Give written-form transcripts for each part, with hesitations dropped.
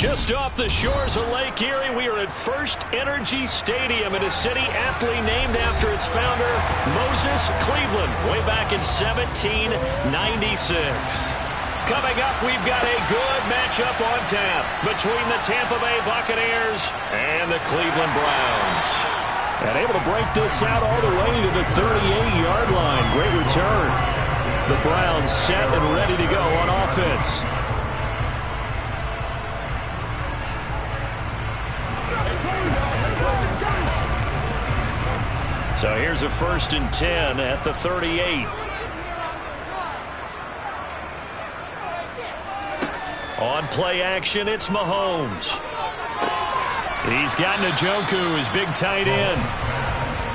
Just off the shores of Lake Erie, we are at First Energy Stadium in a city aptly named after its founder, Moses Cleveland, way back in 1796. Coming up, we've got a good matchup on tap between the Tampa Bay Buccaneers and the Cleveland Browns. And able to break this out all the way to the 38-yard line. Great return. The Browns set and ready to go on offense. So here's a 1st and 10 at the 38. On play action, it's Mahomes. He's got Njoku, his big tight end.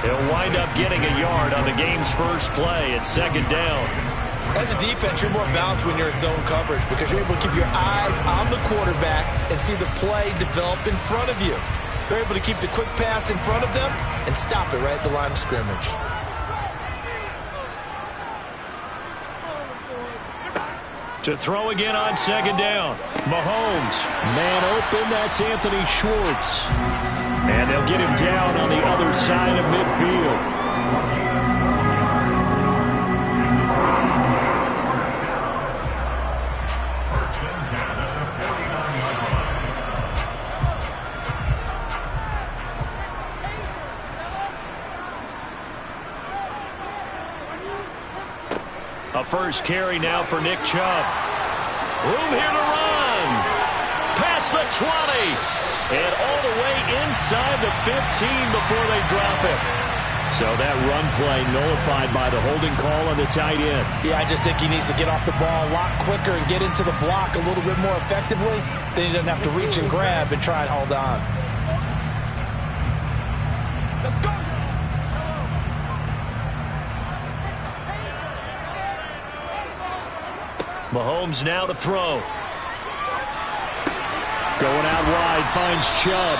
He'll wind up getting a yard on the game's first play at 2nd down. As a defense, you're more balanced when you're in zone coverage because you're able to keep your eyes on the quarterback and see the play develop in front of you. They're able to keep the quick pass in front of them and stop it right at the line of scrimmage. To throw again on 2nd down. Mahomes. Man open, that's Anthony Schwartz. And they'll get him down on the other side of midfield. A first carry now for Nick Chubb. Room here to run. Past the 20. And all the way inside the 15 before they drop it. So that run play nullified by the holding call on the tight end. Yeah, I just think he needs to get off the ball a lot quicker and get into the block a little bit more effectively. Then he doesn't have to reach and grab and try and hold on. Let's go. Mahomes now to throw. Going out wide, finds Chubb.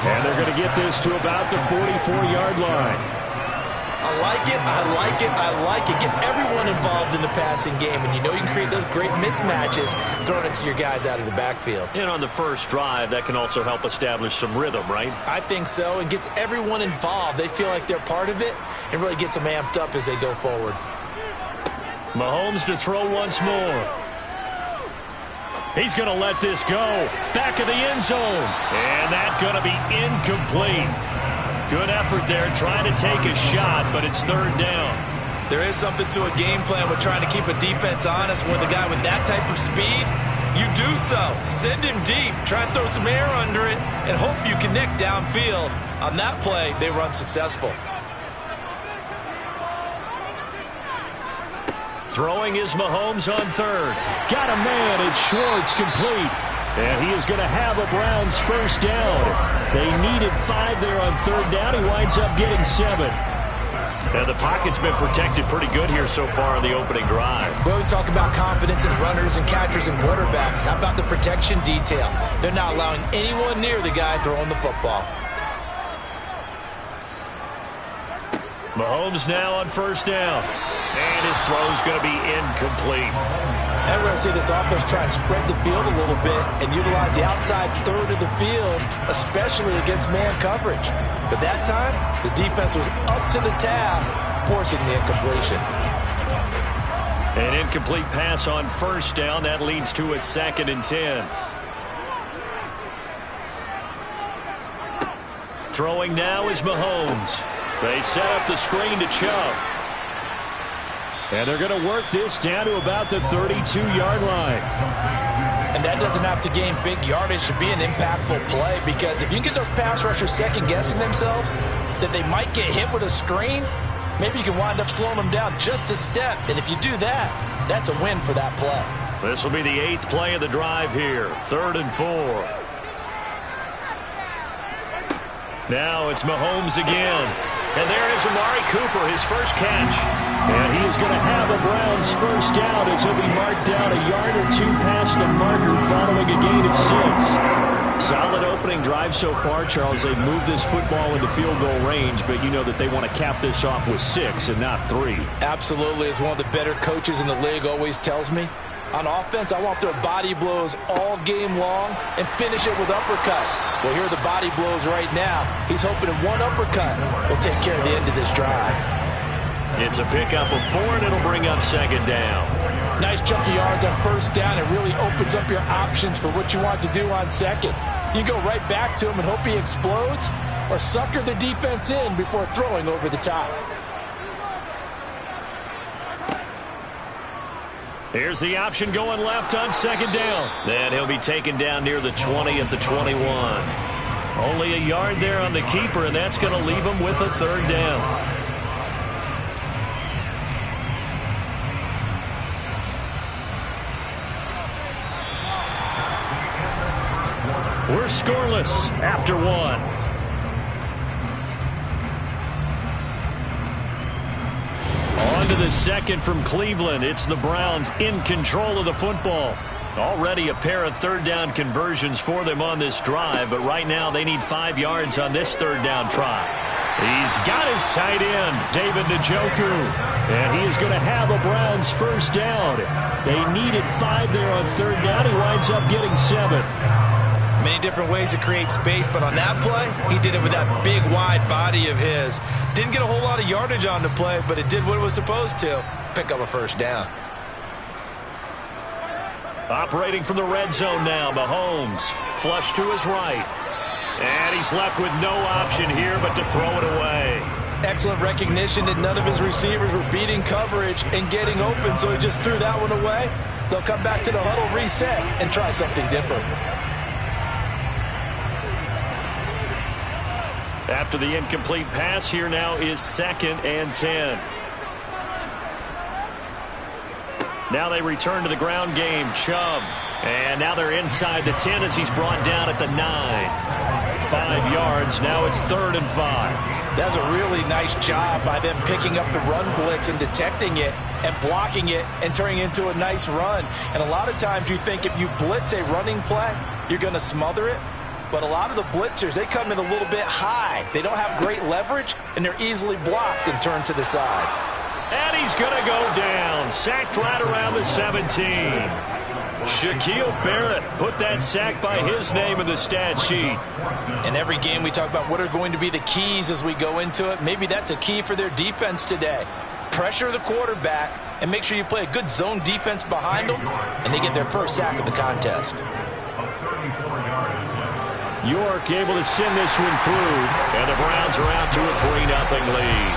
And they're going to get this to about the 44-yard line. I like it, I like it, I like it. Get everyone involved in the passing game, and you know you can create those great mismatches throwing it to your guys out of the backfield. And on the first drive, that can also help establish some rhythm, right? I think so, and gets everyone involved. They feel like they're part of it and really gets them amped up as they go forward. Mahomes to throw once more. He's going to let this go. Back of the end zone. And that's going to be incomplete. Good effort there trying to take a shot, but it's 3rd down. There is something to a game plan with trying to keep a defense honest. With a guy with that type of speed, you do so. Send him deep. Try and throw some air under it and hope you connect downfield. On that play, they run successful. Throwing is Mahomes on 3rd. Got a man, it's Schwartz, complete. And he is going to have a Browns first down. They needed 5 there on 3rd down. He winds up getting 7. Now the pocket's been protected pretty good here so far on the opening drive. We always talk about confidence in runners and catchers and quarterbacks. How about the protection detail? They're not allowing anyone near the guy throwing the football. Mahomes now on 1st down. And his throw's going to be incomplete. And we're going to see this offense try and spread the field a little bit and utilize the outside 3rd of the field, especially against man coverage. But that time, the defense was up to the task, forcing the incompletion. An incomplete pass on 1st down. That leads to a 2nd and 10. Throwing now is Mahomes. They set up the screen to Chubb. And they're going to work this down to about the 32-yard line. And that doesn't have to gain big yardage to be an impactful play, because if you can get those pass rushers second-guessing themselves that they might get hit with a screen, maybe you can wind up slowing them down just a step. And if you do that, that's a win for that play. This will be the 8th play of the drive here. 3rd and 4. Now it's Mahomes again. And there is Amari Cooper, his first catch. And he is going to have a Browns first down as he'll be marked down a yard or 2 past the marker following a gain of 6. Solid opening drive so far, Charles. They've moved this football into field goal range, but you know that they want to cap this off with 6 and not 3. Absolutely. As one of the better coaches in the league always tells me, On offense, I want their body blows all game long and finish it with uppercuts. Well, here are the body blows right now. He's hoping that one uppercut will take care of the end of this drive. It's a pickup of 4, and it'll bring up second down. Nice chunk of yards on first down. It really opens up your options for what you want to do on second. You go right back to him and hope he explodes, or sucker the defense in before throwing over the top. Here's the option going left on second down. Then he'll be taken down near the 20 at the 21. Only a yard there on the keeper, and that's going to leave him with a third down. We're scoreless after 1. On to the second from Cleveland. It's the Browns in control of the football. Already a pair of third down conversions for them on this drive, but right now they need 5 yards on this third down try. He's got his tight end, David Njoku, and he is going to have a Browns first down. They needed 5 there on third down. He winds up getting 7. Many different ways to create space, but on that play, he did it with that big, wide body of his. Didn't get a whole lot of yardage on the play, but it did what it was supposed to. Pick up a first down. Operating from the red zone now, Mahomes. Flush to his right. And he's left with no option here but to throw it away. Excellent recognition that none of his receivers were beating coverage and getting open, so he just threw that one away. They'll come back to the huddle, reset, and try something different. After the incomplete pass, here now is 2nd and 10. Now they return to the ground game. Chubb. And now they're inside the 10 as he's brought down at the 9. 5 yards. Now it's 3rd and 5. That's a really nice job by them picking up the run blitz and detecting it and blocking it and turning it into a nice run. And a lot of times you think if you blitz a running play, you're going to smother it. But a lot of the blitzers, they come in a little bit high. They don't have great leverage, and they're easily blocked and turned to the side. And he's going to go down. Sacked right around the 17. Shaquille Barrett put that sack by his name in the stat sheet. In every game we talk about what are going to be the keys as we go into it. Maybe that's a key for their defense today. Pressure the quarterback and make sure you play a good zone defense behind them, and they get their first sack of the contest. York able to send this one through, and the Browns are out to a 3-0 lead.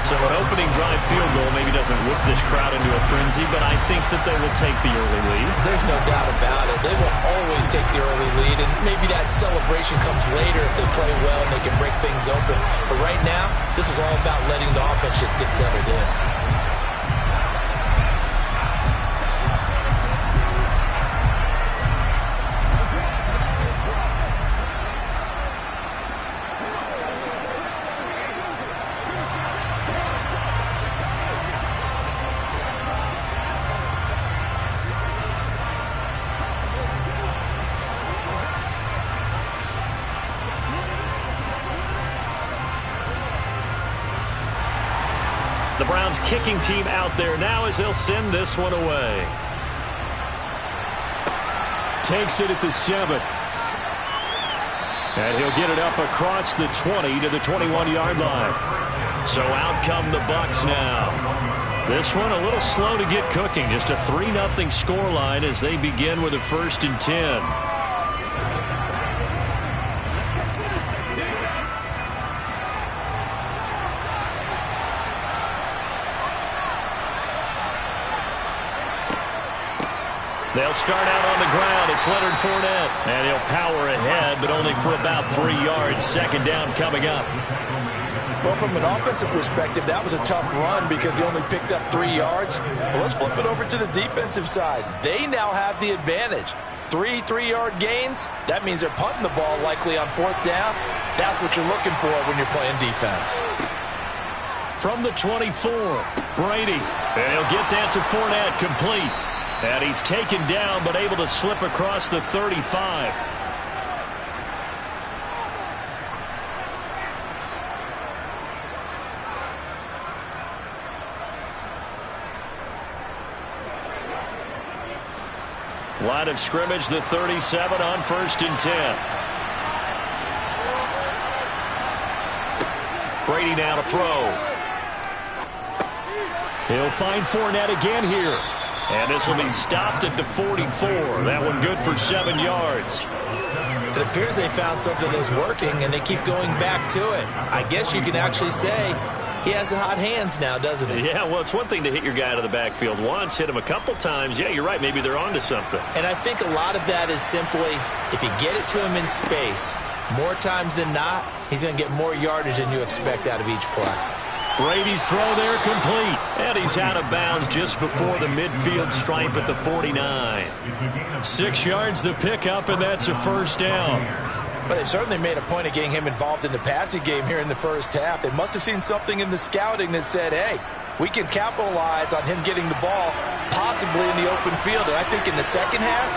So an opening drive field goal maybe doesn't whip this crowd into a frenzy, but I think that they will take the early lead. There's no doubt about it. They will always take the early lead, and maybe that celebration comes later if they play well and they can break things open. But right now, this is all about letting the offense just get settled in. The Browns kicking team out there now as they'll send this one away. Takes it at the 7. And he'll get it up across the 20 to the 21-yard line. So out come the Bucs now. This one a little slow to get cooking. Just a 3-0 scoreline as they begin with a 1st and 10. They'll start out on the ground. It's Leonard Fournette. And he'll power ahead, but only for about 3 yards. 2nd down coming up. Well, from an offensive perspective, that was a tough run because he only picked up 3 yards. Well, let's flip it over to the defensive side. They now have the advantage. 3 3-yard gains. That means they're punting the ball likely on 4th down. That's what you're looking for when you're playing defense. From the 24, Brady. And he'll get that to Fournette, complete. And he's taken down, but able to slip across the 35. Line of scrimmage, the 37 on 1st and 10. Brady now to throw. He'll find Fournette again here. And this will be stopped at the 44. That one good for 7 yards. It appears they found something that's working, and they keep going back to it. I guess you can actually say he has the hot hands now, doesn't he? Yeah, well, it's one thing to hit your guy out of the backfield once, hit him a couple times. Yeah, you're right. Maybe they're onto something. And I think a lot of that is simply if you get it to him in space, more times than not, he's going to get more yardage than you expect out of each play. Brady's throw there complete. And he's out of bounds just before the midfield stripe at the 49. 6 yards the pickup, and that's a first down. But they certainly made a point of getting him involved in the passing game here in the first half. They must have seen something in the scouting that said, hey, we can capitalize on him getting the ball possibly in the open field. And I think in the second half,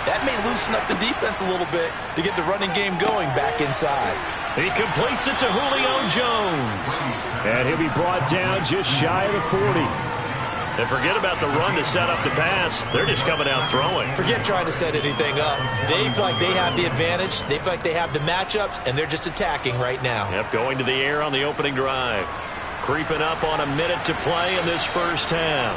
that may loosen up the defense a little bit to get the running game going back inside. He completes it to Julio Jones. And he'll be brought down just shy of the 40. And forget about the run to set up the pass. They're just coming out throwing. Forget trying to set anything up. They feel like they have the advantage. They feel like they have the matchups, and they're just attacking right now. Yep, going to the air on the opening drive. Creeping up on a minute to play in this first half.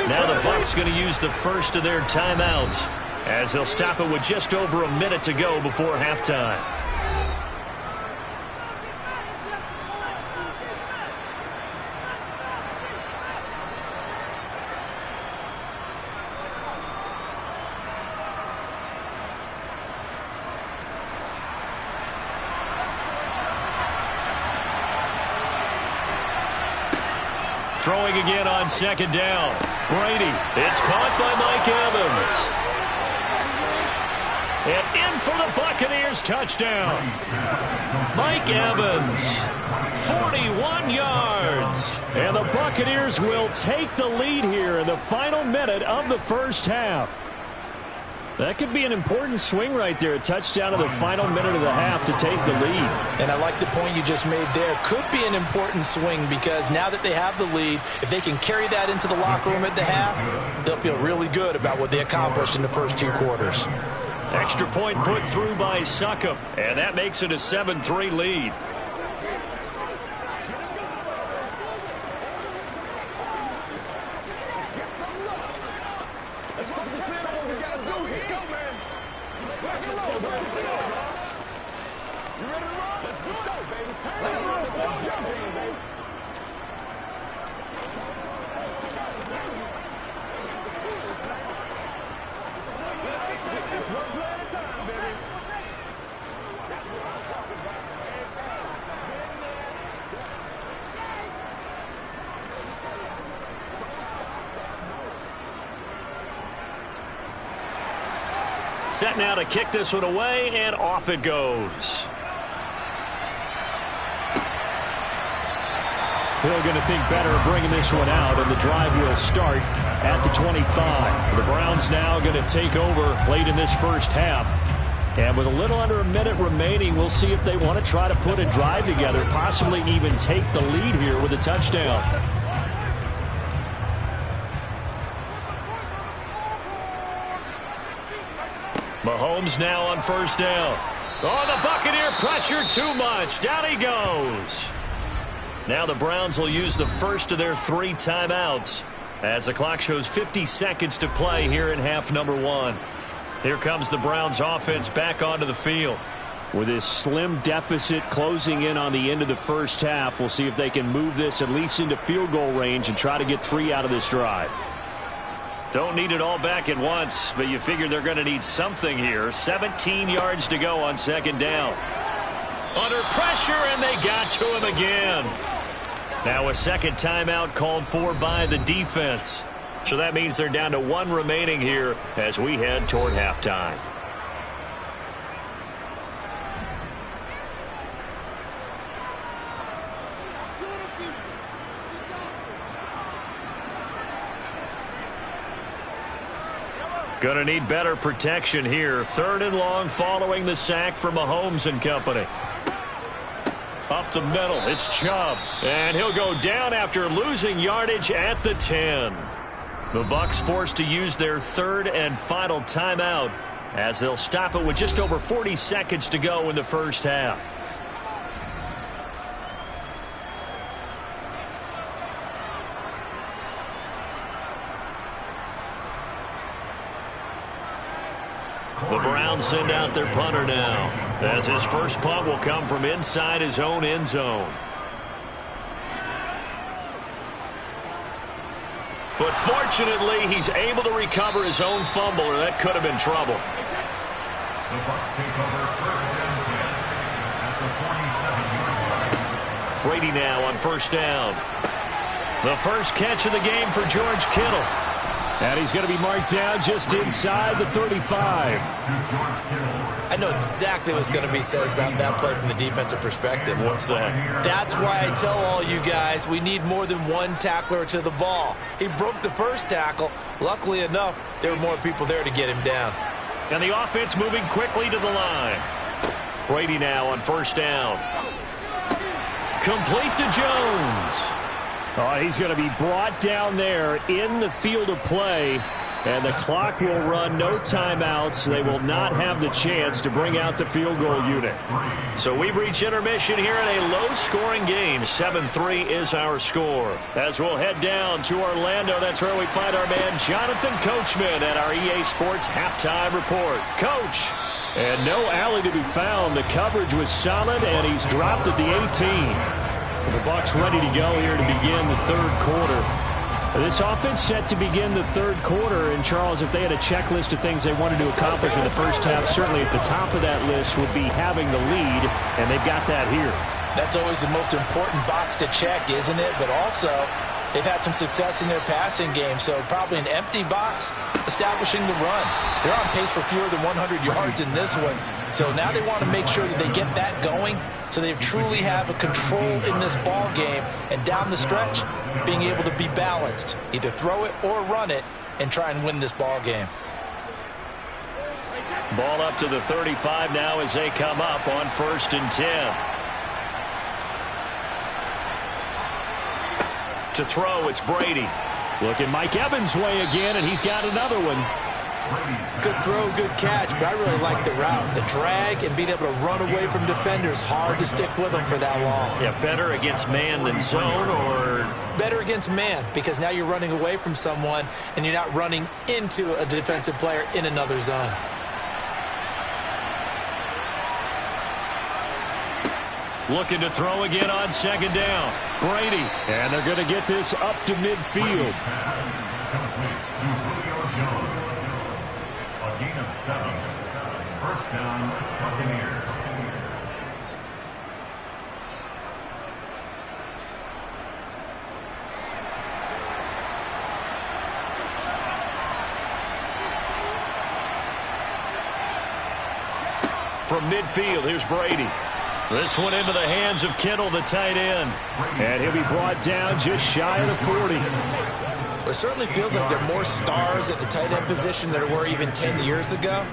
Now the Bucs going to use the first of their timeouts, as they'll stop it with just over a minute to go before halftime. Throwing again on second down. Brady. It's caught by Mike Evans. And in for the Buccaneers touchdown. Mike Evans. 41 yards. And the Buccaneers will take the lead here in the final minute of the first half. That could be an important swing right there. A touchdown in the final minute of the half to take the lead. And I like the point you just made there. Could be an important swing because now that they have the lead, if they can carry that into the locker room at the half, they'll feel really good about what they accomplished in the first 2 quarters. Extra point put through by Succop, and that makes it a 7-3 lead. Set now to kick this one away, and off it goes. Hill going to think better of bringing this one out, and the drive will start at the 25. The Browns now going to take over late in this first half. And with a little under a minute remaining, we'll see if they want to try to put a drive together, possibly even take the lead here with a touchdown. Mahomes now on first down. Oh, the Buccaneer pressure too much. Down he goes. Now the Browns will use the first of their 3 timeouts as the clock shows 50 seconds to play here in half number 1. Here comes the Browns offense back onto the field. With this slim deficit closing in on the end of the first half, we'll see if they can move this at least into field goal range and try to get 3 out of this drive. Don't need it all back at once, but you figure they're going to need something here. 17 yards to go on second down. Under pressure, and they got to him again. Now a second timeout called for by the defense. So that means they're down to 1 remaining here as we head toward halftime. Going to need better protection here. 3rd and long following the sack from Mahomes and company. Up the middle, it's Chubb. And he'll go down after losing yardage at the 10. The Bucs forced to use their third and final timeout as they'll stop it with just over 40 seconds to go in the first half. The Browns send out their punter now, as his first punt will come from inside his own end zone. But fortunately, he's able to recover his own fumble, or that could have been trouble. The Bucs take over first and 10 at the 47-yard line. Brady now on first down. The first catch of the game for George Kittle. And he's going to be marked down just inside the 35. I know exactly what's going to be said about that play from the defensive perspective. What's that? That's why I tell all you guys we need more than one tackler to the ball. He broke the first tackle. Luckily enough, there were more people there to get him down. And the offense moving quickly to the line. Brady now on first down. Complete to Jones. Oh, he's going to be brought down there in the field of play, and the clock will run, no timeouts. They will not have the chance to bring out the field goal unit. So we've reached intermission here in a low-scoring game. 7-3 is our score. As we'll head down to Orlando, that's where we find our man Jonathan Coachman at our EA Sports Halftime Report. Coach. And no alley to be found. The coverage was solid, and he's dropped at the 18. The Bucs ready to go here to begin the third quarter. This offense set to begin the third quarter. And, Charles, if they had a checklist of things they wanted to accomplish in the first half, certainly at the top of that list would be having the lead, and they've got that here. That's always the most important box to check, isn't it? But also, they've had some success in their passing game, so probably an empty box establishing the run. They're on pace for fewer than 100 yards in this one. So now they want to make sure that they get that going so they truly have a control in this ball game, and down the stretch, being able to be balanced. Either throw it or run it and try and win this ball game. Ball up to the 35 now as they come up on first and 10. To throw, it's Brady. Looking Mike Evans' way again, and he's got another one. Good throw, good catch, but I really like the route. The drag and being able to run away from defenders, hard to stick with them for that long. Yeah, better against man than zone, or? Better against man, because now you're running away from someone and you're not running into a defensive player in another zone. Looking to throw again on second down. Brady. And they're going to get this up to midfield. A gain of 7. First down, Buccaneers. From midfield, here's Brady. This one into the hands of Kittle, the tight end. And he'll be brought down just shy of the 40. It certainly feels like there are more stars at the tight end position than there were even 10 years ago.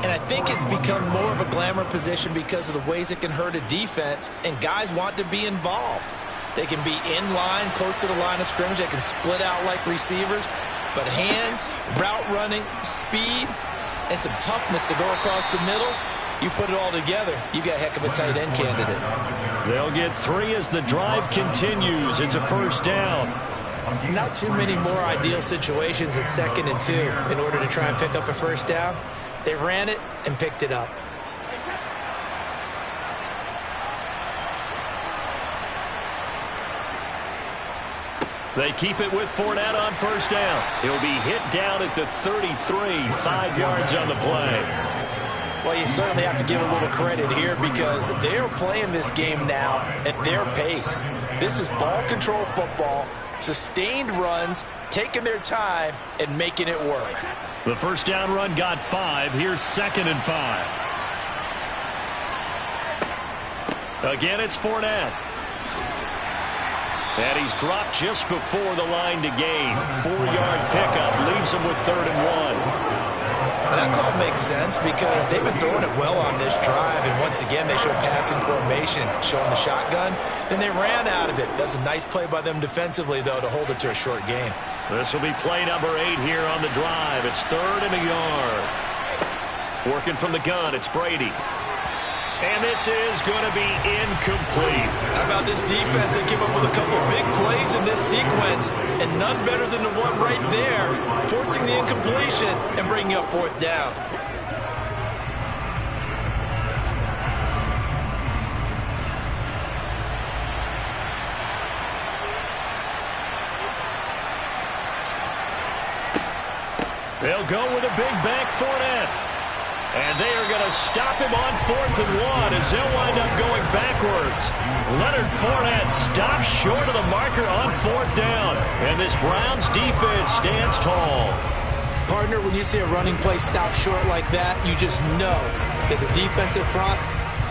And I think it's become more of a glamour position because of the ways it can hurt a defense, and guys want to be involved. They can be in line, close to the line of scrimmage. They can split out like receivers. But hands, route running, speed, and some toughness to go across the middle, you put it all together, you got a heck of a tight end candidate. They'll get 3 as the drive continues. It's a first down. Not too many more ideal situations at 2nd and 2 in order to try and pick up a first down. They ran it and picked it up. They keep it with Fournette on first down. He'll be hit down at the 33, 5 yards on the play. Well, you certainly have to give a little credit here because they're playing this game now at their pace. This is ball control football, sustained runs, taking their time, and making it work. The first down run got 5. Here's 2nd and 5. Again, it's Fournette. And he's dropped just before the line to gain. 4-yard pickup leaves him with 3rd and 1. And that call makes sense because they've been throwing it well on this drive, and once again they show passing formation, showing the shotgun. Then they ran out of it. That's a nice play by them defensively, though, to hold it to a short gain. This will be play number 8 here on the drive. It's 3rd and a yard. Working from the gun, it's Brady. And this is going to be incomplete. How about this defense? They came up with a couple big plays in this sequence, and none better than the one right there, forcing the incompletion and bringing up 4th down. They'll go with a big bank Fournette. And they are going to stop him on 4th and 1 as they'll wind up going backwards. Leonard Fournette stops short of the marker on 4th down. And this Browns defense stands tall. Partner, when you see a running play stop short like that, you just know that the defensive front,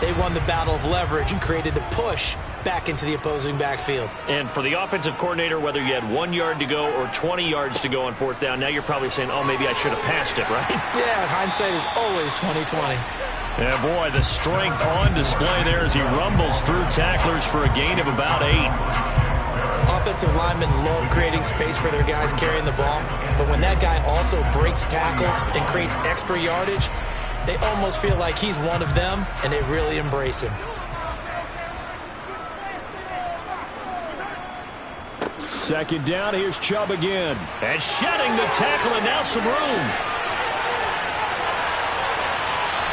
they won the battle of leverage and created the push back into the opposing backfield. And for the offensive coordinator, whether you had 1 yard to go or 20 yards to go on 4th down, now you're probably saying, oh, maybe I should have passed it, right? Yeah, hindsight is always 20/20. Yeah, boy, the strength on display there as he rumbles through tacklers for a gain of about 8. Offensive linemen love creating space for their guys carrying the ball, but when that guy also breaks tackles and creates extra yardage, they almost feel like he's one of them, and they really embrace him. 2nd down, here's Chubb again. And shedding the tackle, and now some room.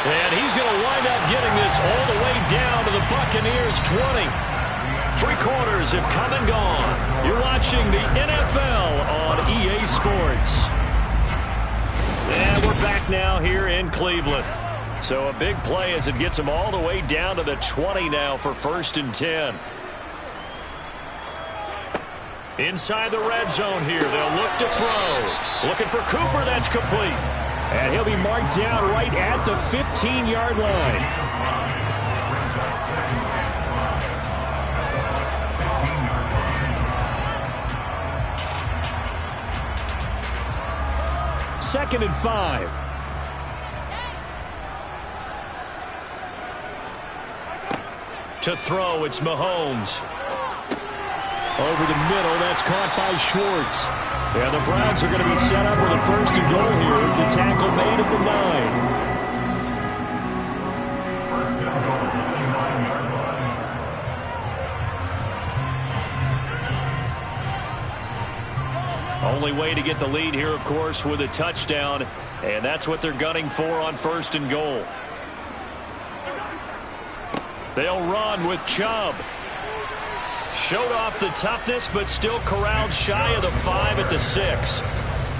And he's going to wind up getting this all the way down to the Buccaneers' 20. 3 quarters have come and gone. You're watching the NFL on EA Sports. And we're back now here in Cleveland. So a big play as it gets them all the way down to the 20 now for 1st and 10. Inside the red zone here, they'll look to throw. Looking for Cooper, that's complete. And he'll be marked down right at the 15-yard line. Second and 5. To throw, it's Mahomes. Over the middle, that's caught by Schwartz. And the Browns are going to be set up with a 1st and goal here as the tackle made at the 9. Only way to get the lead here, of course, with a touchdown. And that's what they're gunning for on 1st and goal. They'll run with Chubb. Showed off the toughness, but still corralled shy of the 5 at the 6.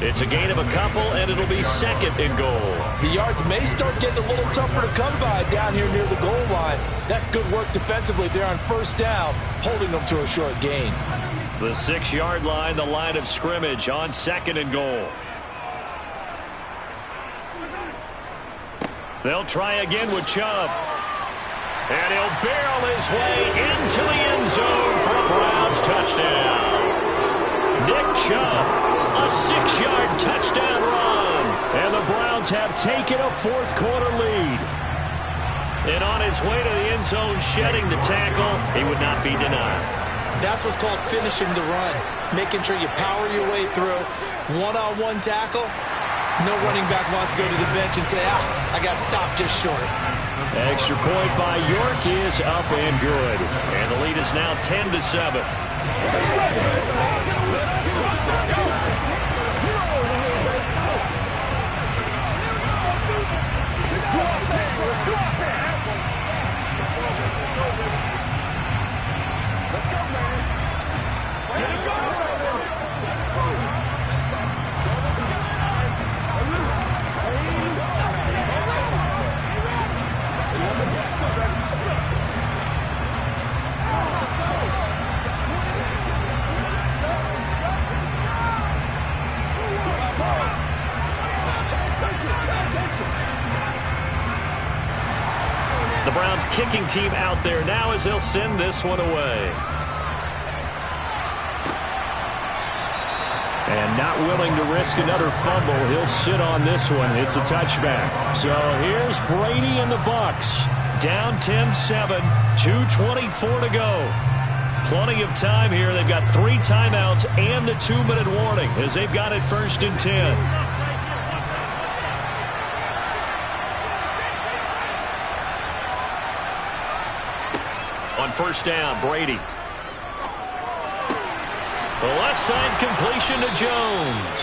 It's a gain of a couple, and it'll be 2nd and goal. The yards may start getting a little tougher to come by down here near the goal line. That's good work defensively there on 1st down, holding them to a short gain. The 6-yard line, the line of scrimmage on 2nd and goal. They'll try again with Chubb. And he'll barrel his way into the end zone for a Browns touchdown. Nick Chubb, a 6-yard touchdown run. And the Browns have taken a 4th quarter lead. And on his way to the end zone, shedding the tackle, he would not be denied. That's what's called finishing the run. Making sure you power your way through. One-on-one tackle. No running back wants to go to the bench and say, I got stopped just short. Extra point by York is up and good. And the lead is now 10-7. The Browns kicking team out there now as they'll send this one away. And not willing to risk another fumble. He'll sit on this one. It's a touchback. So here's Brady and the Bucs. Down 10-7, 2:24 to go. Plenty of time here. They've got 3 timeouts and the 2-minute warning as they've got it 1st and 10. On 1st down, Brady. The left side completion to Jones.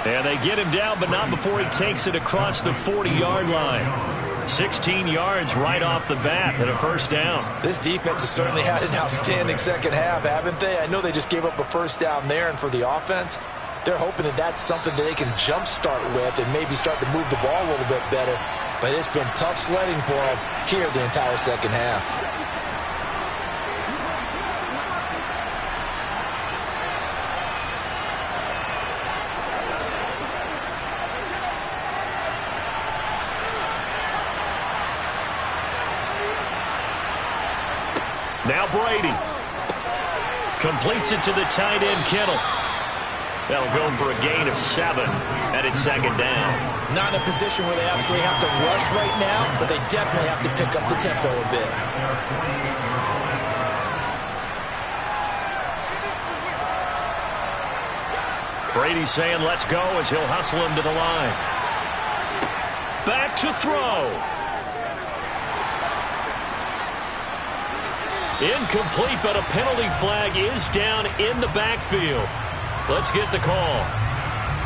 And they get him down, but not before he takes it across the 40-yard line. 16 yards right off the bat and a 1st down. This defense has certainly had an outstanding second half, haven't they? I know they just gave up a 1st down there, and for the offense, they're hoping that that's something that they can jumpstart with and maybe start to move the ball a little bit better. But it's been tough sledding for them here the entire second half. Now Brady completes it to the tight end, Kittle. They'll go for a gain of 7, and it's 2nd down. Not in a position where they absolutely have to rush right now, but they definitely have to pick up the tempo a bit. Brady's saying let's go as he'll hustle him to the line. Back to throw. Incomplete, but a penalty flag is down in the backfield. Let's get the call.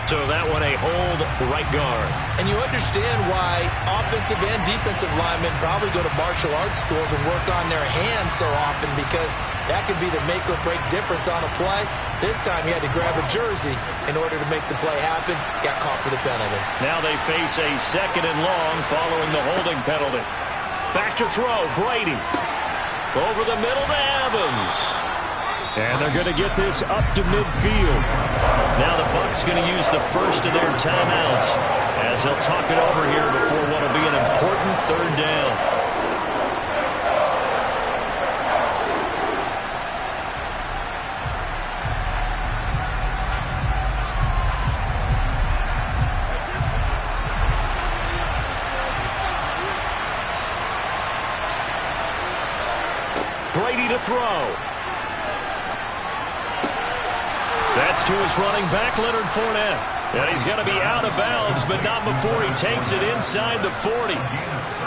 So that one a hold, right guard. And you understand why offensive and defensive linemen probably go to martial arts schools and work on their hands so often, because that can be the make or break difference on a play. This time he had to grab a jersey in order to make the play happen. Got caught for the penalty. Now they face a 2nd and long following the holding penalty. Back to throw, Brady. Over the middle to Evans. And they're going to get this up to midfield. Now the Bucs going to use the first of their timeouts as they'll talk it over here before what will be an important 3rd down. Brady to throw. That's to his running back, Leonard Fournette. And he's going to be out of bounds, but not before he takes it inside the 40.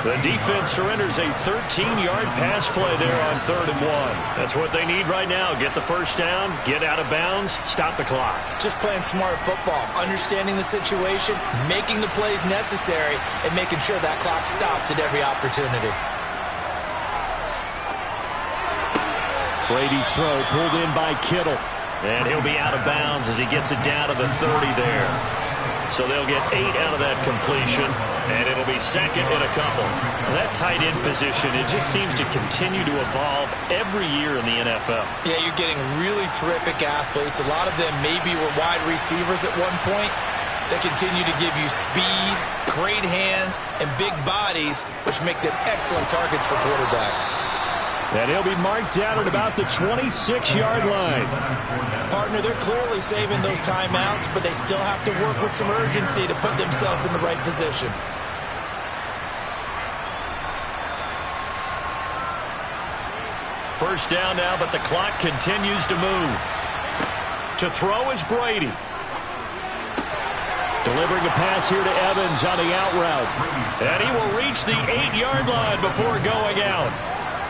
The defense surrenders a 13-yard pass play there on 3rd and 1. That's what they need right now. Get the 1st down, get out of bounds, stop the clock. Just playing smart football, understanding the situation, making the plays necessary, and making sure that clock stops at every opportunity. Brady's throw pulled in by Kittle. And he'll be out of bounds as he gets it down to the 30 there. So they'll get 8 out of that completion, and it'll be 2nd and a couple. That tight end position, it just seems to continue to evolve every year in the NFL. Yeah, you're getting really terrific athletes. A lot of them maybe were wide receivers at one point. They continue to give you speed, great hands, and big bodies, which make them excellent targets for quarterbacks. And he'll be marked down at about the 26-yard line. Partner, they're clearly saving those timeouts, but they still have to work with some urgency to put themselves in the right position. First down now, but the clock continues to move. To throw is Brady. Delivering a pass here to Evans on the out route. And he will reach the 8-yard line before going out.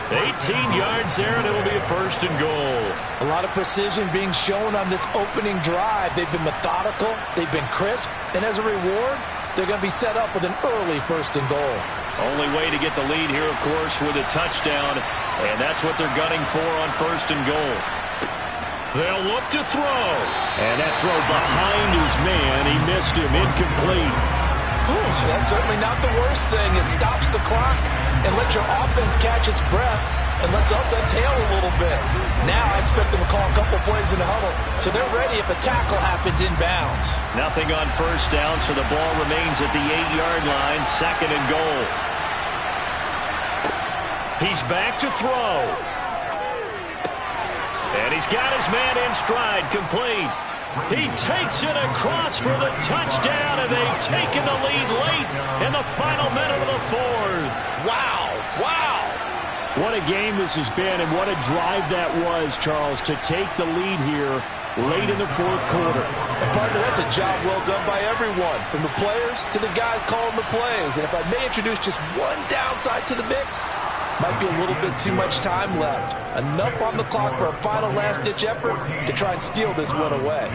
18 yards there, and it'll be a 1st and goal. A lot of precision being shown on this opening drive. They've been methodical, they've been crisp, and as a reward, they're going to be set up with an early 1st and goal. Only way to get the lead here, of course, with a touchdown, and that's what they're gunning for on 1st and goal. They'll look to throw. And that throw behind his man, he missed him, incomplete. Whew, that's certainly not the worst thing. It stops the clock and lets your offense catch its breath and lets us exhale a little bit. Now I expect them to call a couple plays in the huddle, so they're ready if a tackle happens inbounds. Nothing on 1st down, so the ball remains at the 8-yard line, 2nd and goal. He's back to throw. And he's got his man in stride, complete. He takes it across for the touchdown, and they've taken the lead late in the final minute of the fourth. Wow, wow. What a game this has been, and what a drive that was, Charles, to take the lead here late in the fourth quarter. And partner, that's a job well done by everyone, from the players to the guys calling the plays. And if I may introduce just one downside to the mix, might be a little bit too much time left. Enough on the clock for a final last-ditch effort to try and steal this one away.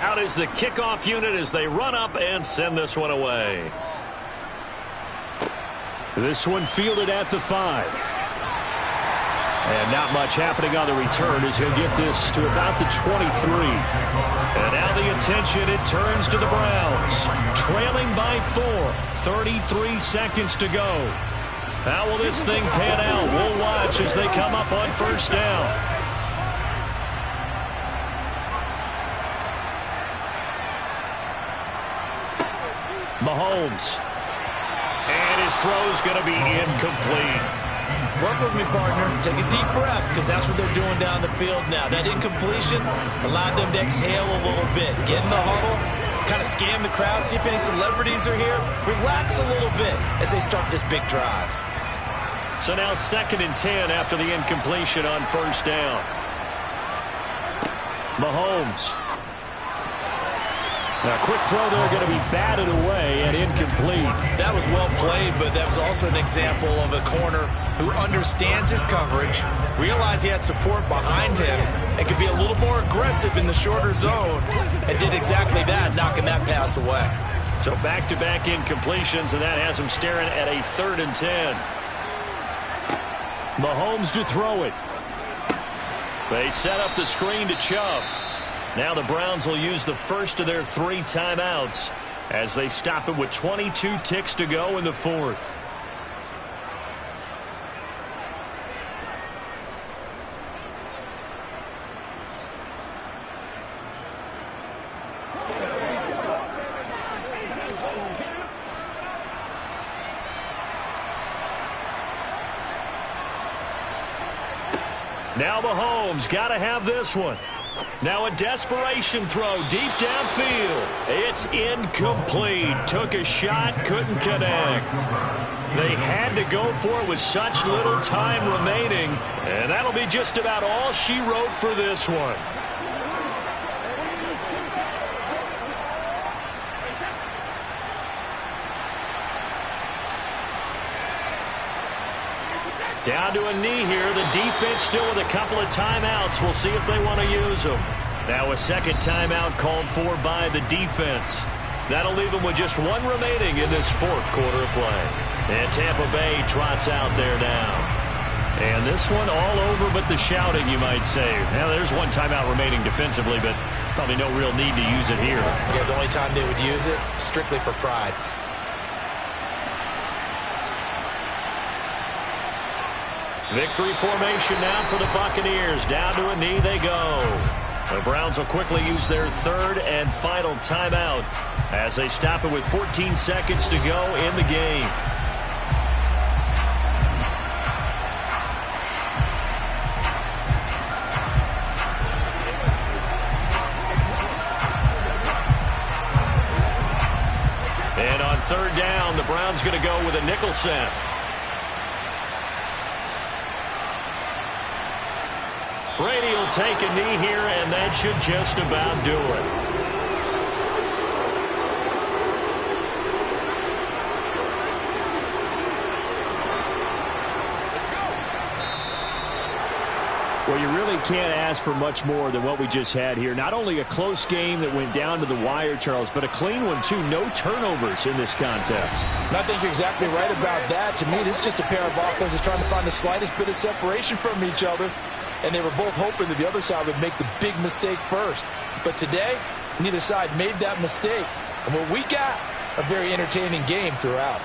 Out is the kickoff unit as they run up and send this one away. This one fielded at the 5. And not much happening on the return as he'll get this to about the 23. And now the attention, it turns to the Browns. Trailing by 4. 33 seconds to go. How will this thing pan out? We'll watch as they come up on first down. Mahomes. And his throw's going to be incomplete. Work with me, partner. Take a deep breath, because that's what they're doing down the field now. That incompletion allowed them to exhale a little bit. Get in the huddle, kind of scan the crowd, see if any celebrities are here. Relax a little bit as they start this big drive. So now 2nd and 10 after the incompletion on first down. Mahomes. Now, a quick throw there going to be batted away and incomplete. That was well played, but that was also an example of a corner who understands his coverage, realized he had support behind him, and could be a little more aggressive in the shorter zone, and did exactly that, knocking that pass away. So back-to-back incompletions, and that has him staring at a 3rd and 10. Mahomes to throw it. They set up the screen to Chubb. Now the Browns will use the first of their 3 timeouts as they stop it with 22 ticks to go in the fourth. Now Mahomes got to have this one. Now a desperation throw deep downfield. It's incomplete. Took a shot, couldn't connect. They had to go for it with such little time remaining, and that'll be just about all she wrote for this one. Down to a knee here. The defense still with a couple of timeouts. We'll see if they want to use them. Now a second timeout called for by the defense. That'll leave them with just 1 remaining in this fourth quarter of play. And Tampa Bay trots out there now. And this one all over but the shouting, you might say. Now there's 1 timeout remaining defensively, but probably no real need to use it here. Yeah, the only time they would use it, strictly for pride. Victory formation now for the Buccaneers. Down to a knee they go. The Browns will quickly use their 3rd and final timeout as they stop it with 14 seconds to go in the game. And on 3rd down, the Browns going to go with a nickel set. Brady will take a knee here, and that should just about do it. Well, you really can't ask for much more than what we just had here. Not only a close game that went down to the wire, Charles, but a clean one, too. No turnovers in this contest. And I think you're exactly right about that. To me, this is just a pair of offenses trying to find the slightest bit of separation from each other. And they were both hoping that the other side would make the big mistake first. But today, neither side made that mistake. And what we got, a very entertaining game throughout.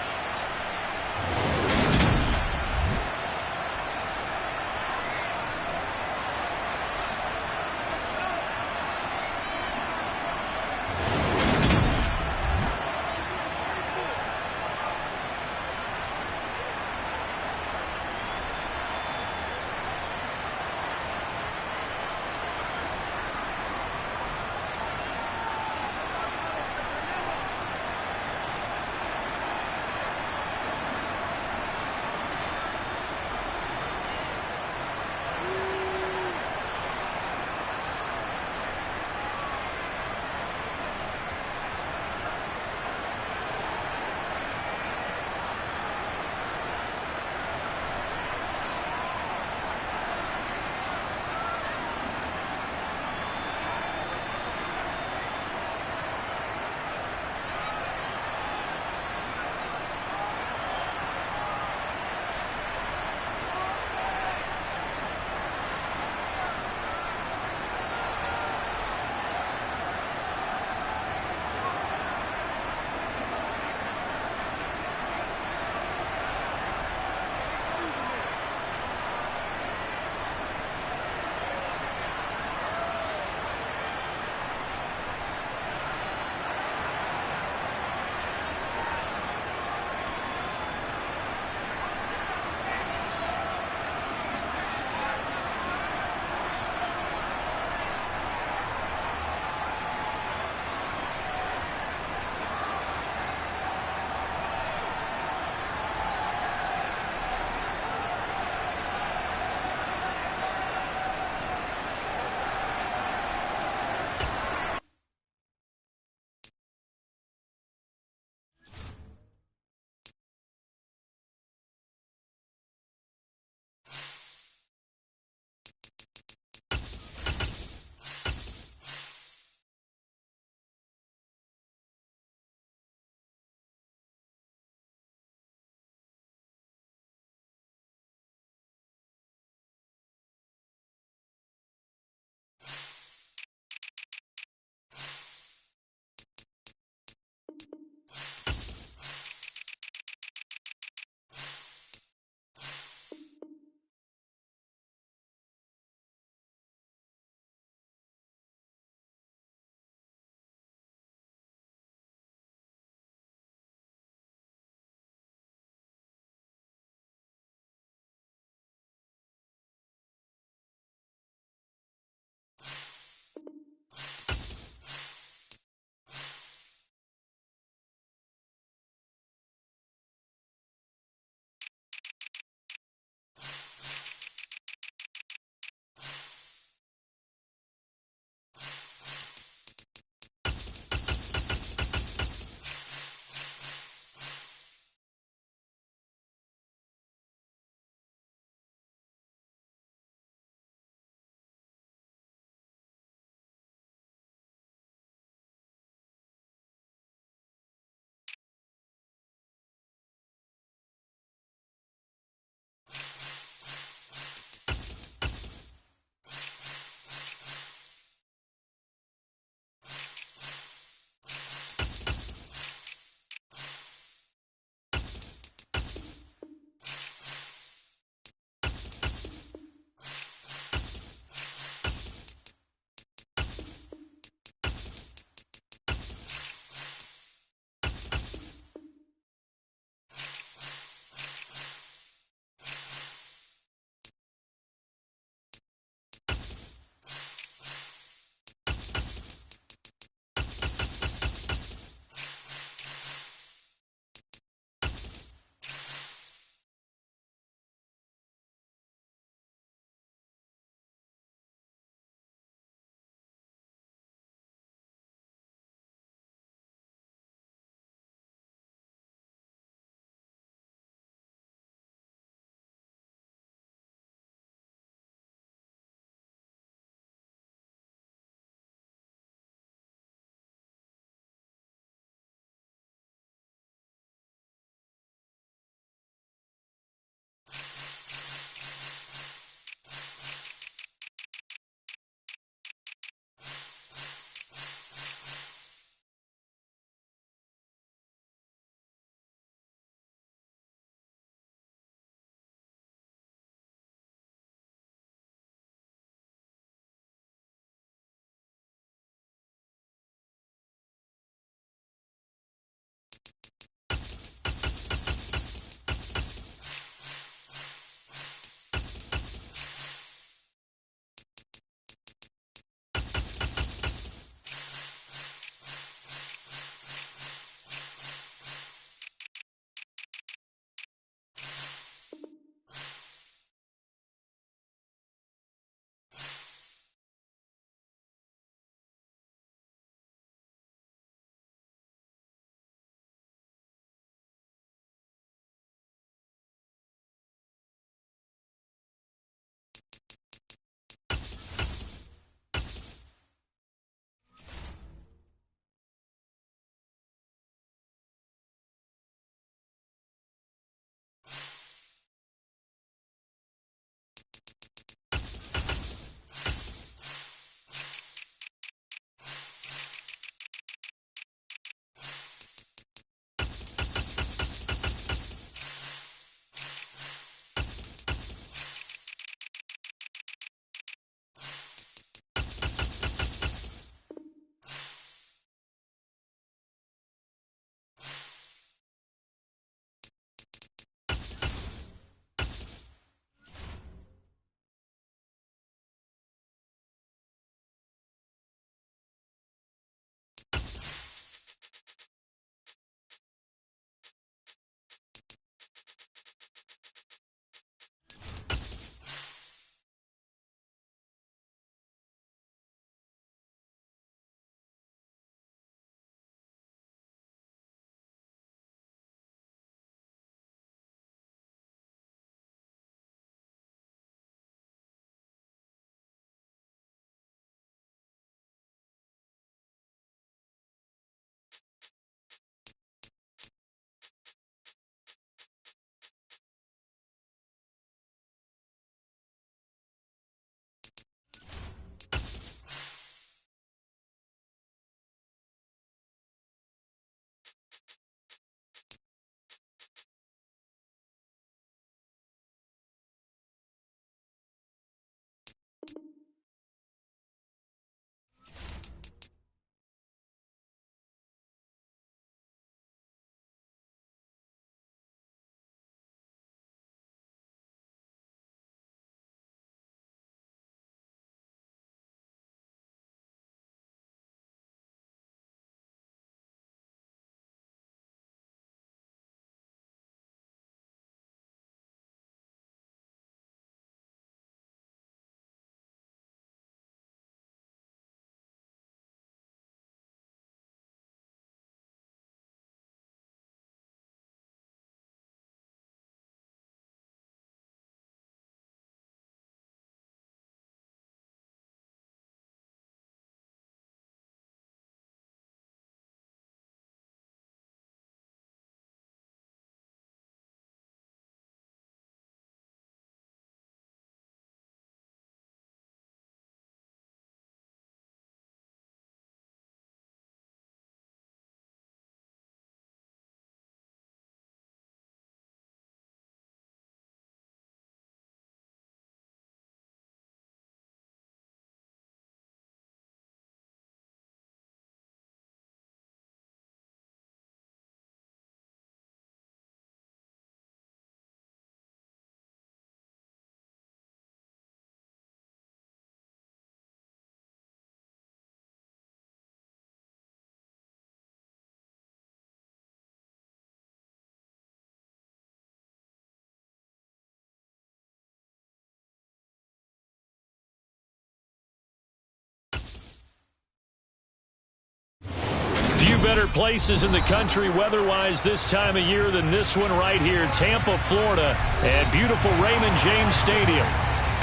Few better places in the country weather-wise this time of year than this one right here, Tampa, Florida, at beautiful Raymond James Stadium.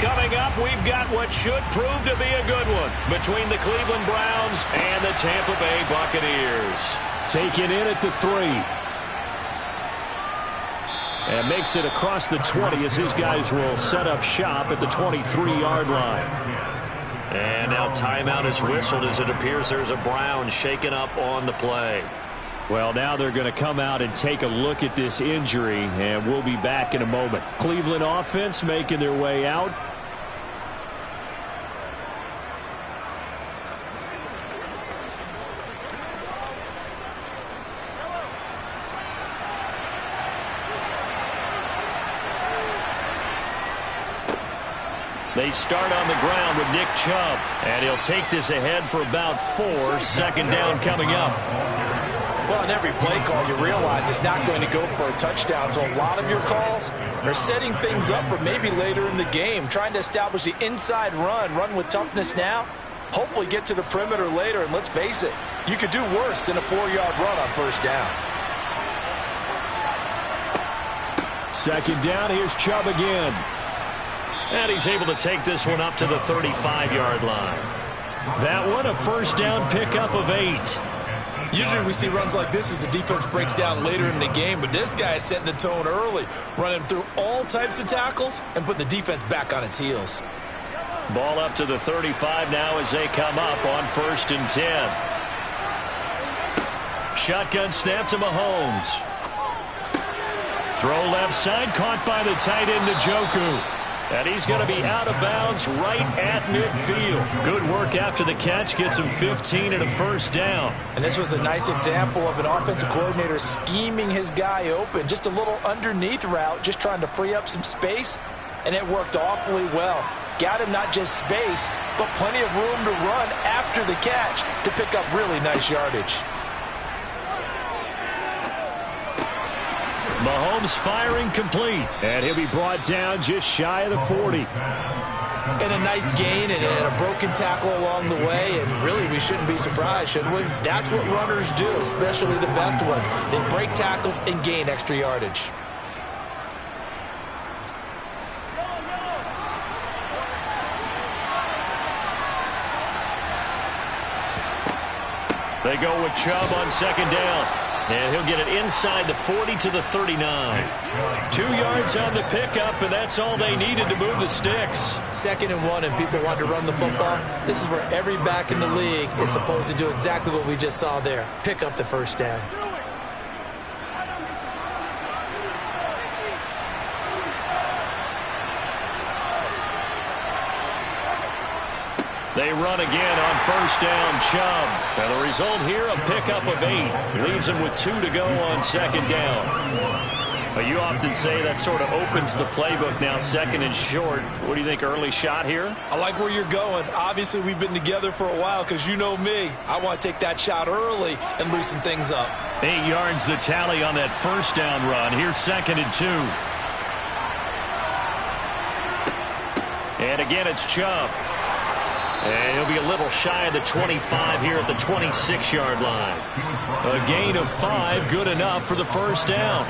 Coming up, we've got what should prove to be a good one between the Cleveland Browns and the Tampa Bay Buccaneers. Taken in at the 3. And makes it across the 20 as his guys will set up shop at the 23-yard line. And now timeout is whistled as it appears there's a Brown shaken up on the play. Well, now they're going to come out and take a look at this injury, and we'll be back in a moment. Cleveland offense making their way out. They start on the ground with Nick Chubb, and he'll take this ahead for about 4. Second down coming up. Well, in every play call, you realize it's not going to go for a touchdown, so a lot of your calls are setting things up for maybe later in the game, trying to establish the inside run with toughness now, hopefully get to the perimeter later, and let's face it, you could do worse than a 4-yard run on first down. Second down, here's Chubb again. And he's able to take this one up to the 35-yard line. That one, a first down pickup of 8. Usually we see runs like this as the defense breaks down later in the game, but this guy is setting the tone early, running through all types of tackles and putting the defense back on its heels. Ball up to the 35 now as they come up on 1st and 10. Shotgun snap to Mahomes. Throw left side, caught by the tight end Njoku. And he's going to be out of bounds right at midfield. Good work after the catch. Gets him 15 and a first down. And this was a nice example of an offensive coordinator scheming his guy open. Just a little underneath route, just trying to free up some space. And it worked awfully well. Got him not just space, but plenty of room to run after the catch to pick up really nice yardage. Mahomes firing complete, and he'll be brought down just shy of the 40. And a nice gain and a broken tackle along the way, and really we shouldn't be surprised, should we? That's what runners do, especially the best ones. They break tackles and gain extra yardage. They go with Chubb on second down. And he'll get it inside the 40 to the 39. 2 yards on the pickup, and that's all they needed to move the sticks. 2nd and 1, and people want to run the football. This is where every back in the league is supposed to do exactly what we just saw there. Pick up the first down. They run again on first down, Chubb. And the result here, a pickup of 8. Leaves them with 2 to go on second down. But you often say that sort of opens the playbook now, 2nd and short. What do you think, early shot here? I like where you're going. Obviously, we've been together for a while because you know me. I want to take that shot early and loosen things up. 8 yards the tally on that first down run. Here's 2nd and 2. And again, it's Chubb. And he'll be a little shy of the 25 here at the 26-yard line. A gain of 5, good enough for the first down.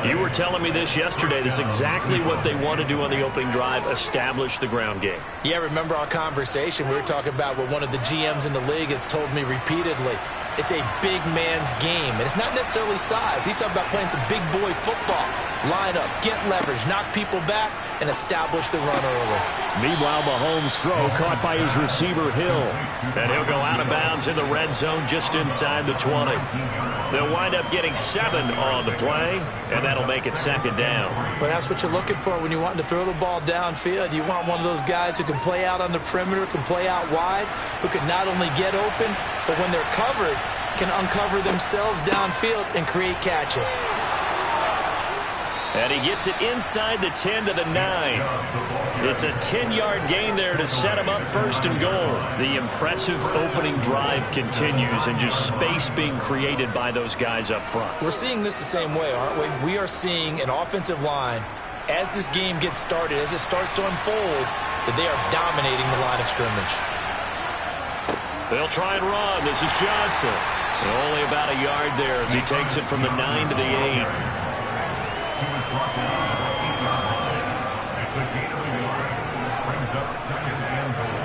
You were telling me this yesterday. This is exactly what they want to do on the opening drive, establish the ground game. Yeah, remember our conversation. We were talking about what one of the GMs in the league has told me repeatedly. It's a big man's game, and it's not necessarily size. He's talking about playing some big boy football. Line up, get leverage, knock people back, and establish the run early. Meanwhile, Mahomes' throw caught by his receiver, Hill. And he'll go out of bounds in the red zone just inside the 20. They'll wind up getting 7 on the play, and that'll make it second down. Well, that's what you're looking for when you want to throw the ball downfield. You want one of those guys who can play out on the perimeter, can play out wide, who can not only get open, but when they're covered, can uncover themselves downfield and create catches. And he gets it inside the 10 to the 9. It's a 10-yard gain there to set him up 1st and goal. The impressive opening drive continues, and just space being created by those guys up front. We're seeing this the same way, aren't we? We are seeing an offensive line, as this game gets started, as it starts to unfold, that they are dominating the line of scrimmage. They'll try and run. This is Johnson. Only about a yard there as he takes it from the 9 to the 8. He was brought down for 8 yards. It's a gain of a yard. Brings up 2nd and goal.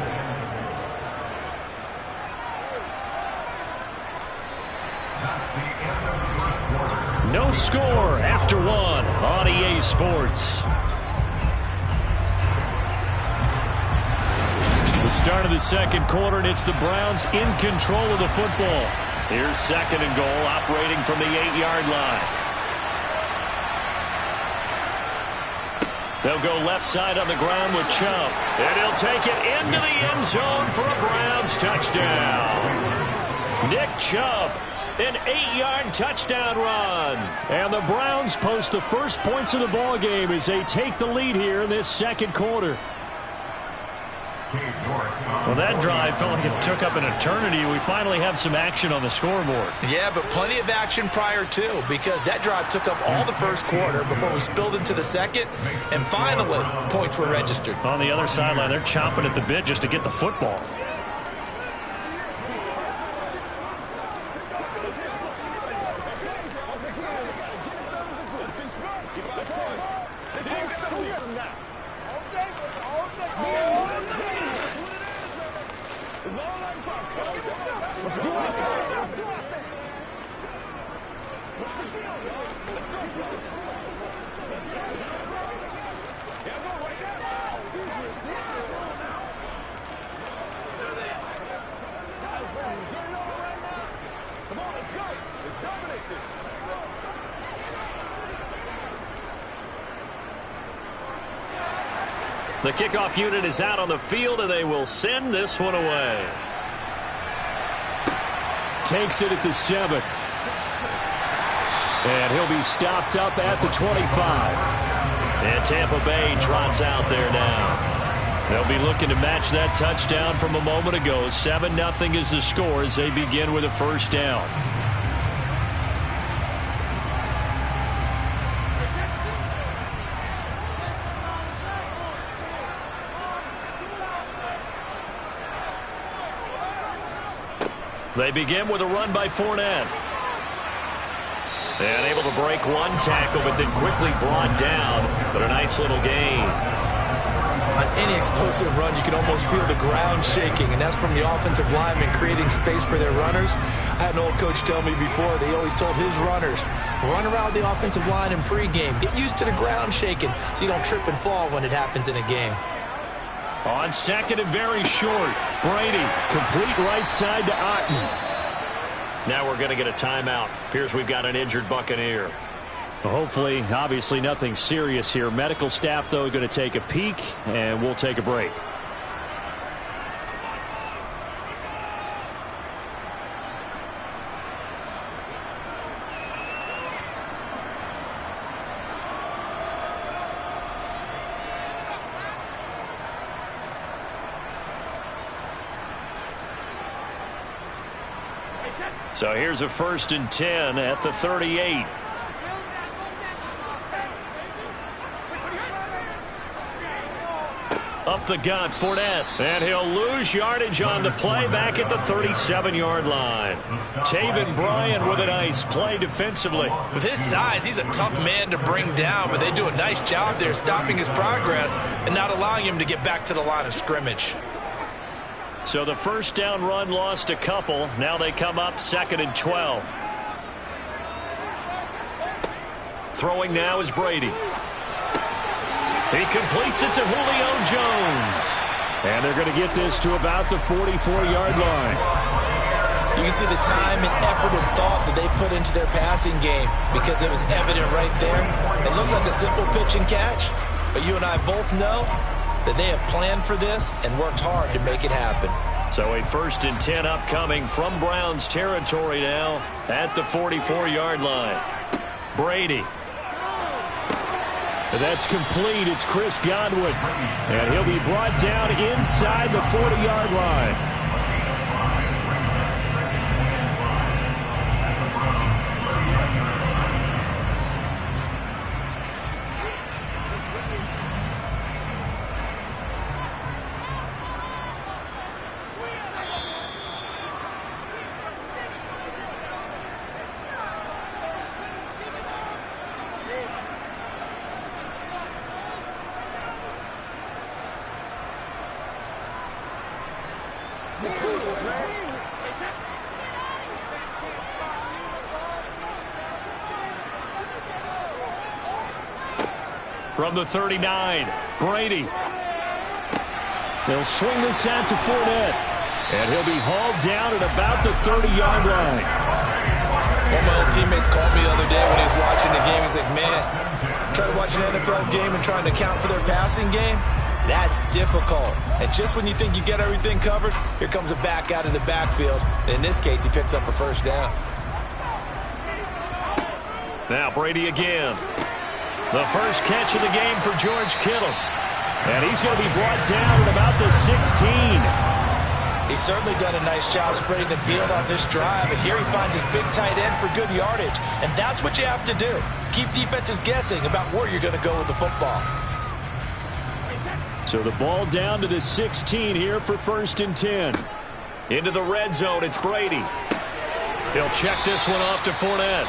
That's the end of the first quarter. No score after one on EA Sports. The start of the second quarter, and it's the Browns in control of the football. Here's 2nd and goal, operating from the 8-yard line. They'll go left side on the ground with Chubb. And he'll take it into the end zone for a Browns touchdown. Nick Chubb, an 8-yard touchdown run. And the Browns post the first points of the ball game as they take the lead here in this second quarter. Well, that drive felt like it took up an eternity. We finally have some action on the scoreboard. Yeah, but plenty of action prior to, because that drive took up all the first quarter before we spilled into the second, and finally, points were registered. On the other sideline, they're chomping at the bit just to get the football. The kickoff unit is out on the field, and they will send this one away. Takes it at the 7. And he'll be stopped up at the 25. And Tampa Bay trots out there now. They'll be looking to match that touchdown from a moment ago. 7-0 is the score as they begin with a first down. They begin with a run by Fournette. And able to break one tackle, but then quickly brought down. But a nice little gain. On any explosive run, you can almost feel the ground shaking, and that's from the offensive linemen creating space for their runners. I had an old coach tell me before, they always told his runners, run around the offensive line in pregame. Get used to the ground shaking so you don't trip and fall when it happens in a game. On 2nd and very short, Brady, complete right side to Otten. Now we're going to get a timeout. Appears we've got an injured Buccaneer. Well, hopefully, obviously nothing serious here. Medical staff, though, going to take a peek, and we'll take a break. So here's a 1st and 10 at the 38. Up the gut, Fournette. And he'll lose yardage on the play back at the 37-yard line. Taven Bryan with a nice play defensively. With his size, he's a tough man to bring down, but they do a nice job there stopping his progress and not allowing him to get back to the line of scrimmage. So the first down run lost a couple. Now they come up 2nd and 12. Throwing now is Brady. He completes it to Julio Jones. And they're going to get this to about the 44-yard line. You can see the time and effort and thought that they put into their passing game because it was evident right there. It looks like a simple pitch and catch, but you and I both know that they have planned for this and worked hard to make it happen. So a 1st and 10 upcoming from Browns territory now at the 44-yard line. Brady. And that's complete. It's Chris Godwin. And he'll be brought down inside the 40-yard line. From the 39, Brady. They'll swing this out to Fournette. And he'll be hauled down at about the 30-yard line. One of my old teammates called me the other day when he was watching the game. He's like, man, trying to watch an NFL game and trying to account for their passing game, that's difficult. And just when you think you get everything covered, here comes a back out of the backfield. And in this case, he picks up a first down. Now Brady again. The first catch of the game for George Kittle. And he's going to be brought down at about the 16. He's certainly done a nice job spreading the field on this drive. And here he finds his big tight end for good yardage. And that's what you have to do. Keep defenses guessing about where you're going to go with the football. So the ball down to the 16 here for 1st and 10. Into the red zone, it's Brady. He'll check this one off to Fournette.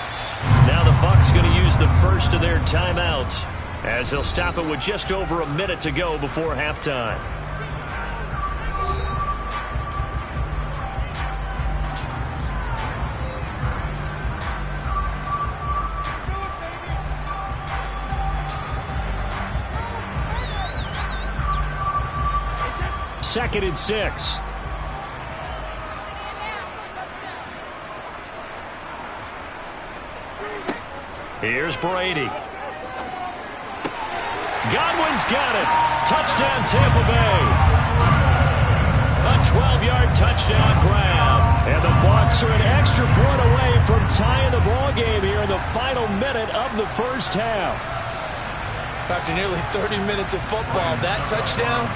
Now the Bucs going to use the first of their timeouts as they'll stop it with just over a minute to go before halftime. Second and 6. Here's Brady. Godwin's got it. Touchdown, Tampa Bay. A 12-yard touchdown grab. And the Bucs are an extra point away from tying the ball game here in the final minute of the first half. After nearly 30 minutes of football, that touchdown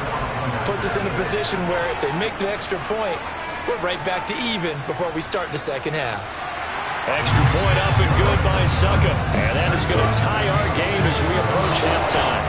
puts us in a position where if they make the extra point, we're right back to even before we start the second half. Extra point up and good by Succa. And that is going to tie our game as we approach halftime.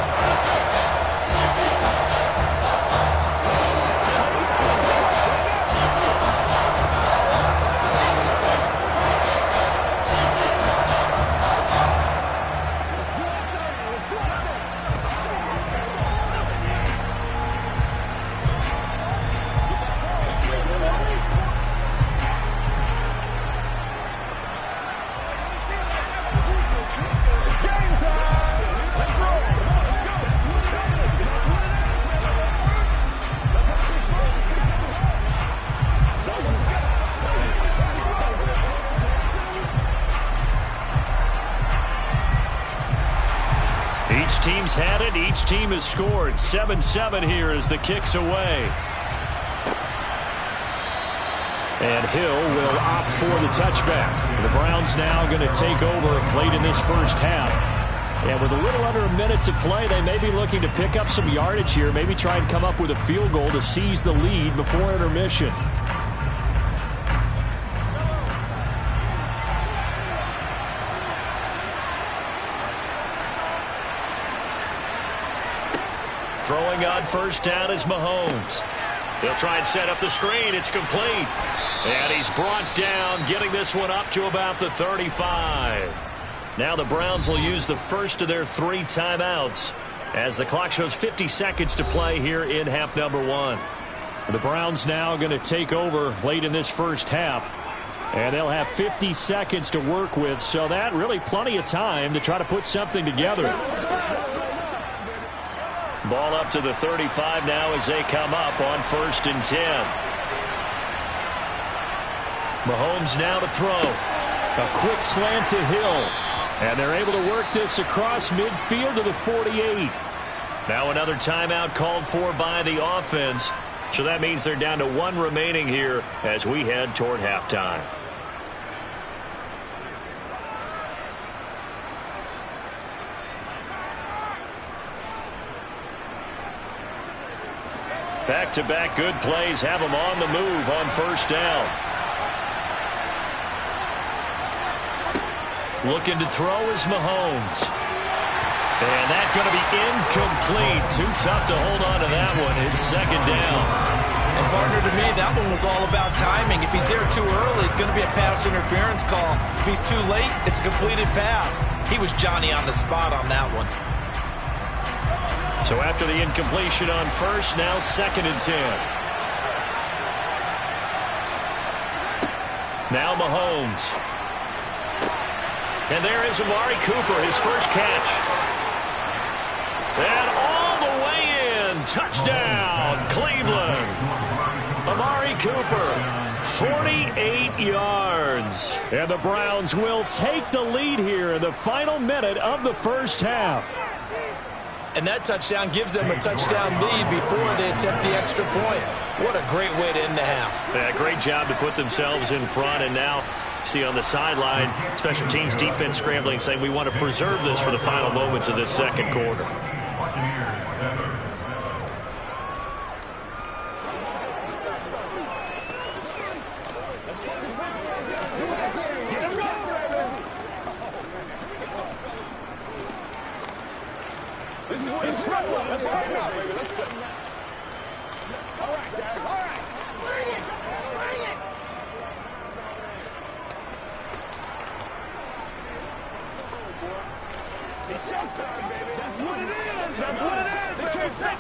Team's had it. Each team has scored. 7-7 here as the kick's away. And Hill will opt for the touchback. The Browns now going to take over late in this first half. And with a little under a minute to play, they may be looking to pick up some yardage here. Maybe try and come up with a field goal to seize the lead before intermission. Throwing on first down is Mahomes. He'll try and set up the screen. It's complete. And he's brought down, getting this one up to about the 35. Now the Browns will use the first of their 3 timeouts as the clock shows 50 seconds to play here in half number 1. The Browns now going to take over late in this first half. And they'll have 50 seconds to work with, so that really plenty of time to try to put something together. Ball up to the 35 now as they come up on 1st and 10. Mahomes now to throw. A quick slant to Hill. And they're able to work this across midfield to the 48. Now another timeout called for by the offense. So that means they're down to 1 remaining here as we head toward halftime. Back-to-back good plays have them on the move on first down. Looking to throw is Mahomes. And that's going to be incomplete. Too tough to hold on to that one. It's second down. And partner, to me, that one was all about timing. If he's there too early, it's going to be a pass interference call. If he's too late, it's a completed pass. He was Johnny on the spot on that one. So after the incompletion on first, now 2nd and 10. Now Mahomes. And there is Amari Cooper, his first catch. And all the way in. Touchdown, Cleveland. Amari Cooper, 48 yards. And the Browns will take the lead here in the final minute of the first half. And that touchdown gives them a touchdown lead before they attempt the extra point. What a great way to end the half. Yeah, great job to put themselves in front. And now, see on the sideline, special teams defense scrambling, saying we want to preserve this for the final moments of this second quarter. It's showtime, baby. That's what it is. That's what it is. They can't stop.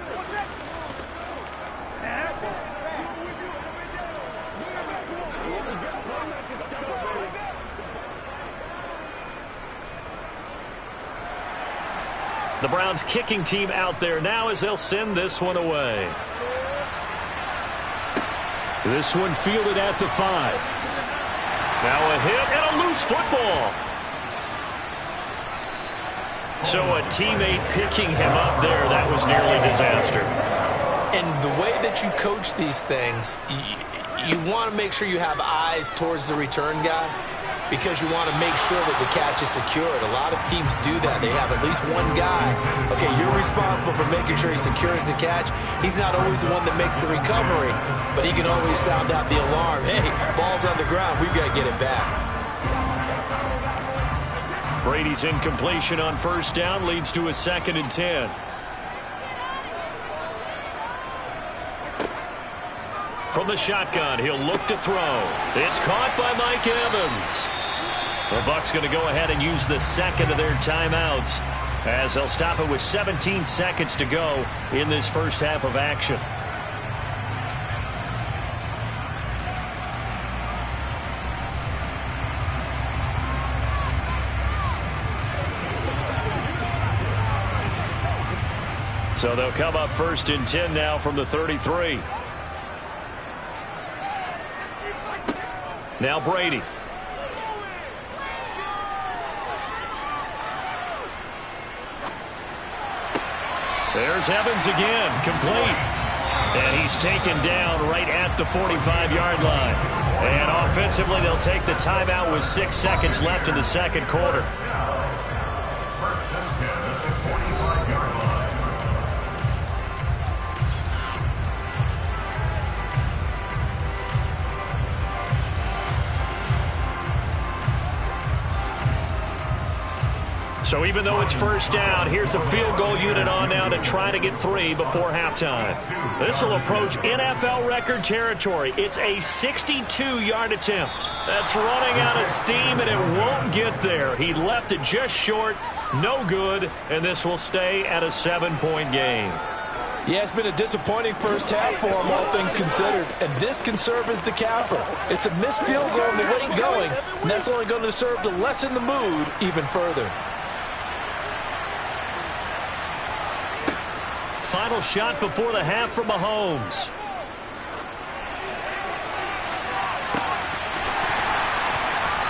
The Browns kicking team out there now as they'll send this one away. This one fielded at the 5. Now a hit and a loose football. So a teammate picking him up there, that was nearly disaster. And the way that you coach these things, you want to make sure you have eyes towards the return guy because you want to make sure that the catch is secured. A lot of teams do that. They have at least one guy. Okay, you're responsible for making sure he secures the catch. He's not always the one that makes the recovery, but he can always sound out the alarm. Hey, ball's on the ground. We've got to get it back. Brady's incompletion on first down leads to a 2nd and 10. From the shotgun, he'll look to throw. It's caught by Mike Evans. The Bucs going to go ahead and use the second of their timeouts as they'll stop it with 17 seconds to go in this first half of action. So they'll come up 1st and 10 now from the 33. Now Brady. There's Evans again, complete. And he's taken down right at the 45-yard line. And offensively, they'll take the timeout with 6 seconds left in the second quarter. So even though it's first down, here's the field goal unit on now to try to get 3 before halftime. This will approach NFL record territory. It's a 62-yard attempt. That's running out of steam, and it won't get there. He left it just short, no good, and this will stay at a 7-point game. Yeah, it's been a disappointing first half for him, all things considered. And this can serve as the capper. It's a missed field goal and the late going, and that's only going to serve to lessen the mood even further. Final shot before the half for Mahomes.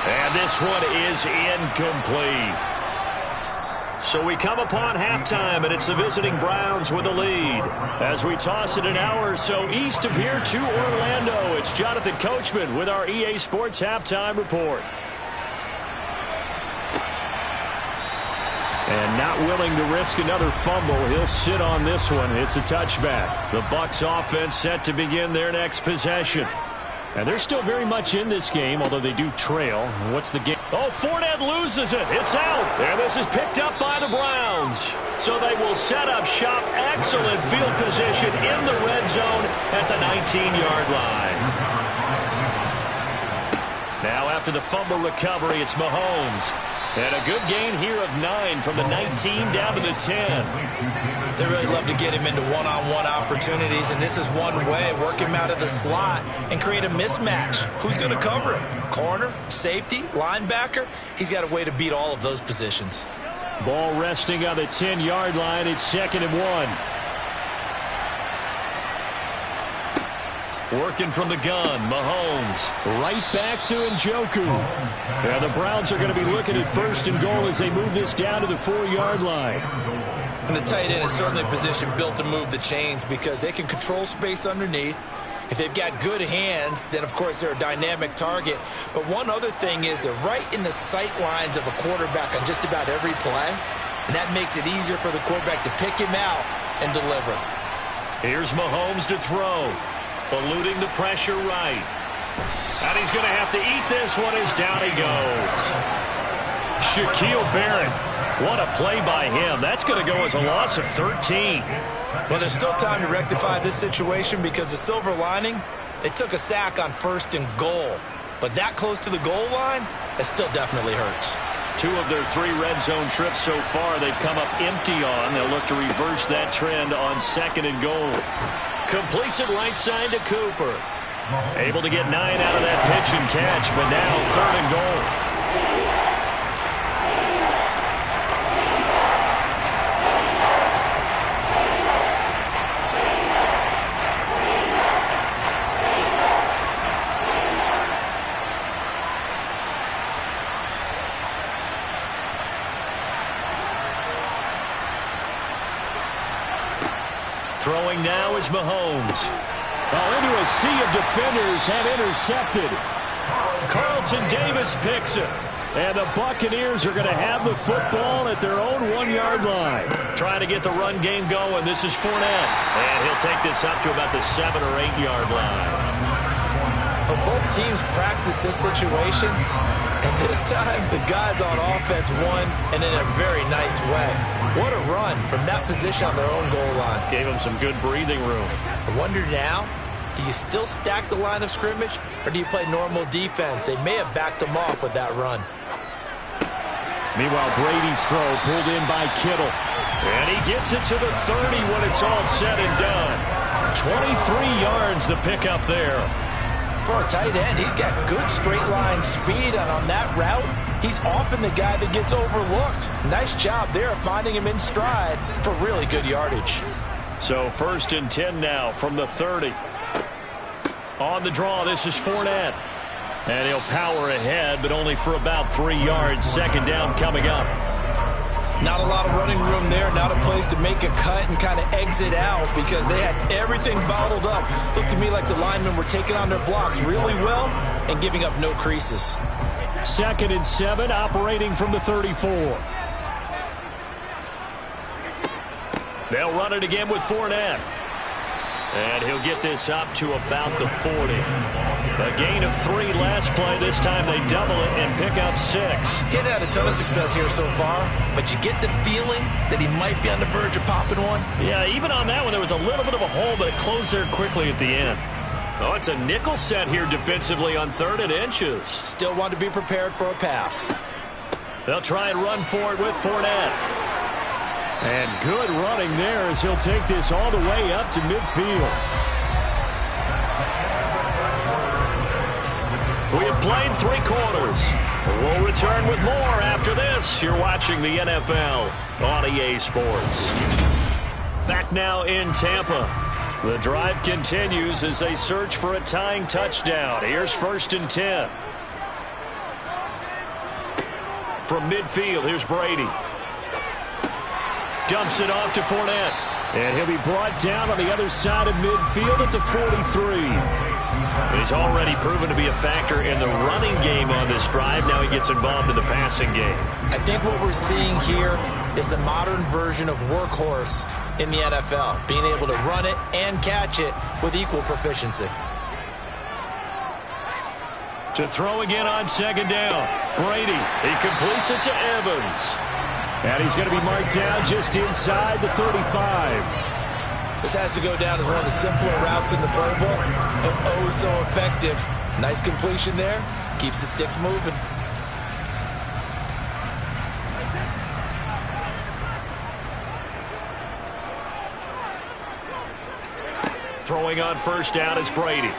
And this one is incomplete. So we come upon halftime, and it's the visiting Browns with the lead. As we toss it an hour or so east of here to Orlando, it's Jonathan Coachman with our EA Sports Halftime Report. And not willing to risk another fumble, he'll sit on this one. It's a touchback. The Bucs offense set to begin their next possession. And they're still very much in this game, although they do trail. What's the game? Oh, Fournette loses it. It's out. And this is picked up by the Browns. So they will set up shop. Excellent field position in the red zone at the 19-yard line. Now after the fumble recovery. It's Mahomes. And a good gain here of 9 from the 19 down to the 10. They really love to get him into one-on-one opportunities, and this is one way. Work him out of the slot and create a mismatch. Who's going to cover him? Corner, safety, linebacker? He's got a way to beat all of those positions. Ball resting on the 10-yard line. It's 2nd and 1. Working from the gun, Mahomes. Right back to Njoku. And the Browns are going to be looking at 1st and goal as they move this down to the 4-yard line. And the tight end is certainly a position built to move the chains because they can control space underneath. If they've got good hands, then of course they're a dynamic target. But one other thing is they're right in the sight lines of a quarterback on just about every play. And that makes it easier for the quarterback to pick him out and deliver. Here's Mahomes to throw. Eluding the pressure right. And he's going to have to eat this one as down he goes. Shaquille Barrett. What a play by him. That's going to go as a loss of 13. Well, there's still time to rectify this situation because the silver lining, they took a sack on 1st and goal. But that close to the goal line, that still definitely hurts. 2 of their 3 red zone trips so far they've come up empty on. They'll look to reverse that trend on 2nd and goal. Completes it right side to Cooper. Able to get 9 out of that pitch and catch, but now 3rd and goal. Throwing now is Mahomes. Well, into a sea of defenders and intercepted. Carlton Davis picks it. And the Buccaneers are going to have the football at their own 1-yard line. Trying to get the run game going. This is Fournette. And he'll take this up to about the 7- or 8-yard line. But both teams practice this situation. And this time, the guys on offense won, and in a very nice way. What a run from that position on their own goal line. Gave them some good breathing room. I wonder now, do you still stack the line of scrimmage, or do you play normal defense? They may have backed them off with that run. Meanwhile, Brady's throw pulled in by Kittle. And he gets it to the 30 when it's all said and done. 23 yards the pickup there. For a tight end, he's got good straight line speed, and on that route, he's often the guy that gets overlooked. Nice job there of finding him in stride for really good yardage. So 1st and 10 now from the 30. On the draw, this is Fournette. And he'll power ahead, but only for about 3 yards. 2nd down coming up. Not a lot of running room there, not a place to make a cut and kind of exit out because they had everything bottled up. Looked to me like the linemen were taking on their blocks really well and giving up no creases. 2nd and 7, operating from the 34. They'll run it again with Fournette. And he'll get this up to about the 40. A gain of 3 last play. This time they double it and pick up 6. Getting had a ton of success here so far, but you get the feeling that he might be on the verge of popping one. Yeah, even on that one, there was a little bit of a hole, but it closed there quickly at the end. Oh, it's a nickel set here defensively on 3rd and inches. Still want to be prepared for a pass. They'll try and run for it with Fournette. And good running there as he'll take this all the way up to midfield. We have played 3 quarters. We'll return with more after this. You're watching the NFL on EA Sports. Back now in Tampa. The drive continues as they search for a tying touchdown. Here's 1st and 10. From midfield, here's Brady. Dumps it off to Fournette. And he'll be brought down on the other side of midfield at the 43. He's already proven to be a factor in the running game on this drive. Now he gets involved in the passing game. I think what we're seeing here is the modern version of workhorse in the NFL. Being able to run it and catch it with equal proficiency. To throw again on 2nd down. Brady, he completes it to Evans. And he's going to be marked down just inside the 35. This has to go down as one of the simpler routes in the playbook, but oh so effective Nice completion there. Keeps the sticks moving. Throwing on first down is Brady.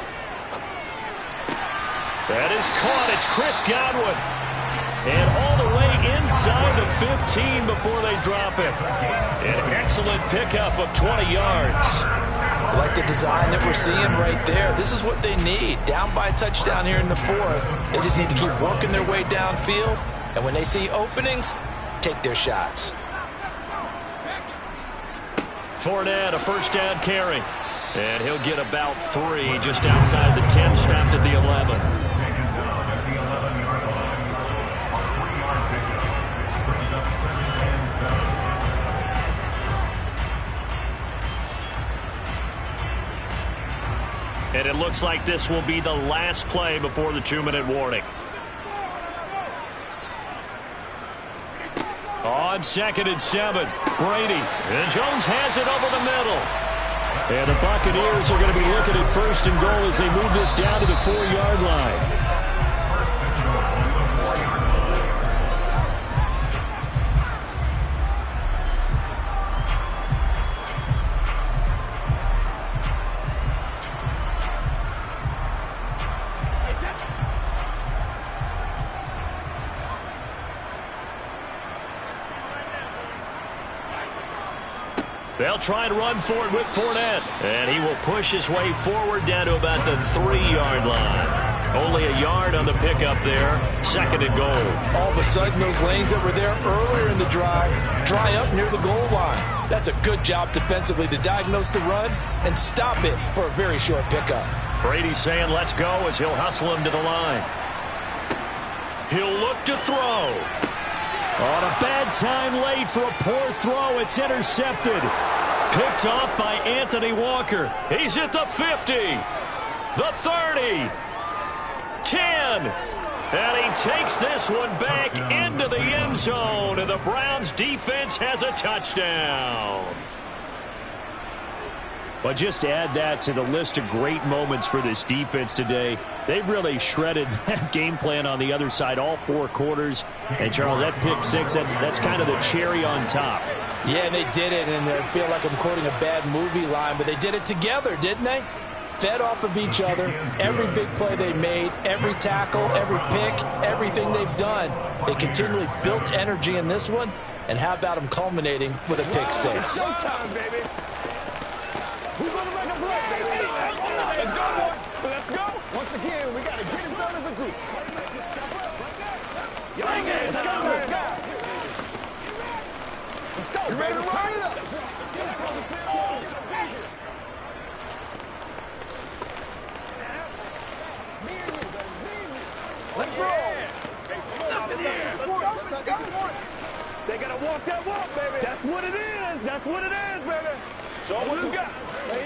That is caught. It's Chris Godwin. And all the way inside the 15 before they drop it. An excellent pickup of 20 yards. I like the design that we're seeing right there. This is what they need. Down by a touchdown here in the fourth. They just need to keep working their way downfield. And when they see openings, take their shots. Fournette, a first down carry. And he'll get about 3 just outside the 10, snapped at the 11. Taken down at the 11-yard line. A 3-yard pickup. Brings up 2nd and 7. And it looks like this will be the last play before the 2-minute warning. On 2nd and 7, Brady. And Jones has it over the middle. And the Buccaneers are going to be looking at 1st and goal as they move this down to the 4-yard line. They'll try and run for it with Fournette. And he will push his way forward down to about the 3-yard line. Only a yard on the pickup there. 2nd and goal. All of a sudden, those lanes that were there earlier in the drive dry up near the goal line. That's a good job defensively to diagnose the run and stop it for a very short pickup. Brady saying let's go as he'll hustle him to the line. He'll look to throw. On a bad time late for a poor throw. It's intercepted. Picked off by Anthony Walker. He's at the 50. The 30. 10. And he takes this one back into the end zone. And the Browns defense has a touchdown. But just to add that to the list of great moments for this defense today, they've really shredded that game plan on the other side all 4 quarters. And, Charles, that pick 6, that's kind of the cherry on top. Yeah, and they did it, and I feel like I'm quoting a bad movie line, but they did it together, didn't they? Fed off of each other. Every big play they made, every tackle, every pick, everything they've done. They continually built energy in this one, and how about them culminating with a pick 6? Showtime, baby. Who's going to make a play, baby? Let's go, boy. Let's go. Once again, we got to get it done as a group. Let's go, let's go. Let's go, you ready to turn it up? Let's roll. They got to walk that walk, baby. That's what it is. That's what it is, baby. Show them what you got. They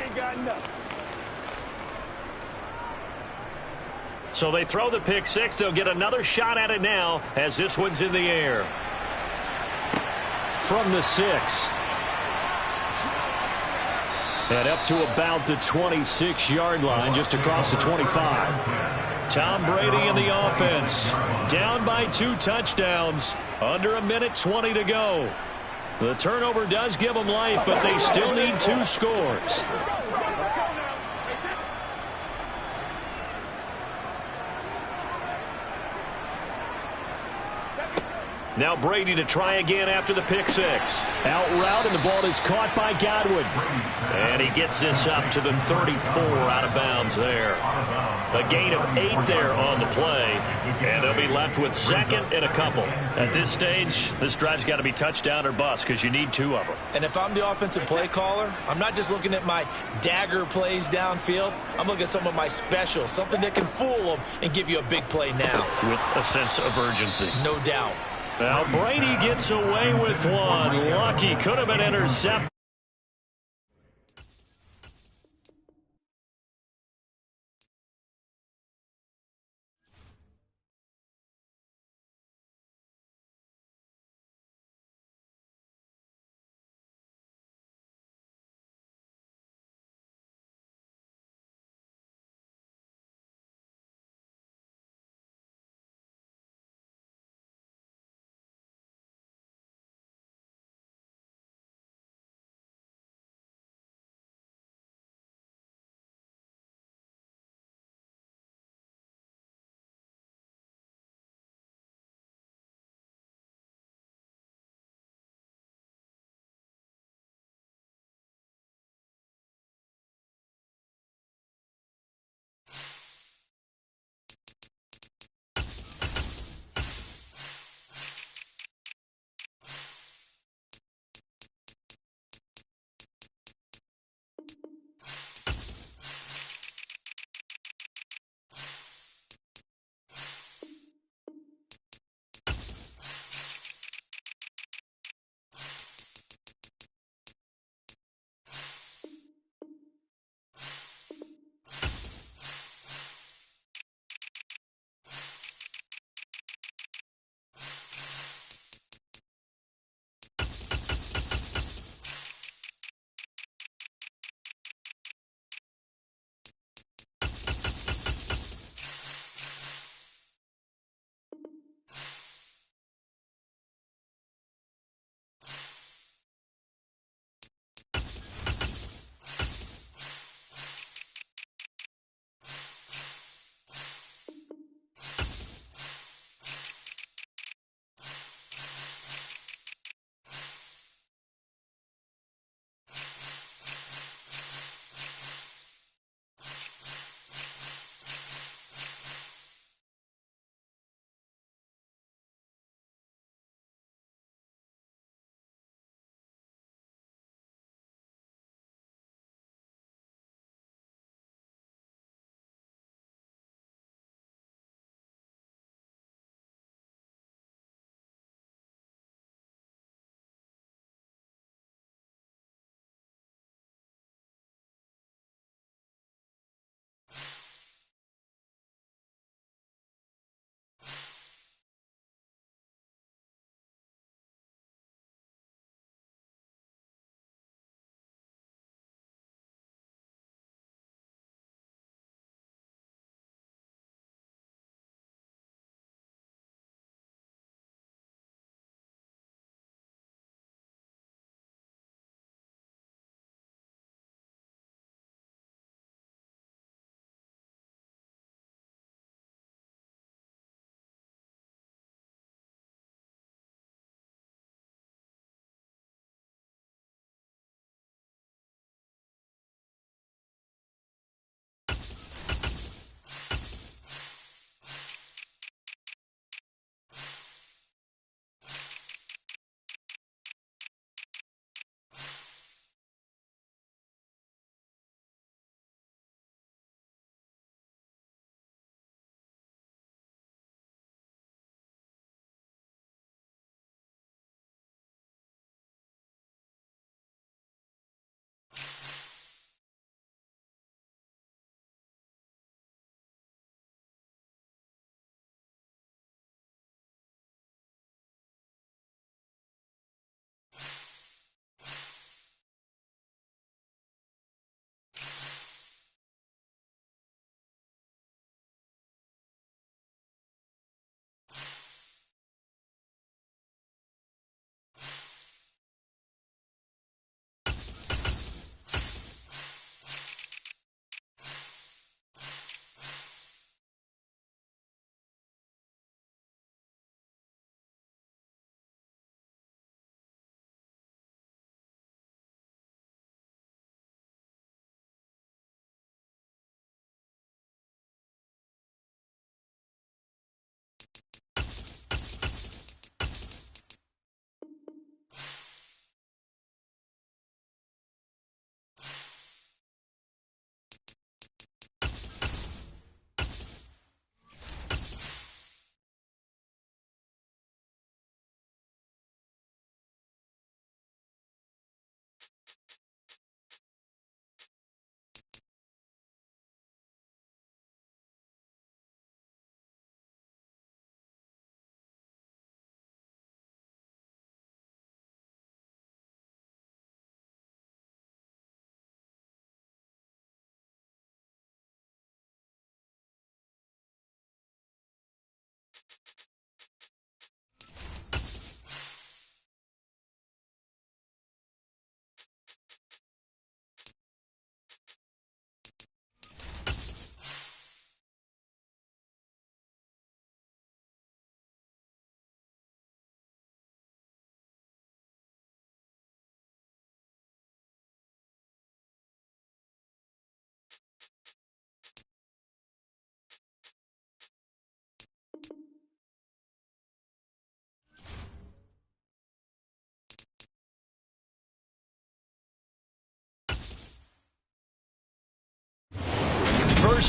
ain't got nothing. So they throw the pick 6. They'll get another shot at it now as this one's in the air. From the 6. And up to about the 26-yard line, just across the 25. Tom Brady in the offense. Down by 2 touchdowns. Under 1:20 to go. The turnover does give them life, but they still need 2 scores. Now Brady to try again after the pick 6. Out route, and the ball is caught by Godwin. And he gets this up to the 34 out of bounds there. A gain of 8 there on the play. And they'll be left with 2nd and a couple. At this stage, this drive's got to be touchdown or bust because you need 2 of them. And if I'm the offensive play caller, I'm not just looking at my dagger plays downfield. I'm looking at some of my specials, something that can fool them and give you a big play now. With a sense of urgency. No doubt. Now Brady gets away with one. Lucky, could have been intercepted.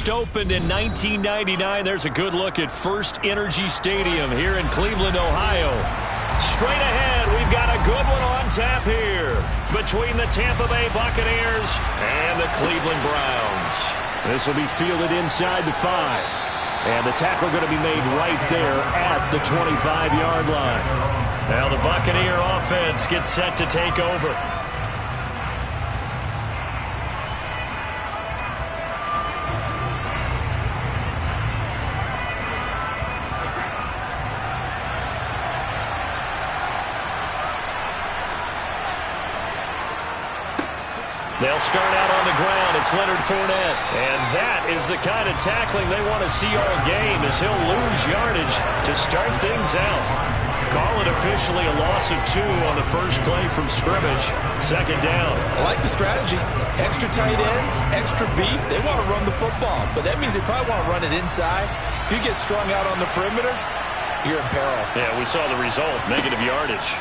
first opened in 1999. There's a good look at First Energy Stadium here in Cleveland, Ohio. Straight ahead, we've got a good one on tap here between the Tampa Bay Buccaneers and the Cleveland Browns. This will be fielded inside the 5. And the tackle going to be made right there at the 25-yard line. Now the Buccaneer offense gets set to take over. They'll start out on the ground. It's Leonard Fournette. And that is the kind of tackling they want to see all game, as he'll lose yardage to start things out. Call it officially a loss of 2 on the first play from scrimmage. Second down. I like the strategy. Extra tight ends, extra beef. They want to run the football, but that means they probably want to run it inside. If you get strung out on the perimeter, you're in peril. Yeah, we saw the result, negative yardage.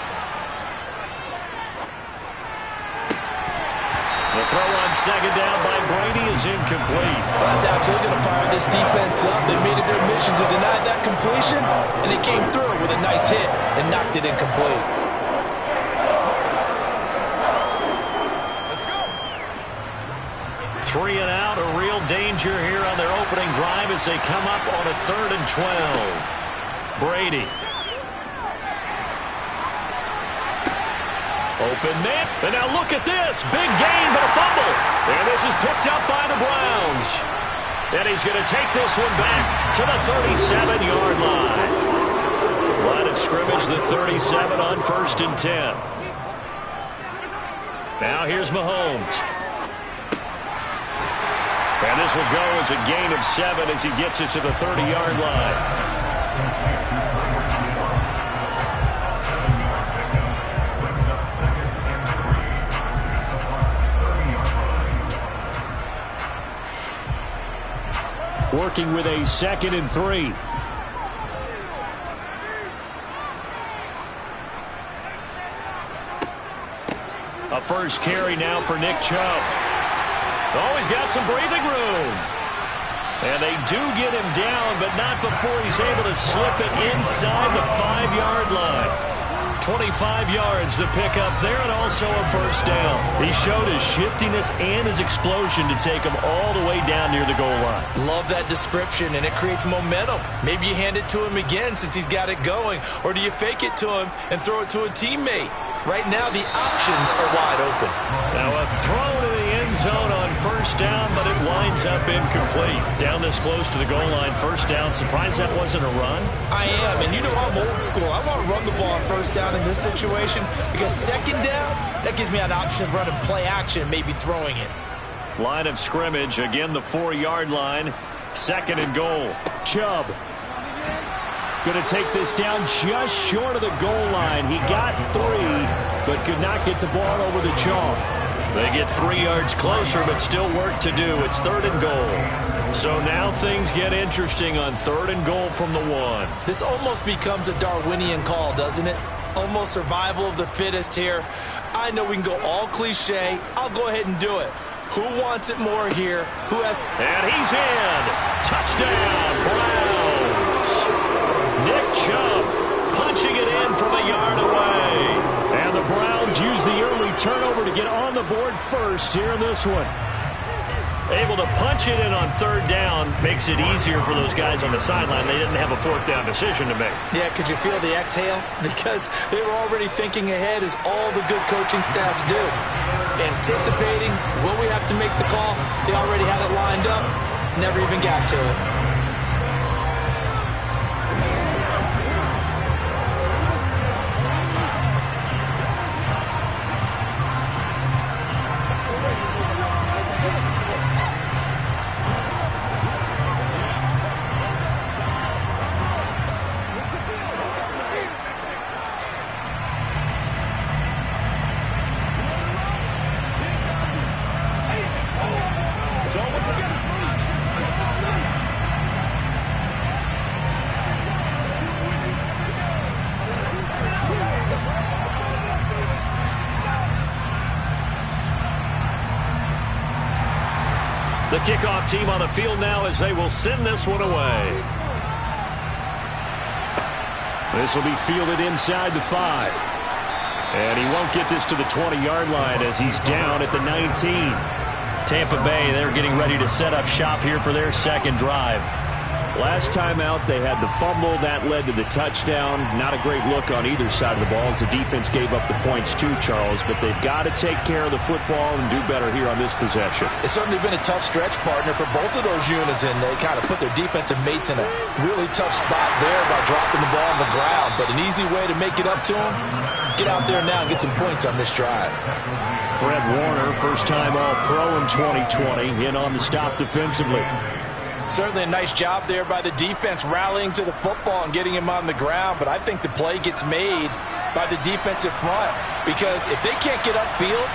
The throw on second down by Brady is incomplete. Well, that's absolutely going to fire this defense up. They made it their mission to deny that completion, and they came through with a nice hit and knocked it incomplete. Let's go. 3 and out, a real danger here on their opening drive as they come up on a 3rd and 12. Brady. Open net, and now look at this. Big gain, but a fumble. And this is picked up by the Browns. And he's going to take this one back to the 37-yard line. Line of scrimmage, the 37 on 1st and 10. Now here's Mahomes. And this will go as a gain of 7 as he gets it to the 30-yard line. Working with a 2nd and 3. A first carry now for Nick Chubb. Always got some breathing room. And they do get him down, but not before he's able to slip it inside the 5-yard line. 25 yards the pickup there, and also a first down. He showed his shiftiness and his explosion to take him all the way down near the goal line. Love that description, and it creates momentum. Maybe you hand it to him again since he's got it going, or do you fake it to him and throw it to a teammate? Right now, the options are wide open. Now a throw to the end zone on first down, but it winds up incomplete. Down this close to the goal line, first down. Surprised that wasn't a run? I am, and you know I'm old school. I want to run the ball on first down in this situation because second down, that gives me an option of running play action, maybe throwing it. Line of scrimmage, again the 4-yard line. 2nd and goal. Chubb going to take this down just short of the goal line. He got 3, but could not get the ball over the chalk. They get 3 yards closer, but still work to do. It's 3rd and goal. So now things get interesting on 3rd and goal from the 1. This almost becomes a Darwinian call, doesn't it? Almost survival of the fittest here. I know we can go all cliche. I'll go ahead and do it. Who wants it more here? Who has... And he's in. Touchdown, Browns. Nick Chubb punching it in from a yard away. And the Browns use the early turnover to get on the board first here in this one. Able to punch it in on 3rd down makes it easier for those guys on the sideline. They didn't have a 4th down decision to make. Yeah, could you feel the exhale? Because they were already thinking ahead, as all the good coaching staffs do. Anticipating, will we have to make the call? They already had it lined up, never even got to it. The kickoff team on the field now as they will send this one away. This will be fielded inside the 5. And he won't get this to the 20-yard line as he's down at the 19. Tampa Bay, they're getting ready to set up shop here for their second drive. Last time out, they had the fumble. That led to the touchdown. Not a great look on either side of the ball as the defense gave up the points too, Charles. But they've got to take care of the football and do better here on this possession. It's certainly been a tough stretch, partner, for both of those units, and they kind of put their defensive mates in a really tough spot there by dropping the ball on the ground. But an easy way to make it up to them, get out there now and get some points on this drive. Fred Warner, first-time All-Pro in 2020, in on the stop defensively. Certainly a nice job there by the defense rallying to the football and getting him on the ground, but I think the play gets made by the defensive front because if they can't get upfield,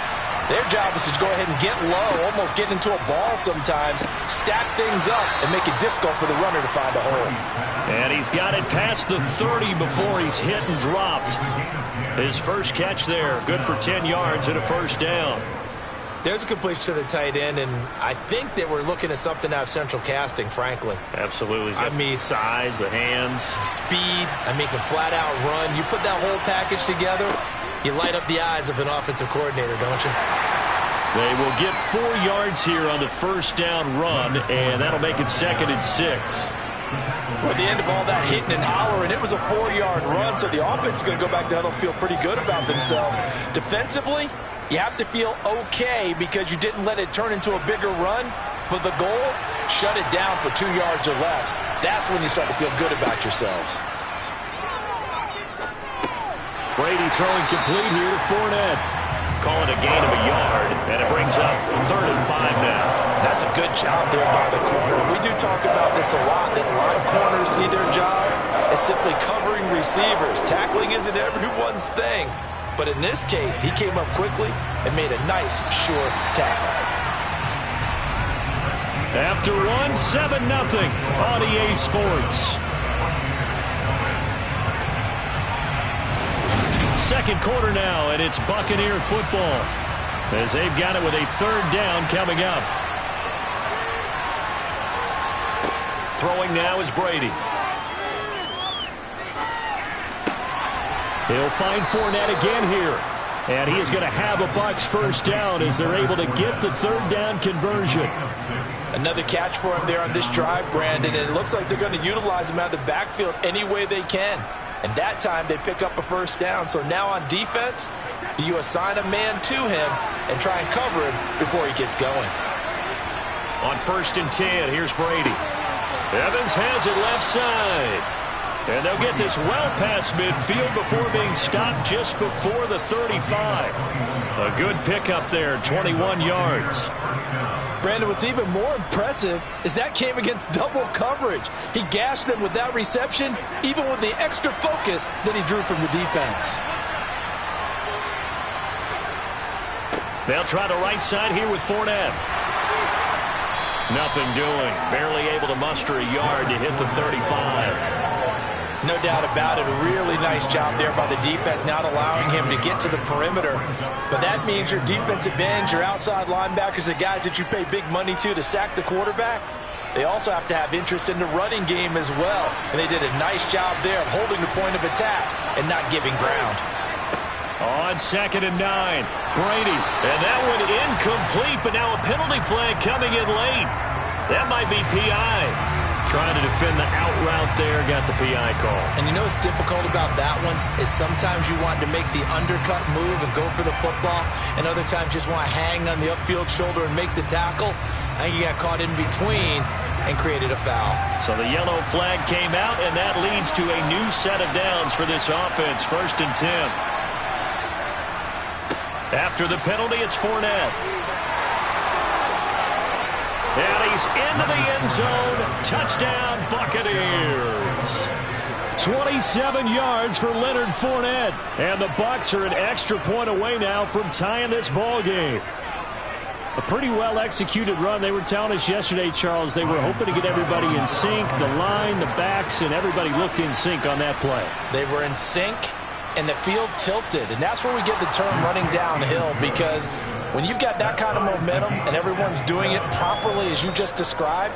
their job is to go ahead and get low, almost get into a ball sometimes, stack things up, and make it difficult for the runner to find a hole. And he's got it past the 30 before he's hit and dropped. His first catch there, good for 10 yards and a first down. There's a completion to the tight end, and I think that we're looking at something out of Central Casting, frankly. Absolutely. I mean, size, the hands. Speed, can flat out run. You put that whole package together, you light up the eyes of an offensive coordinator, don't you? They will get 4 yards here on the first down run, and that'll make it 2nd and 6. At the end of all that hitting and hollering, it was a 4-yard run, so the offense is going to go back there and feel pretty good about themselves. Defensively, you have to feel okay because you didn't let it turn into a bigger run, but the goal, shut it down for 2 yards or less. That's when you start to feel good about yourselves. Brady throwing complete here to Fournette. Call it a gain of a yard, and it brings up 3rd and 5 now. That's a good job there by the corner. We do talk about this a lot, that a lot of corners see their job as simply covering receivers. Tackling isn't everyone's thing. But in this case, he came up quickly and made a nice, sure tackle. After one, 7-0 on EA Sports. Second quarter now, and it's Buccaneer football as they've got it with a 3rd down coming up. Throwing now is Brady. He'll find Fournette again here. And he is going to have a Bucs first down as they're able to get the 3rd down conversion. Another catch for him there on this drive, Brandon, and it looks like they're going to utilize him out of the backfield any way they can. And that time they pick up a first down. So now on defense, do you assign a man to him and try and cover him before he gets going? On 1st and 10, here's Brady. Evans has it left side. And they'll get this well past midfield before being stopped just before the 35. A good pickup there, 21 yards. Brandon, what's even more impressive is that came against double coverage. He gashed them with that reception, even with the extra focus that he drew from the defense. They'll try the right side here with Fournette. Nothing doing. Barely able to muster a yard to hit the 35. No doubt about it. A really nice job there by the defense, not allowing him to get to the perimeter. But that means your defensive ends, your outside linebackers, the guys that you pay big money to sack the quarterback, they also have to have interest in the running game as well. And they did a nice job there of holding the point of attack and not giving ground. On 2nd and 9, Brady. And that one incomplete, but now a penalty flag coming in late. That might be PI. Trying to defend the out route there, got the PI call. And you know what's difficult about that one is sometimes you want to make the undercut move and go for the football, and other times just want to hang on the upfield shoulder and make the tackle. I think he got caught in between and created a foul. So the yellow flag came out, and that leads to a new set of downs for this offense, 1st and 10. After the penalty, it's Fournette. And he's into the end zone. Touchdown, Buccaneers. 27 yards for Leonard Fournette. And the Bucs are an extra point away now from tying this ball game. A pretty well-executed run. They were telling us yesterday, Charles, they were hoping to get everybody in sync. The line, the backs, and everybody looked in sync on that play. They were in sync, and the field tilted. And that's where we get the term running downhill, because When you've got that kind of momentum and everyone's doing it properly as you just described,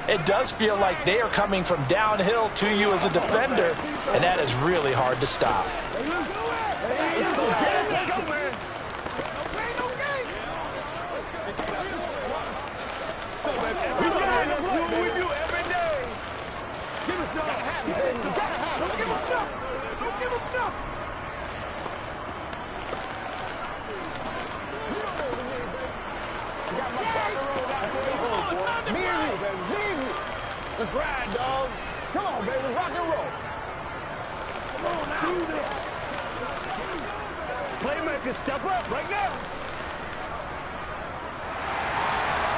it does feel like they are coming from downhill to you as a defender, and that is really hard to stop. Let's go, man. Let's go, man. We do what we do every day. Give us some. You gotta have it. Don't give up nothing. Don't give up nothing. You got my partner rolled out here. Me and you, baby. Me and you. Let's ride, dog. Come on, baby. Rock and roll. Come on now. Playmakers, step up right now.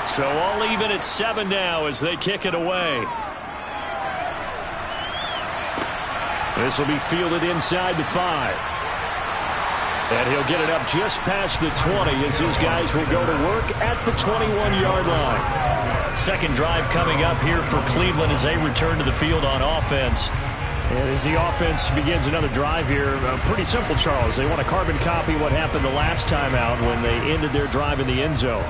So all even at 7 now as they kick it away. This will be fielded inside the 5. And he'll get it up just past the 20 as his guys will go to work at the 21-yard line. Second drive coming up here for Cleveland as they return to the field on offense. And as the offense begins another drive here, pretty simple, Charles. They want to carbon copy what happened the last time out when they ended their drive in the end zone.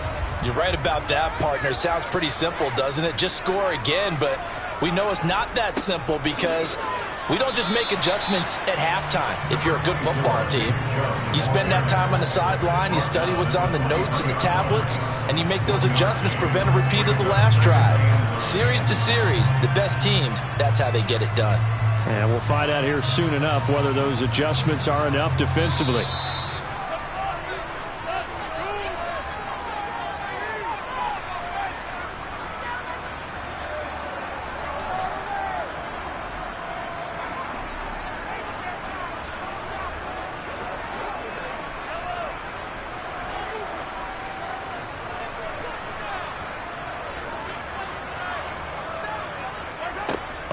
You're right about that, partner. Sounds pretty simple, doesn't it? Just score again, but we know it's not that simple because we don't just make adjustments at halftime. If you're a good football team, you spend that time on the sideline, you study what's on the notes and the tablets, and you make those adjustments, prevent a repeat of the last drive. Series to series, the best teams, that's how they get it done. And we'll find out here soon enough whether those adjustments are enough defensively.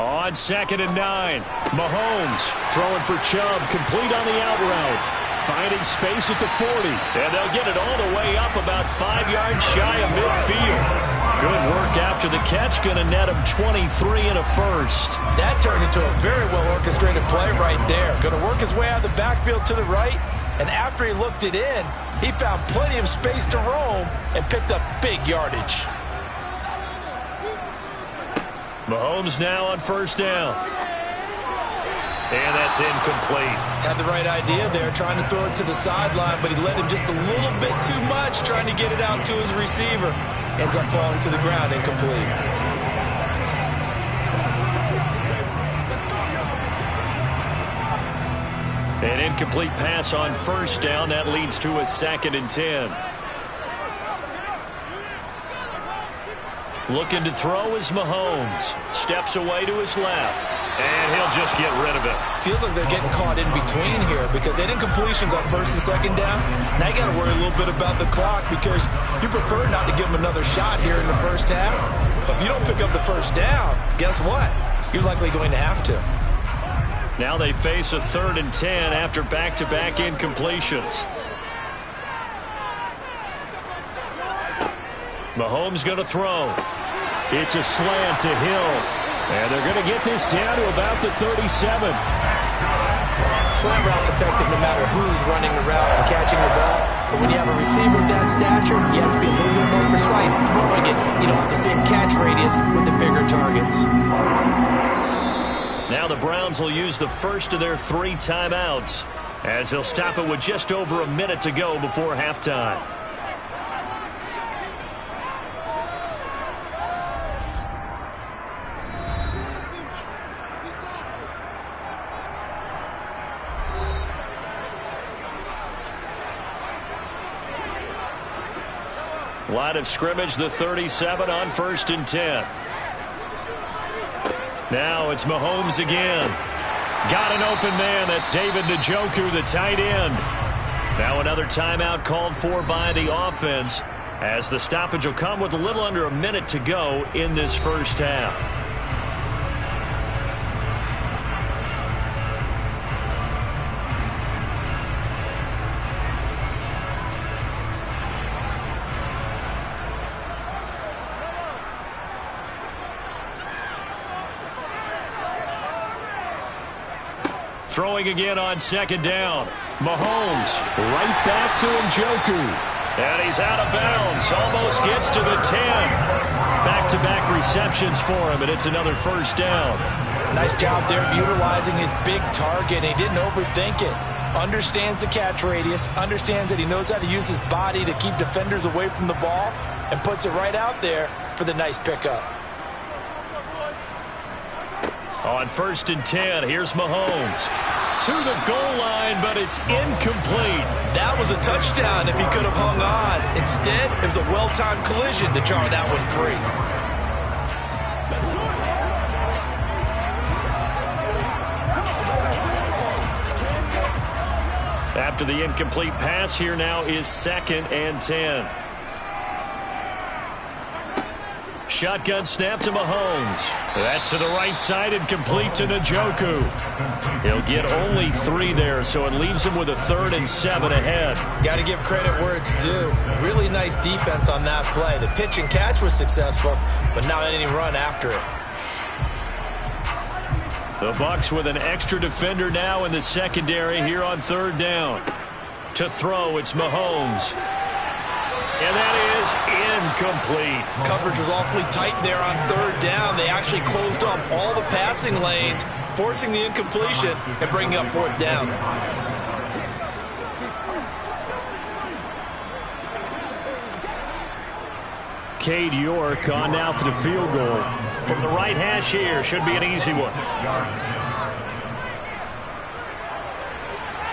On 2nd and 9, Mahomes throwing for Chubb, complete on the out route, finding space at the 40, and they'll get it all the way up about 5 yards shy of midfield. Good work after the catch, going to net him 23 and a first. That turned into a very well-orchestrated play right there. Going to work his way out of the backfield to the right, and after he looked it in, he found plenty of space to roam and picked up big yardage. Mahomes now on 1st down. And that's incomplete. Had the right idea there, trying to throw it to the sideline, but he led him just a little bit too much, trying to get it out to his receiver. Ends up falling to the ground, incomplete. An incomplete pass on 1st down. That leads to a 2nd and 10. Looking to throw is Mahomes. Steps away to his left. And he'll just get rid of it. Feels like they're getting caught in between here because they had incompletions on 1st and 2nd down. Now you got to worry a little bit about the clock because you prefer not to give them another shot here in the first half. But if you don't pick up the 1st down, guess what? You're likely going to have to. Now they face a 3rd and 10 after back-to-back incompletions. Mahomes going to throw. It's a slant to Hill. And they're going to get this down to about the 37. Slant route's effective no matter who's running the route and catching the ball. But when you have a receiver of that stature, you have to be a little bit more precise throwing it. You don't have the same catch radius with the bigger targets. Now the Browns will use the first of their 3 timeouts as they'll stop it with just over a minute to go before halftime. Line of scrimmage, the 37 on 1st and 10. Now it's Mahomes again. Got an open man. That's David Njoku, the tight end. Now another timeout called for by the offense as the stoppage will come with a little under a minute to go in this first half. Throwing again on 2nd down. Mahomes right back to Njoku. And he's out of bounds. Almost gets to the 10. Back-to-back receptions for him, and it's another first down. Nice job there of utilizing his big target. He didn't overthink it. Understands the catch radius, understands that he knows how to use his body to keep defenders away from the ball, and puts it right out there for the nice pickup. On 1st and 10, here's Mahomes. To the goal line, but it's incomplete. That was a touchdown if he could have hung on. Instead, it was a well-timed collision to jar that one free. After the incomplete pass, here now is 2nd and 10. Shotgun snap to Mahomes. That's to the right side and complete to Njoku. He'll get only 3 there, so it leaves him with a 3rd and 7 ahead. Got to give credit where it's due. Really nice defense on that play. The pitch and catch was successful, but not any run after it. The Bucs with an extra defender now in the secondary here on 3rd down. To throw, it's Mahomes. And that is incomplete. Coverage was awfully tight there on 3rd down. They actually closed off all the passing lanes, forcing the incompletion and bringing up 4th down. Cade York on now for the field goal. From the right hash here, should be an easy one.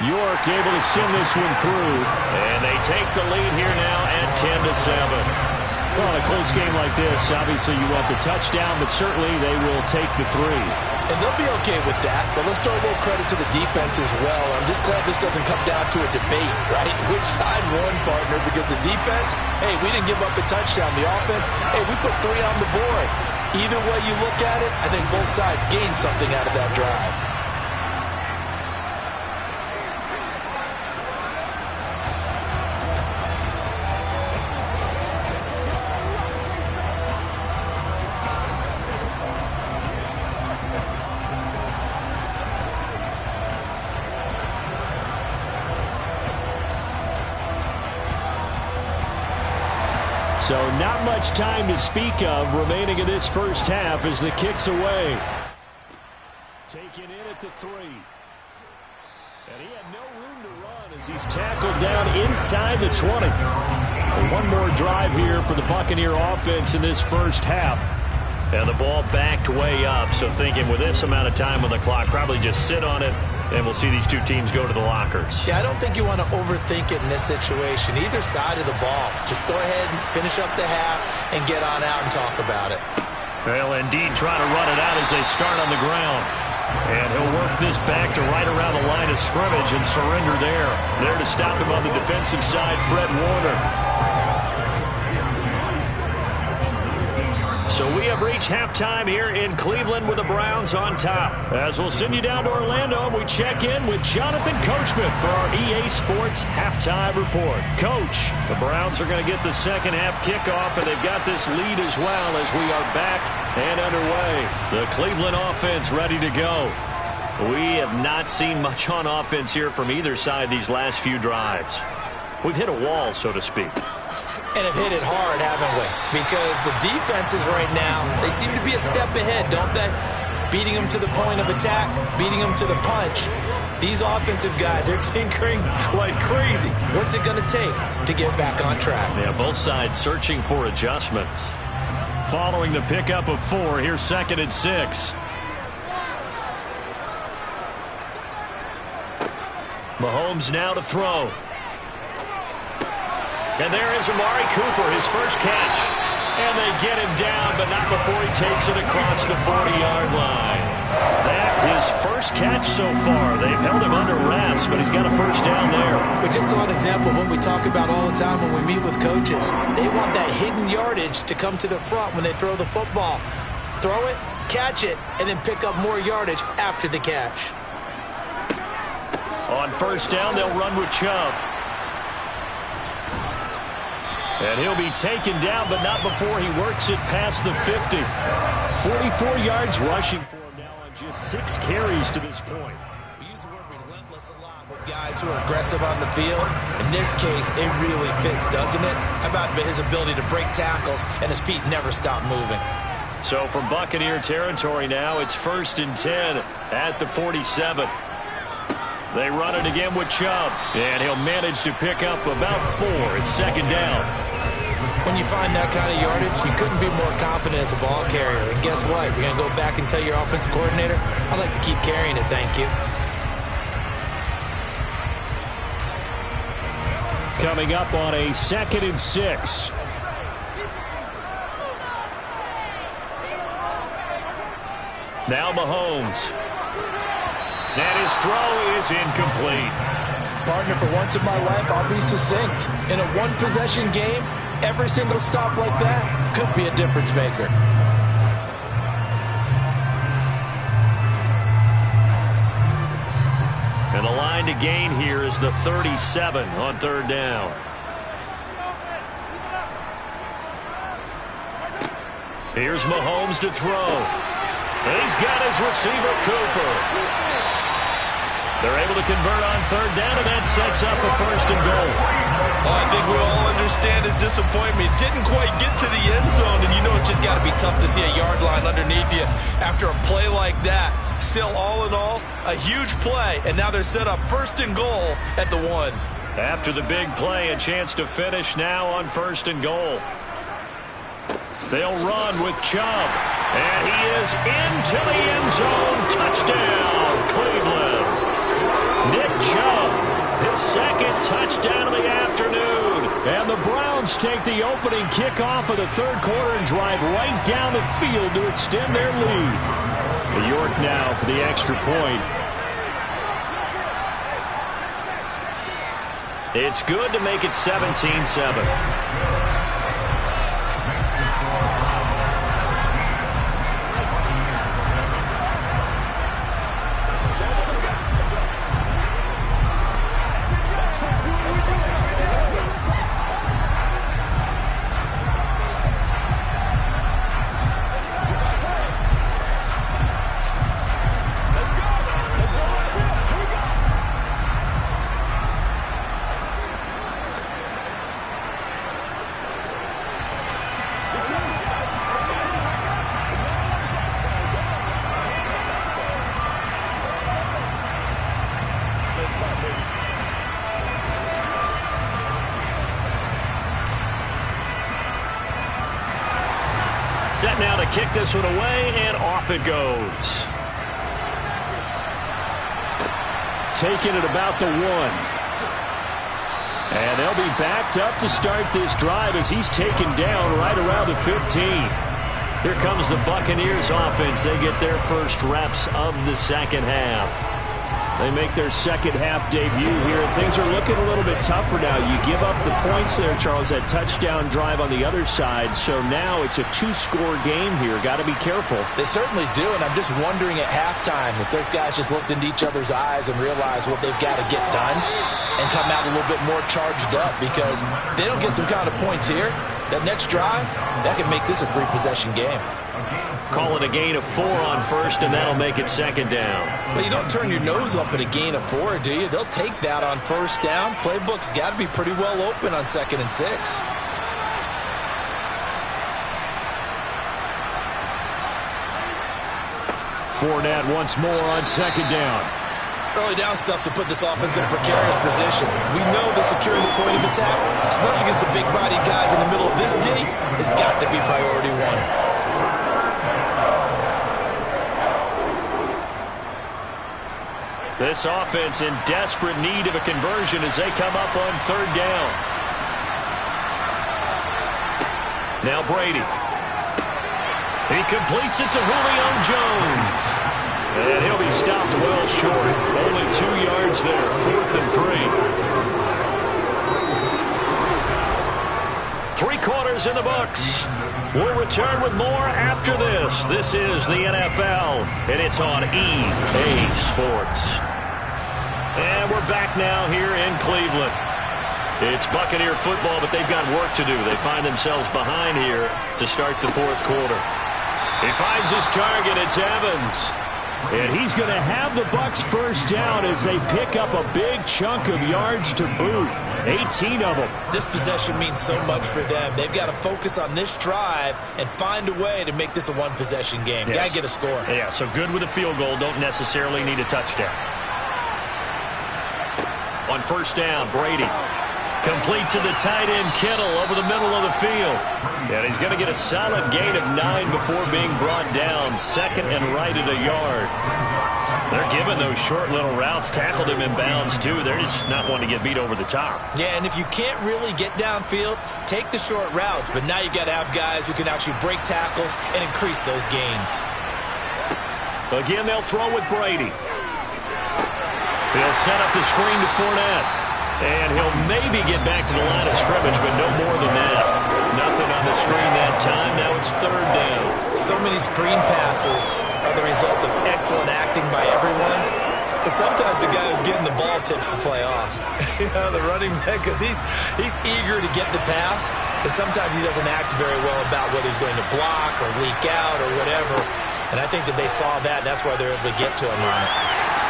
York able to send this one through. And they take the lead here now at 10-7. Well, in a close game like this, obviously you want the touchdown, but certainly they will take the 3. And they'll be okay with that, but let's throw a little credit to the defense as well. I'm just glad this doesn't come down to a debate, right? Which side won, partner? Because the defense, hey, we didn't give up a touchdown. The offense, hey, we put 3 on the board. Either way you look at it, I think both sides gained something out of that drive. So not much time to speak of remaining in this first half as the kick's away. Taken in at the 3. And he had no room to run as he's tackled down inside the 20. And one more drive here for the Buccaneer offense in this first half. And the ball backed way up, so thinking with this amount of time on the clock, probably just sit on it, and we'll see these two teams go to the lockers. Yeah, I don't think you want to overthink it in this situation. Either side of the ball. Just go ahead and finish up the half and get on out and talk about it. Well, indeed, trying to run it out as they start on the ground. And he'll work this back to right around the line of scrimmage and surrender there. There to stop him on the defensive side, Fred Warner. So we have reached halftime here in Cleveland with the Browns on top. As we'll send you down to Orlando, we check in with Jonathan Coachman for our EA Sports Halftime Report. Coach, the Browns are going to get the second half kickoff, and they've got this lead as well as we are back and underway. The Cleveland offense ready to go. We have not seen much on offense here from either side these last few drives. We've hit a wall, so to speak. And have hit it hard, haven't we? Because the defenses right now, they seem to be a step ahead, don't they? Beating them to the point of attack, beating them to the punch. These offensive guys, they're tinkering like crazy. What's it going to take to get back on track? Yeah, both sides searching for adjustments. Following the pickup of 4, here's 2nd and 6. Mahomes now to throw. And there is Amari Cooper, his first catch. And they get him down, but not before he takes it across the 40-yard line. That his first catch so far. They've held him under wraps, but he's got a first down there. We just saw an example of what we talk about all the time when we meet with coaches. They want that hidden yardage to come to the front when they throw the football. Throw it, catch it, and then pick up more yardage after the catch. On first down, they'll run with Chubb. And he'll be taken down, but not before he works it past the 50. 44 yards rushing for him now on just 6 carries to this point. We use the word relentless us a lot with guys who are aggressive on the field. In this case, it really fits, doesn't it? How about his ability to break tackles and his feet never stop moving? So from Buccaneer territory now, it's 1st and 10 at the 47. They run it again with Chubb, and he'll manage to pick up about 4. It's 2nd down. When you find that kind of yardage, you couldn't be more confident as a ball carrier. And guess what? You're going to go back and tell your offensive coordinator, I'd like to keep carrying it, thank you. Coming up on a 2nd and 6. Now Mahomes. And his throw is incomplete. Partner, for once in my life, I'll be succinct. In a one-possession game, every single stop like that could be a difference maker. And the line to gain here is the 37 on 3rd down. Here's Mahomes to throw. And he's got his receiver, Cooper. They're able to convert on 3rd down, and that sets up a 1st and goal. Well, I think we all understand his disappointment. Didn't quite get to the end zone, and you know it's just got to be tough to see a yard line underneath you after a play like that. Still, all in all, a huge play, and now they're set up 1st and goal at the 1. After the big play, a chance to finish now on 1st and goal. They'll run with Chubb, and he is into the end zone. Touchdown, Cleveland. Nick Chubb, his 2nd touchdown of the afternoon. And the Browns take the opening kickoff of the 3rd quarter and drive right down the field to extend their lead. New York now for the extra point. It's good to make it 17-7. Set now to kick this one away, and off it goes. Taking it about the 1. And they'll be backed up to start this drive as he's taken down right around the 15. Here comes the Buccaneers offense. They get their first reps of the 2nd half. They make their 2nd half debut here. Things are looking a little bit tougher now. You give up the points there, Charles, that touchdown drive on the other side. So now it's a 2-score game here. Got to be careful. They certainly do, and I'm just wondering at halftime if those guys just looked into each other's eyes and realized what they've got to get done and come out a little bit more charged up, because if they don't get some kind of points here, that next drive, that can make this a 3-possession game. Calling a gain of 4 on 1st, and that'll make it 2nd down. Well, you don't turn your nose up at a gain of 4, do you? They'll take that on 1st down. Playbook's got to be pretty well open on 2nd and 6. Fournette once more on 2nd down. Early down stuff to put this offense in a precarious position. We know that securing the point of attack, especially against the big-bodied guys in the middle of this D, has got to be priority 1. This offense in desperate need of a conversion as they come up on 3rd down. Now Brady. He completes it to Julio Jones. And he'll be stopped well short. Only 2 yards there. 4th and 3. 3 quarters in the books. We'll return with more after this. This is the NFL, and it's on EA Sports. And we're back now here in Cleveland. It's Buccaneer football, but they've got work to do. They find themselves behind here to start the 4th quarter. He finds his target. It's Evans. And he's going to have the Bucs first down as they pick up a big chunk of yards to boot. 18 of them. This possession means so much for them. They've got to focus on this drive and find a way to make this a one-possession game. Yes. Got to get a score. Yeah, so good with a field goal. Don't necessarily need a touchdown. On first down, Brady. Complete to the tight end, Kittle, over the middle of the field. And he's going to get a solid gain of 9 before being brought down. Second and right at a yard. They're giving those short little routes. Tackled him in bounds, too. They're just not wanting to get beat over the top. Yeah, and if you can't really get downfield, take the short routes. But now you've got to have guys who can actually break tackles and increase those gains. Again, they'll throw with Brady. He'll set up the screen to Fournette. And he'll maybe get back to the line of scrimmage, but no more than that. Nothing on the screen that time. Now it's third down. So many screen passes are the result of excellent acting by everyone. Because sometimes the guy who's getting the ball tips the play off. The running back, because he's eager to get the pass. And sometimes he doesn't act very well about whether he's going to block or leak out or whatever. And I think that they saw that, and that's why they're able to get to him on it.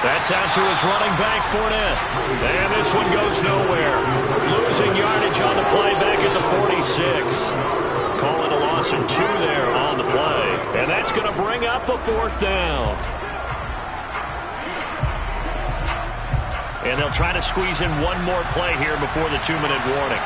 That's out to his running back, Fournette. And this one goes nowhere. Losing yardage on the play back at the 46. Calling a loss of 2 there on the play. And that's going to bring up a fourth down. And they'll try to squeeze in one more play here before the 2-minute warning.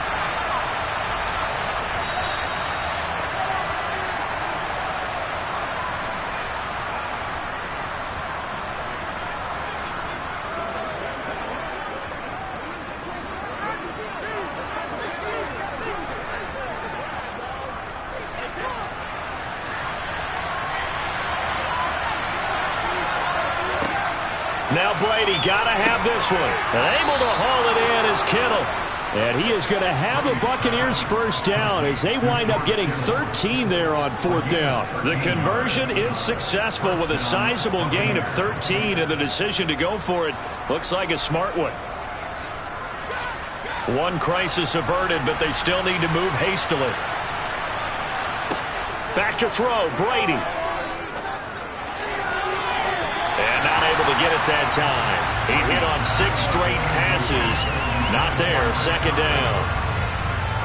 Now Brady got to have this one. And able to haul it in is Kittle. And he is going to have the Buccaneers first down as they wind up getting 13 there on fourth down. The conversion is successful with a sizable gain of 13, and the decision to go for it looks like a smart one. One crisis averted, but they still need to move hastily. Back to throw, Brady. And not able to get it that time. He hit on 6 straight passes. Not there, second down.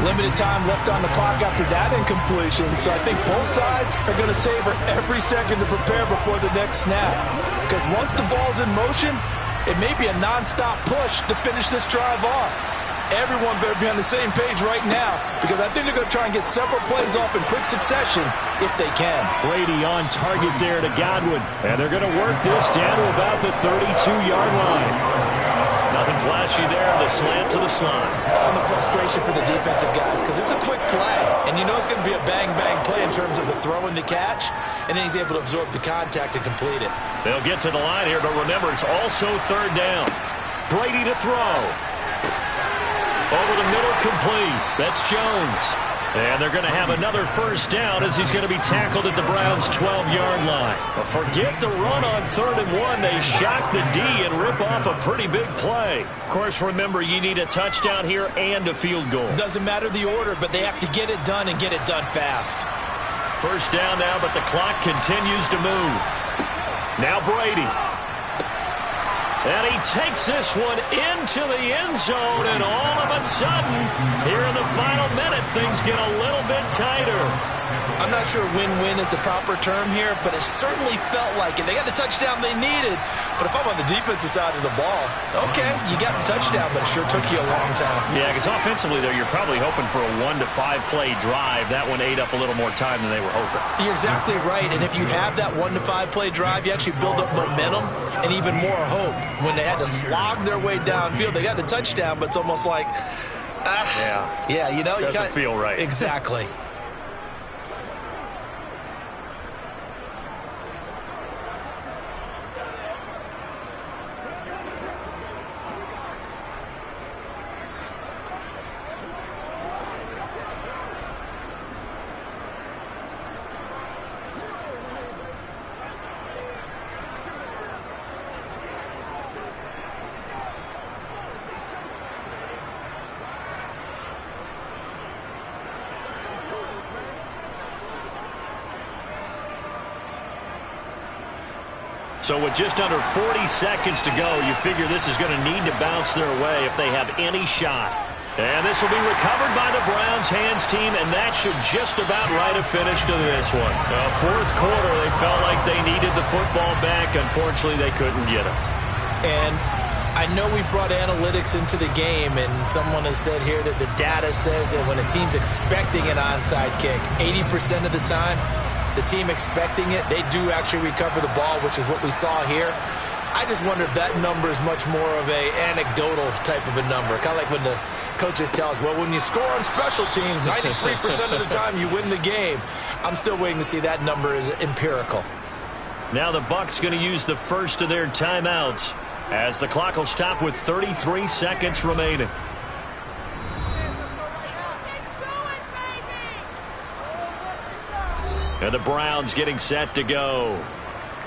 Limited time left on the clock after that incompletion, so I think both sides are going to savor every second to prepare before the next snap. Because once the ball's in motion, it may be a non-stop push to finish this drive off. Everyone better be on the same page right now, because I think they're going to try and get several plays off in quick succession if they can. Brady on target there to Godwin. And they're going to work this down to about the 32-yard line. Nothing flashy there. The slant to the slot. Oh, and the frustration for the defensive guys, because it's a quick play. And you know it's going to be a bang-bang play in terms of the throw and the catch. And then he's able to absorb the contact and complete it. They'll get to the line here, but remember, it's also third down. Brady to throw. Over the middle, complete. That's Jones. And they're going to have another first down as he's going to be tackled at the Browns' 12-yard line. But forget the run on 3rd and 1. They shock the D and rip off a pretty big play. Of course, remember, you need a touchdown here and a field goal. Doesn't matter the order, but they have to get it done and get it done fast. First down now, but the clock continues to move. Now Brady. And he takes this one into the end zone, and all of a sudden, here in the final minute, things get a little bit tighter. I'm not sure win-win is the proper term here, but it certainly felt like it. They got the touchdown they needed, but if I'm on the defensive side of the ball, okay, you got the touchdown, but it sure took you a long time. Yeah, because offensively, though, you're probably hoping for a 1 to 5 play drive. That one ate up a little more time than they were hoping. You're exactly right, and if you have that 1 to 5 play drive, you actually build up momentum and even more hope. When they had to slog their way downfield, they got the touchdown, but it's almost like, yeah, you know, doesn't feel right. Exactly. So with just under 40 seconds to go, you figure this is going to need to bounce their way if they have any shot. And this will be recovered by the Browns hands team, and that should just about write a finish to this one. Fourth quarter, they felt like they needed the football back. Unfortunately, they couldn't get it. And I know we brought analytics into the game, and someone has said here that the data says that when a team's expecting an onside kick, 80% of the time, the team expecting it, they do actually recover the ball, which is what we saw here. I just wonder if that number is much more of a anecdotal type of a number. Kind of like when the coaches tell us, well, when you score on special teams, 93% of the time you win the game. I'm still waiting to see that number is empirical. Now the Bucs going to use the first of their timeouts as the clock will stop with 33 seconds remaining. And the Browns getting set to go.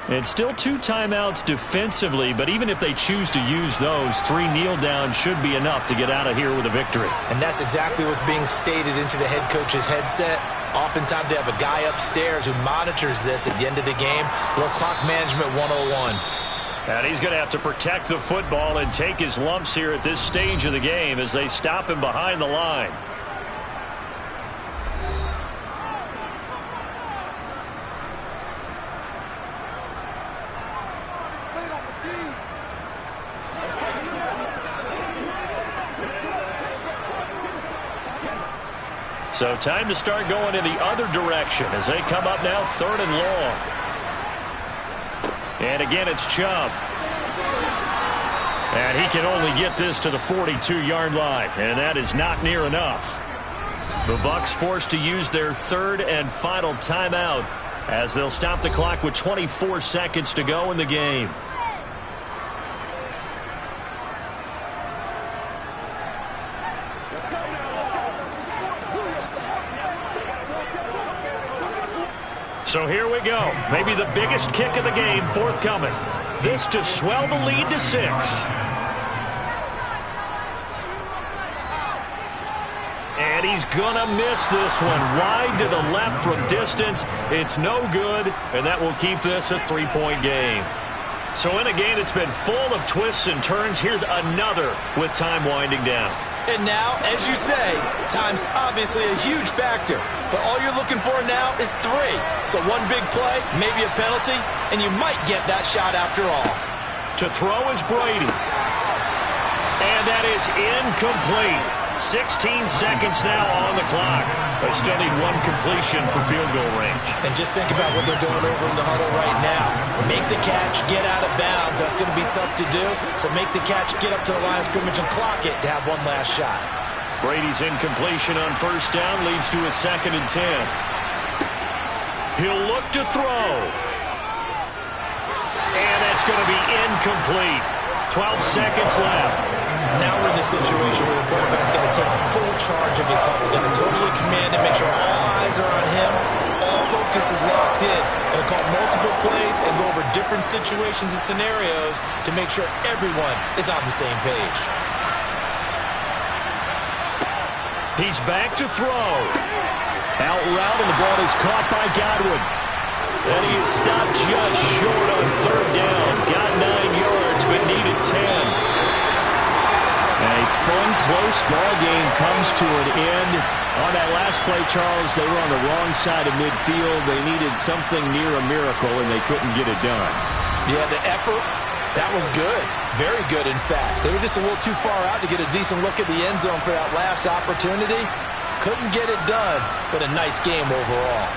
And still 2 timeouts defensively, but even if they choose to use those, 3 kneel downs should be enough to get out of here with a victory. And that's exactly what's being stated into the head coach's headset. Oftentimes they have a guy upstairs who monitors this at the end of the game. A little clock management 101. And he's going to have to protect the football and take his lumps here at this stage of the game as they stop him behind the line. So time to start going in the other direction as they come up now 3rd and long. And again, it's Chubb. And he can only get this to the 42-yard line, and that is not near enough. The Bucs forced to use their 3rd and final timeout as they'll stop the clock with 24 seconds to go in the game. So here we go. Maybe the biggest kick of the game forthcoming. This to swell the lead to 6. And he's going to miss this one. Wide to the left from distance. It's no good, and that will keep this a 3-point game. So in a game that's been full of twists and turns, here's another with time winding down. And now, as you say, time's obviously a huge factor. But all you're looking for now is 3. So one big play, maybe a penalty, and you might get that shot after all. To throw is Brady. And that is incomplete. 16 seconds now on the clock. They still need 1 completion for field goal range. And just think about what they're going over in the huddle right now. Make the catch, get out of bounds. That's going to be tough to do. So make the catch, get up to the line of scrimmage, and clock it to have one last shot. Brady's incompletion on 1st down leads to a 2nd and 10. He'll look to throw. And that's going to be incomplete. 12 seconds left. Now we're in the situation where the quarterback's got to take full charge of his huddle. Got to totally command it, make sure all eyes are on him. All focus is locked in. Going to call multiple plays and go over different situations and scenarios to make sure everyone is on the same page. He's back to throw. Out route, and the ball is caught by Godwin. And he is stopped just short on 3rd down. Got 9 yards, but needed 10. A fun, close ball game comes to an end. On that last play, Charles, they were on the wrong side of midfield. They needed something near a miracle, and they couldn't get it done. Yeah, the effort, that was good. Very good, in fact. They were just a little too far out to get a decent look at the end zone for that last opportunity. Couldn't get it done, but a nice game overall.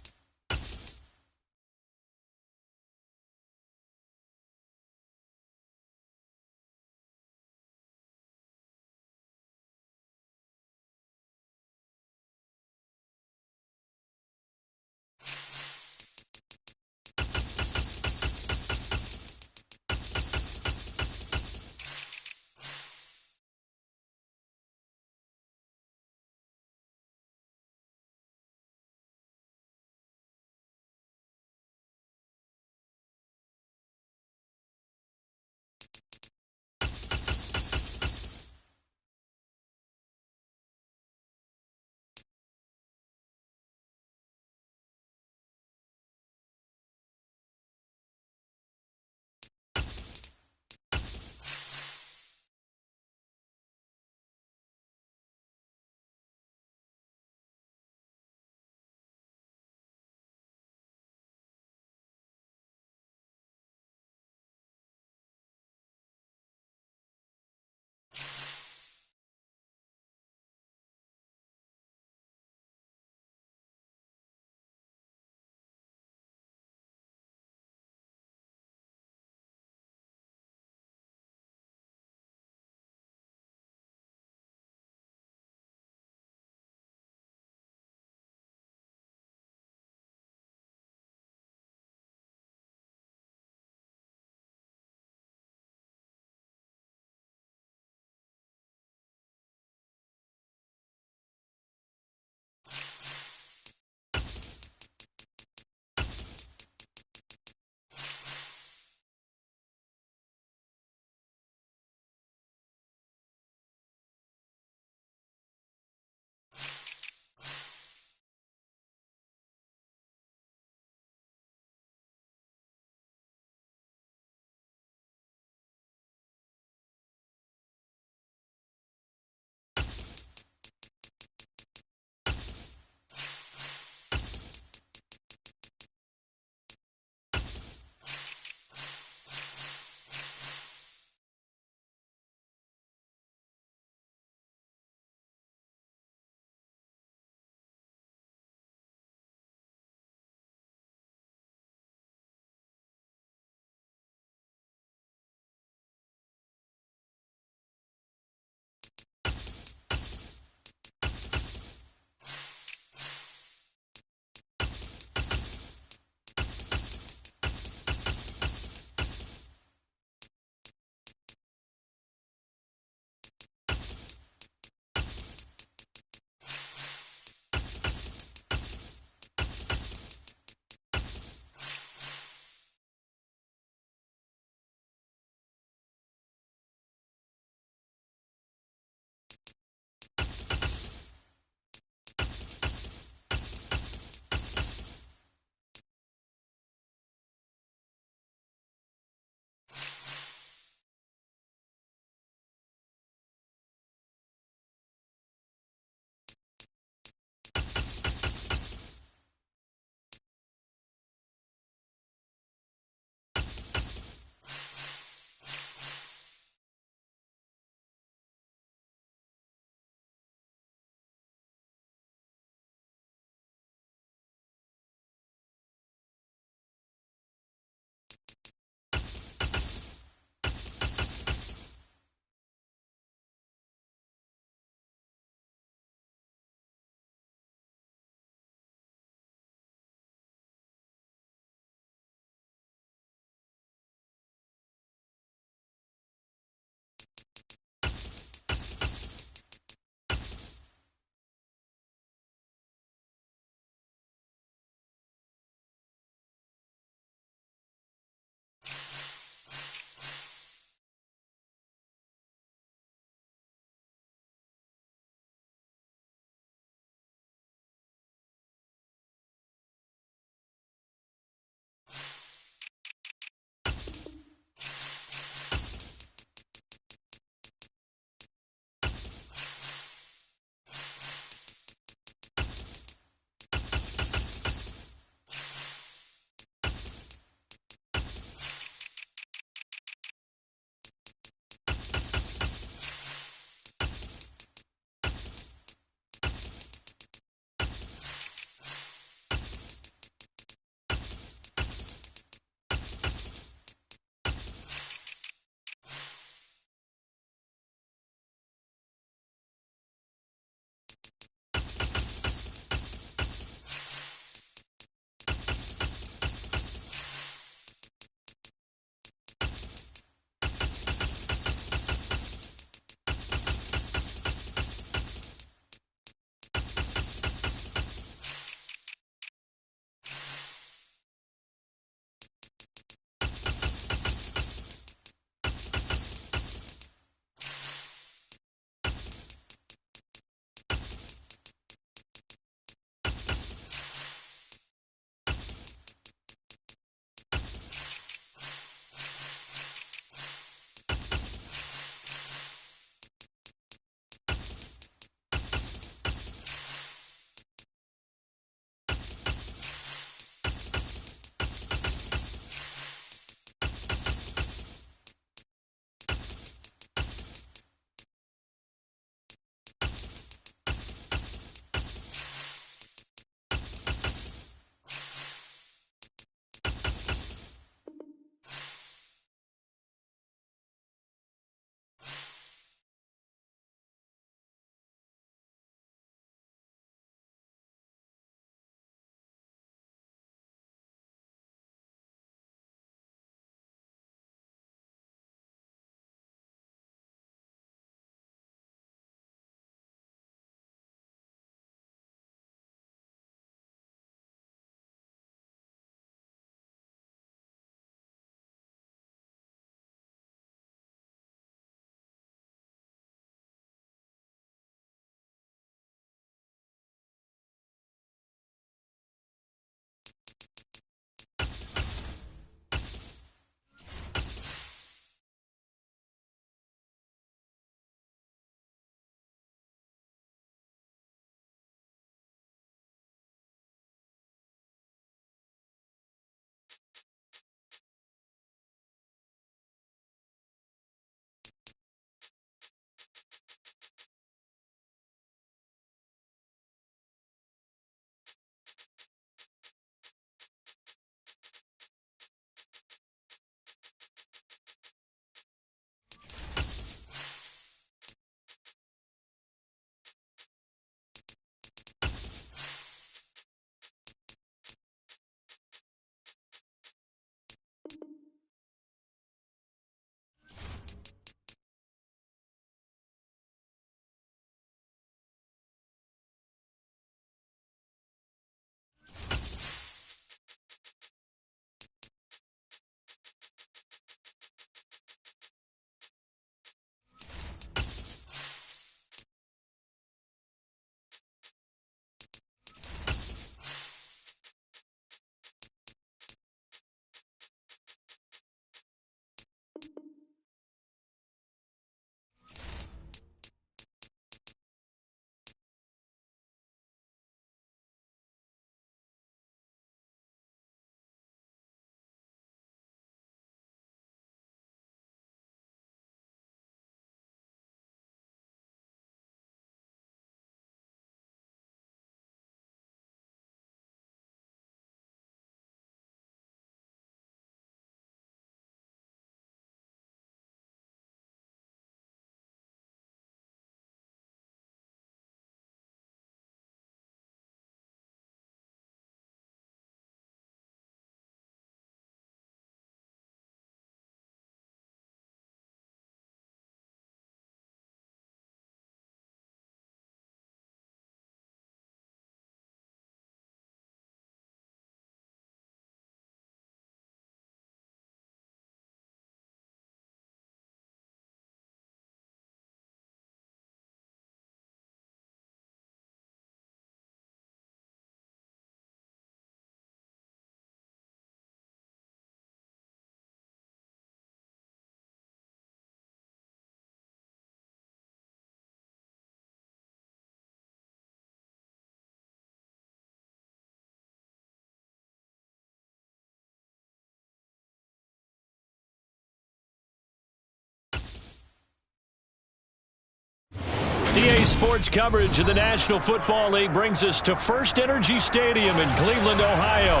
EA Sports coverage of the National Football League brings us to First Energy Stadium in Cleveland, Ohio.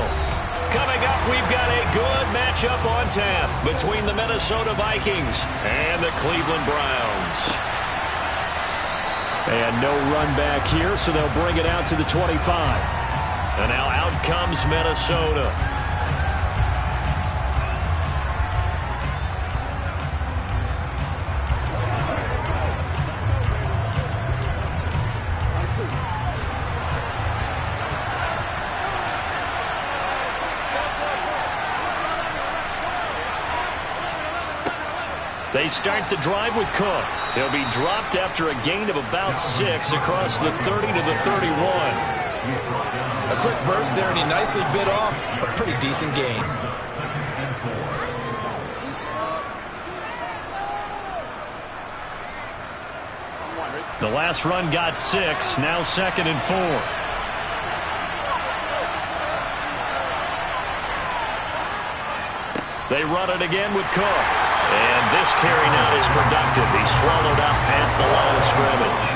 Coming up, we've got a good matchup on tap between the Minnesota Vikings and the Cleveland Browns. And no run back here, so they'll bring it out to the 25. And now out comes Minnesota. They start the drive with Cook. He'll be dropped after a gain of about 6 across the 30 to the 31. A quick burst there, and he nicely bit off a pretty decent gain. The last run got 6, now 2nd and 4. They run it again with Cook. And this carry now is productive. He's swallowed up at the line of scrimmage.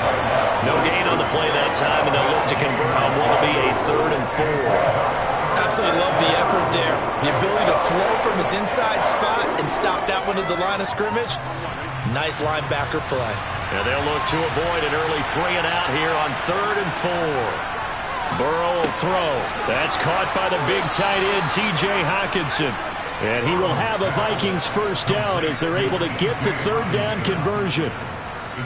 No gain on the play that time, and they'll look to convert on what will be a 3rd and 4. Absolutely love the effort there. The ability to flow from his inside spot and stop that one at the line of scrimmage. Nice linebacker play. And they'll look to avoid an early 3 and out here on 3rd and 4. Burrow will throw. That's caught by the big tight end, T.J. Hockenson. And he will have a Vikings first down as they're able to get the 3rd down conversion.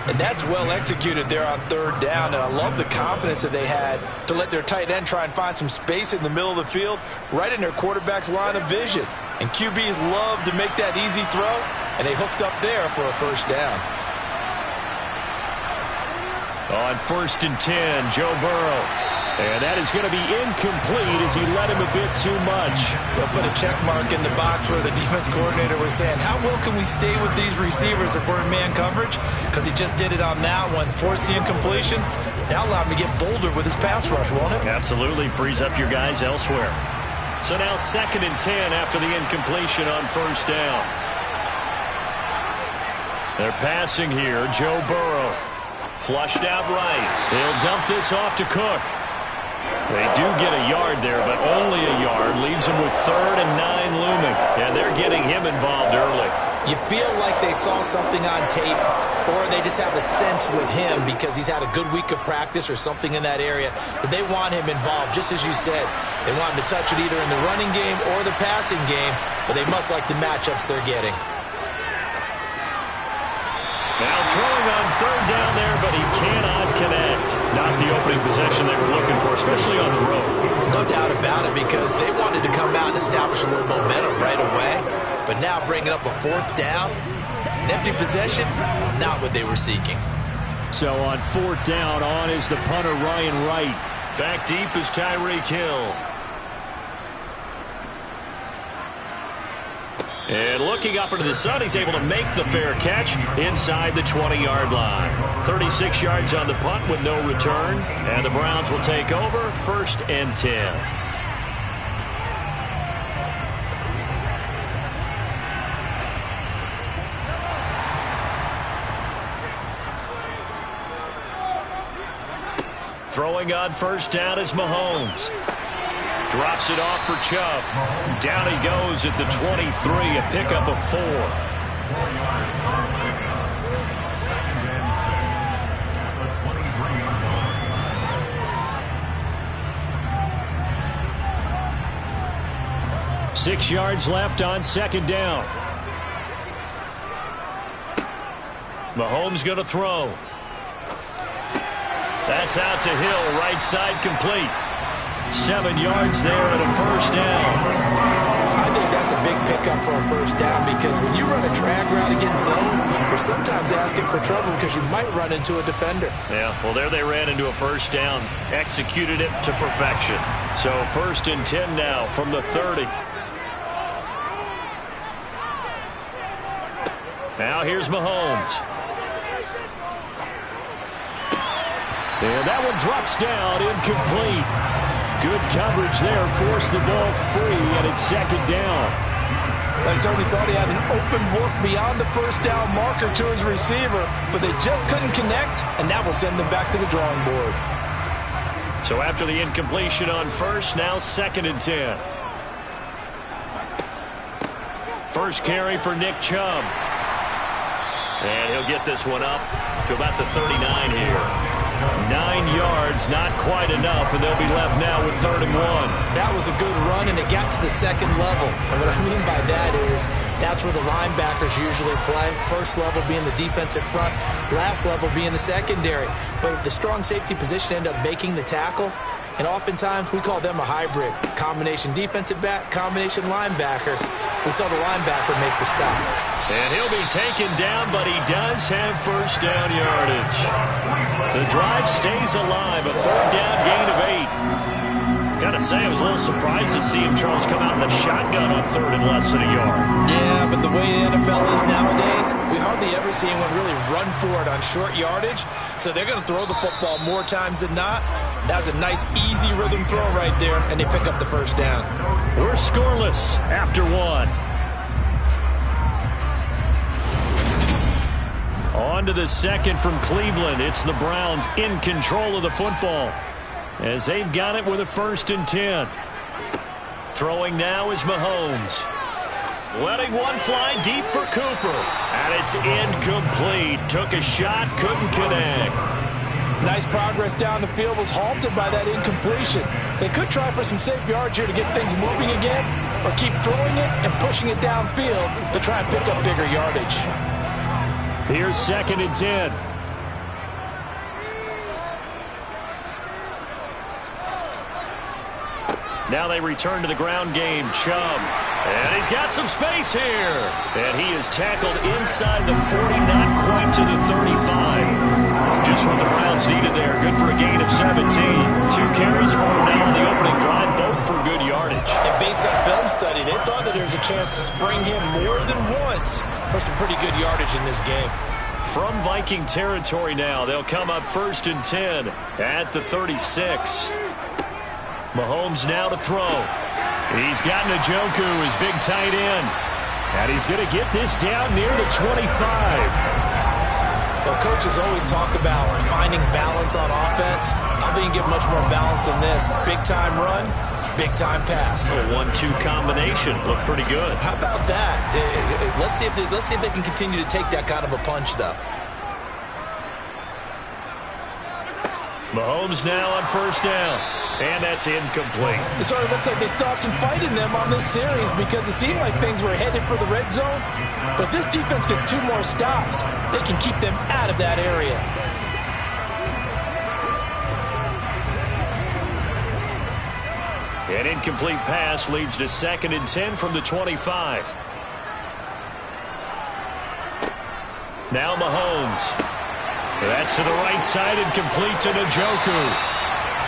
And that's well executed there on 3rd down. And I love the confidence that they had to let their tight end try and find some space in the middle of the field, right in their quarterback's line of vision. And QBs love to make that easy throw, and they hooked up there for a first down. On 1st and 10, Joe Burrow. And that is going to be incomplete as he led him a bit too much. They'll put a check mark in the box where the defense coordinator was saying, how well can we stay with these receivers if we're in man coverage? Because he just did it on that one, forced the incompletion. That'll allow him to get bolder with his pass rush, won't it? Absolutely, frees up your guys elsewhere. So now 2nd and 10 after the incompletion on 1st down. They're passing here, Joe Burrow. Flushed out right. He'll dump this off to Cook. They do get a yard there, but only a yard. Leaves him with 3rd and 9 looming. And they're getting him involved early. You feel like they saw something on tape, or they just have a sense with him because he's had a good week of practice or something in that area that they want him involved. Just as you said, they want him to touch it either in the running game or the passing game, but they must like the matchups they're getting. Now throwing on 3rd down there, but he cannot connect. Not the opening possession they were looking for, especially on the road. No doubt about it, because they wanted to come out and establish a little momentum right away. But now bringing up a 4th down, an empty possession, not what they were seeking. So on 4th down, on is the punter Ryan Wright. Back deep is Tyreek Hill. And looking up into the sun, he's able to make the fair catch inside the 20-yard line. 36 yards on the punt with no return. And the Browns will take over 1st and 10. Throwing on 1st down is Mahomes. Drops it off for Chubb. Down he goes at the 23, a pickup of 4. 6 yards left on 2nd down. Mahomes going to throw. That's out to Hill, right side complete. 7 yards there and a 1st down. I think that's a big pickup for a 1st down, because when you run a drag route against zone, you're sometimes asking for trouble because you might run into a defender. Yeah, well, there they ran into a 1st down. Executed it to perfection. So 1st and 10 now from the 30. Now here's Mahomes. And that one drops down, incomplete. Good coverage there, forced the ball free, and it's 2nd down. They certainly thought he had an open look beyond the first down marker to his receiver, but they just couldn't connect, and that will send them back to the drawing board. So after the incompletion on first, now 2nd and 10. First carry for Nick Chubb. And he'll get this one up to about the 39 here. 9 yards, not quite enough, and they'll be left now with 3rd and 1. That was a good run, and it got to the 2nd level. And what I mean by that is that's where the linebackers usually play. First level being the defensive front, last level being the secondary. But the strong safety position ended up making the tackle. And oftentimes we call them a hybrid. Combination defensive back, combination linebacker. We saw the linebacker make the stop. And he'll be taken down, but he does have first down yardage. The drive stays alive, a 3rd down gain of 8. Gotta say, I was a little surprised to see him, Charles, come out in the shotgun on 3rd and less than a yard. Yeah, but the way the NFL is nowadays, we hardly ever see anyone really run for it on short yardage. So they're going to throw the football more times than not. That was a nice, easy rhythm throw right there, and they pick up the first down. We're scoreless after 1. On to the 2nd from Cleveland. It's the Browns in control of the football as they've got it with a 1st and 10. Throwing now is Mahomes. Letting one fly deep for Cooper. And it's incomplete. Took a shot, couldn't connect. Nice progress down the field, was halted by that incompletion. They could try for some safe yards here to get things moving again, or keep throwing it and pushing it downfield to try and pick up bigger yardage. Here's 2nd and 10. Now they return to the ground game. Chubb. And he's got some space here. And he is tackled inside the 40, not quite to the 35. Just what the Browns needed there. Good for a gain of 17. 2 carries for him now on the opening drive, both for good yardage. And based on film study, they thought that there was a chance to spring him more than once for some pretty good yardage in this game. From Viking territory now, they'll come up 1st and 10 at the 36. Mahomes now to throw. He's got Njoku, his big tight end. And he's going to get this down near the 25. Well, coaches always talk about finding balance on offense. I don't think you get much more balance than this. Big-time run, big-time pass. A 1-2 combination. Looked pretty good. How about that? Let's see if they can continue to take that kind of a punch, though. Mahomes now on 1st down. And that's incomplete. It sort of looks like they still have some fight in them on this series because it seemed like things were headed for the red zone. But if this defense gets 2 more stops, they can keep them out of that area. An incomplete pass leads to 2nd and 10 from the 25. Now Mahomes. That's to the right side and complete to Njoku.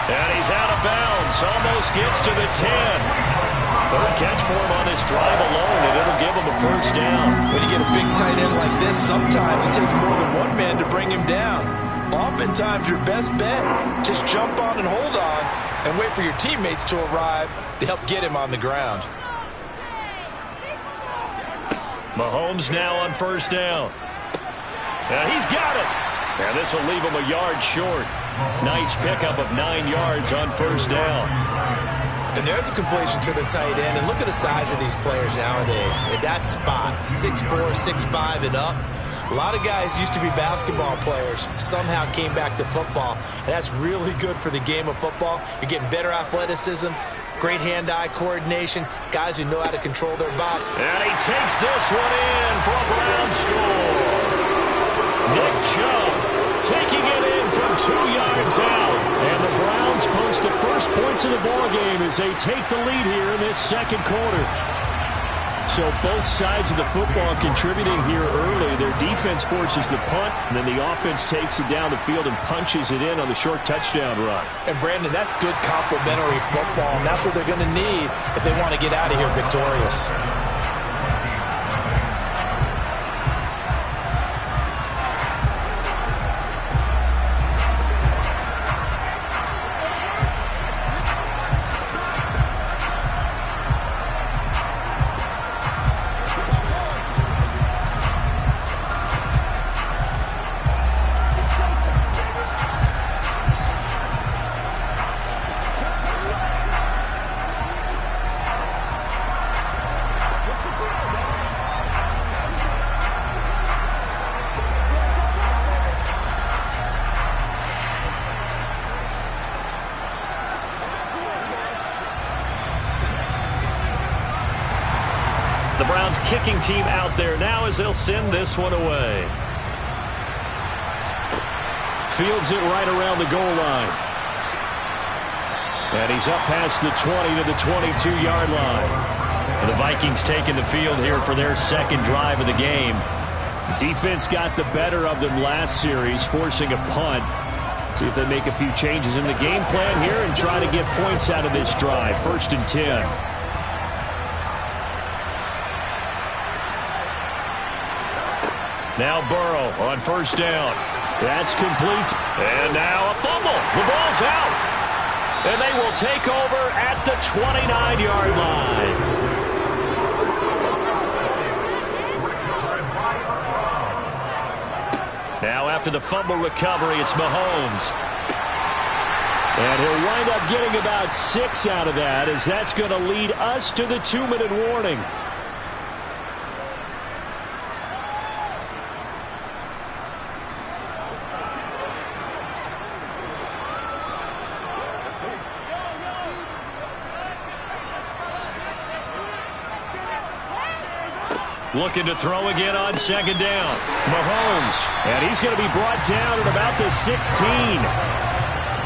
And he's out of bounds. Almost gets to the 10. 3rd catch for him on this drive alone, and it'll give him a 1st down. When you get a big tight end like this, sometimes it takes more than one man to bring him down. Oftentimes, your best bet, just jump on and hold on and wait for your teammates to arrive to help get him on the ground. Mahomes now on 1st down. And he's got it. And this will leave him a yard short. Nice pickup of 9 yards on 1st down. And there's a completion to the tight end. And look at the size of these players nowadays. At that spot, 6'4", 6'5", and up. A lot of guys used to be basketball players, somehow came back to football. And that's really good for the game of football. You're getting better athleticism, great hand-eye coordination, guys who know how to control their body. And he takes this one in for a Brown score. Nick Chubb taking it in from 2 yards out. And the Browns post the first points of the ballgame as they take the lead here in this 2nd quarter. So both sides of the football contributing here early. Their defense forces the punt, and then the offense takes it down the field and punches it in on the short touchdown run. And, Brandon, that's good complementary football, and that's what they're going to need if they want to get out of here victorious. The Browns kicking team out there now as they'll send this one away. Fields it right around the goal line. And he's up past the 20 to the 22-yard line. And the Vikings taking the field here for their second drive of the game. Defense got the better of them last series, forcing a punt. See if they make a few changes in the game plan here and try to get points out of this drive. 1st and 10. Now Burrow on 1st down. That's complete. And now a fumble. The ball's out. And they will take over at the 29-yard line. Now after the fumble recovery, it's Mahomes. And he'll wind up getting about 6 out of that, as that's going to lead us to the 2-minute warning. Looking to throw again on 2nd down. Mahomes. And he's going to be brought down at about the 16.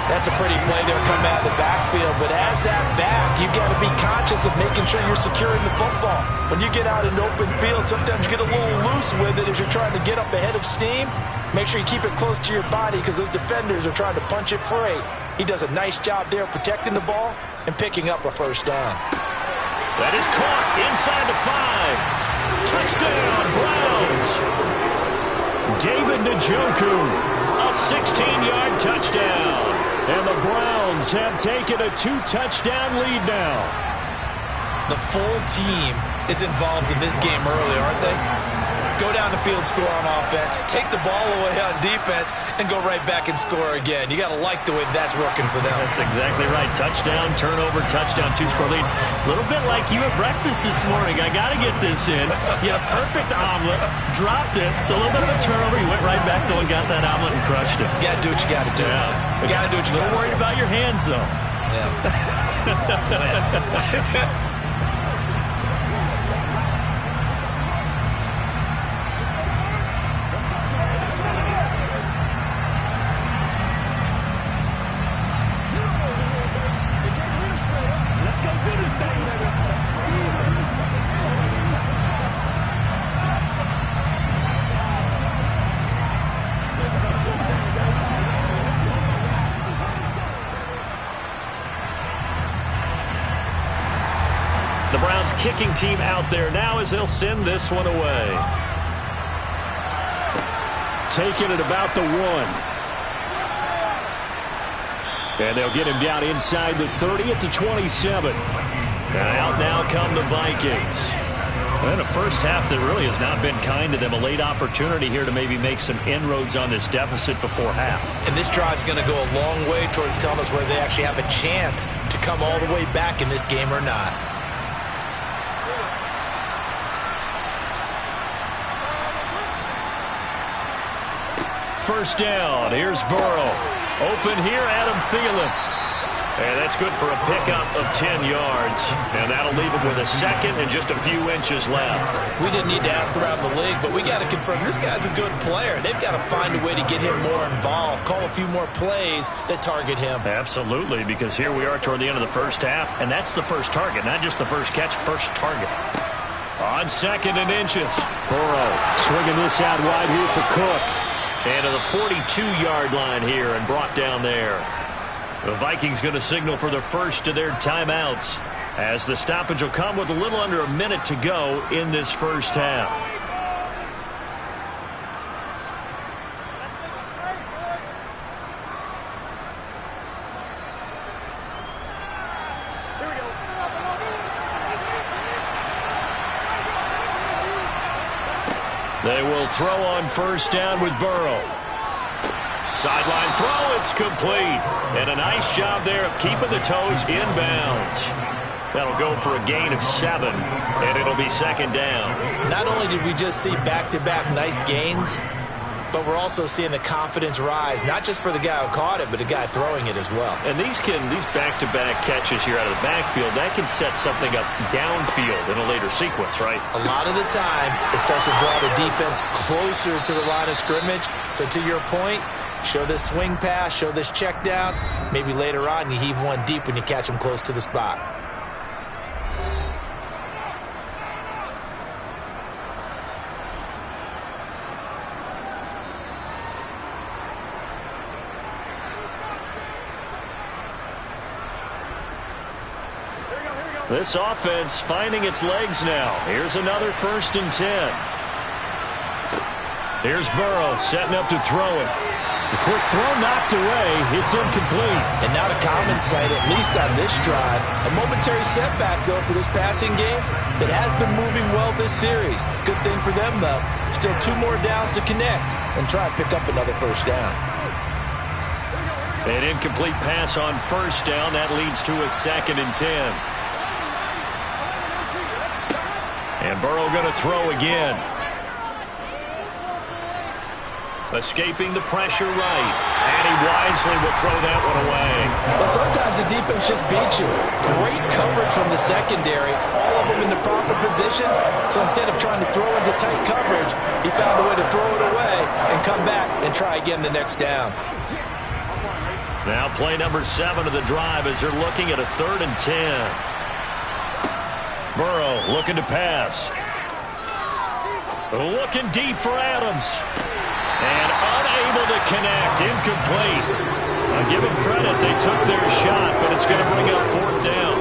That's a pretty play there coming out of the backfield. But as that back, you've got to be conscious of making sure you're securing the football. When you get out in open field, sometimes you get a little loose with it as you're trying to get up ahead of steam. Make sure you keep it close to your body because those defenders are trying to punch it free. He does a nice job there protecting the ball and picking up a 1st down. That is caught inside the 5. Touchdown, Browns. David Njoku, a 16-yard touchdown. And the Browns have taken a 2-touchdown lead now. The full team is involved in this game early, aren't they? Go down the field, score on offense, take the ball away on defense, and go right back and score again. You got to like the way that's working for them. That's exactly right. Touchdown, turnover, touchdown, 2-score lead. A little bit like you at breakfast this morning. I got to get this in. You had a perfect omelet, dropped it, so a little bit of a turnover. You went right back to and got that omelet and crushed it. You got to do what you got to do. Yeah. You got to do what you got to do. A little worried about your hands, though. Yeah. The Browns kicking team out there now as they'll send this one away. Taking it about the 1. And they'll get him down inside the 30 at the 27. And out now come the Vikings. And a first half that really has not been kind to them. A late opportunity here to maybe make some inroads on this deficit before half. And this drive's going to go a long way towards telling us whether they actually have a chance to come all the way back in this game or not. First down. Here's Burrow. Open here, Adam Thielen. And that's good for a pickup of 10 yards. And that'll leave him with a 2nd and just a few inches left. We didn't need to ask around the league, but we got to confirm this guy's a good player. They've got to find a way to get him more involved, call a few more plays that target him. Absolutely, because here we are toward the end of the first half, and that's the first target, not just the first catch, first target. On 2nd and inches. Burrow swinging this out wide here for Cook. And to the 42-yard line here and brought down there. The Vikings going to signal for the first of their timeouts as the stoppage will come with a little under a minute to go in this first half. They will throw on first down with Burrow. Sideline throw, it's complete. And a nice job there of keeping the toes inbounds. That'll go for a gain of 7, and it'll be 2nd down. Not only did we just see back-to-back nice gains, but we're also seeing the confidence rise, not just for the guy who caught it, but the guy throwing it as well. And these back-to-back catches here out of the backfield, that can set something up downfield in a later sequence, right? A lot of the time, it starts to draw the defense closer to the line of scrimmage. So to your point, show this swing pass, show this check down. Maybe later on you heave one deep when you catch them close to the spot. This offense finding its legs now. Here's another 1st and 10. Here's Burrow setting up to throw it. The quick throw knocked away. It's incomplete. And not a common sight, at least on this drive. A momentary setback, though, for this passing game that has been moving well this series. Good thing for them, though. Still 2 more downs to connect and try to pick up another 1st down. An incomplete pass on 1st down. That leads to a 2nd and 10. And Burrow going to throw again. Escaping the pressure right. And he wisely will throw that one away. Well, sometimes the defense just beats you. Great coverage from the secondary. All of them in the proper position. So instead of trying to throw into tight coverage, he found a way to throw it away and come back and try again the next down. Now play number 7 of the drive as they're looking at a 3rd and 10. Burrow looking to pass. Looking deep for Adams. And unable to connect. Incomplete. I'll give him credit. They took their shot, but it's going to bring up 4th down.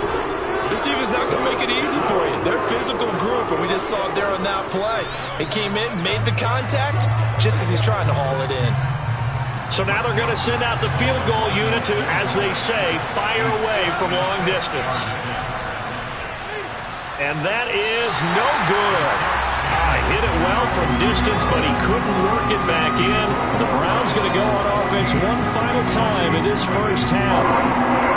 This defense not going to make it easy for you. They're a physical group, and we just saw it there on that play. He came in, made the contact, just as he's trying to haul it in. So now they're going to send out the field goal unit to, as they say, fire away from long distance. And that is no good. Hit it well from distance, but he couldn't work it back in. The Browns going to go on offense one final time in this 1st half.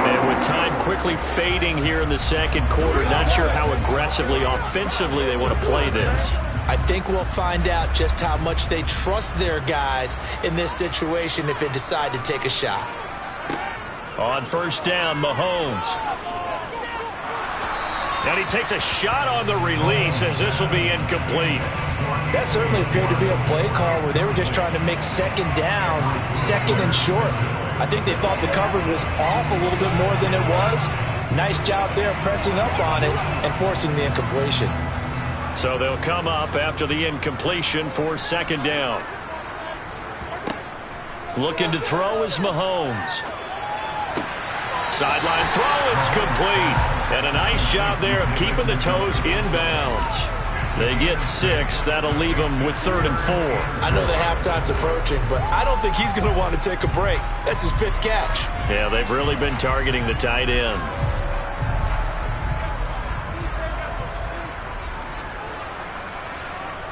And with time quickly fading here in the 2nd quarter, not sure how aggressively, offensively they want to play this. I think we'll find out just how much they trust their guys in this situation if they decide to take a shot. On 1st down, Mahomes. And he takes a shot on the release as this will be incomplete. That certainly appeared to be a play call where they were just trying to make 2nd down, 2nd and short. I think they thought the coverage was off a little bit more than it was. Nice job there pressing up on it and forcing the incompletion. So they'll come up after the incompletion for 2nd down. Looking to throw is Mahomes. Sideline throw, it's complete. And a nice job there of keeping the toes inbounds. They get 6. That'll leave them with 3rd and 4. I know the halftime's approaching, but I don't think he's going to want to take a break. That's his 5th catch. Yeah, they've really been targeting the tight end.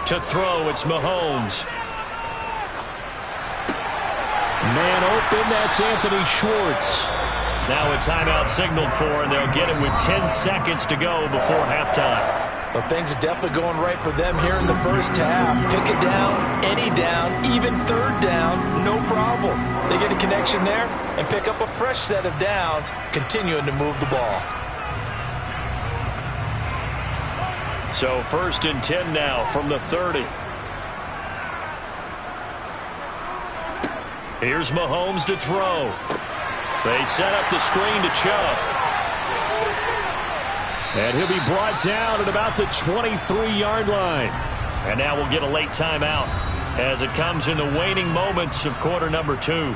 To throw, it's Mahomes. Man open, that's Anthony Schwartz. Now a timeout signaled for, and they'll get it with 10 seconds to go before halftime. Well, things are definitely going right for them here in the 1st half. Pick it down, any down, even 3rd down, no problem. They get a connection there and pick up a fresh set of downs, continuing to move the ball. So 1st and 10 now from the 30. Here's Mahomes to throw. They set up the screen to Chubb. And he'll be brought down at about the 23-yard line. And now we'll get a late timeout as it comes in the waning moments of quarter number 2.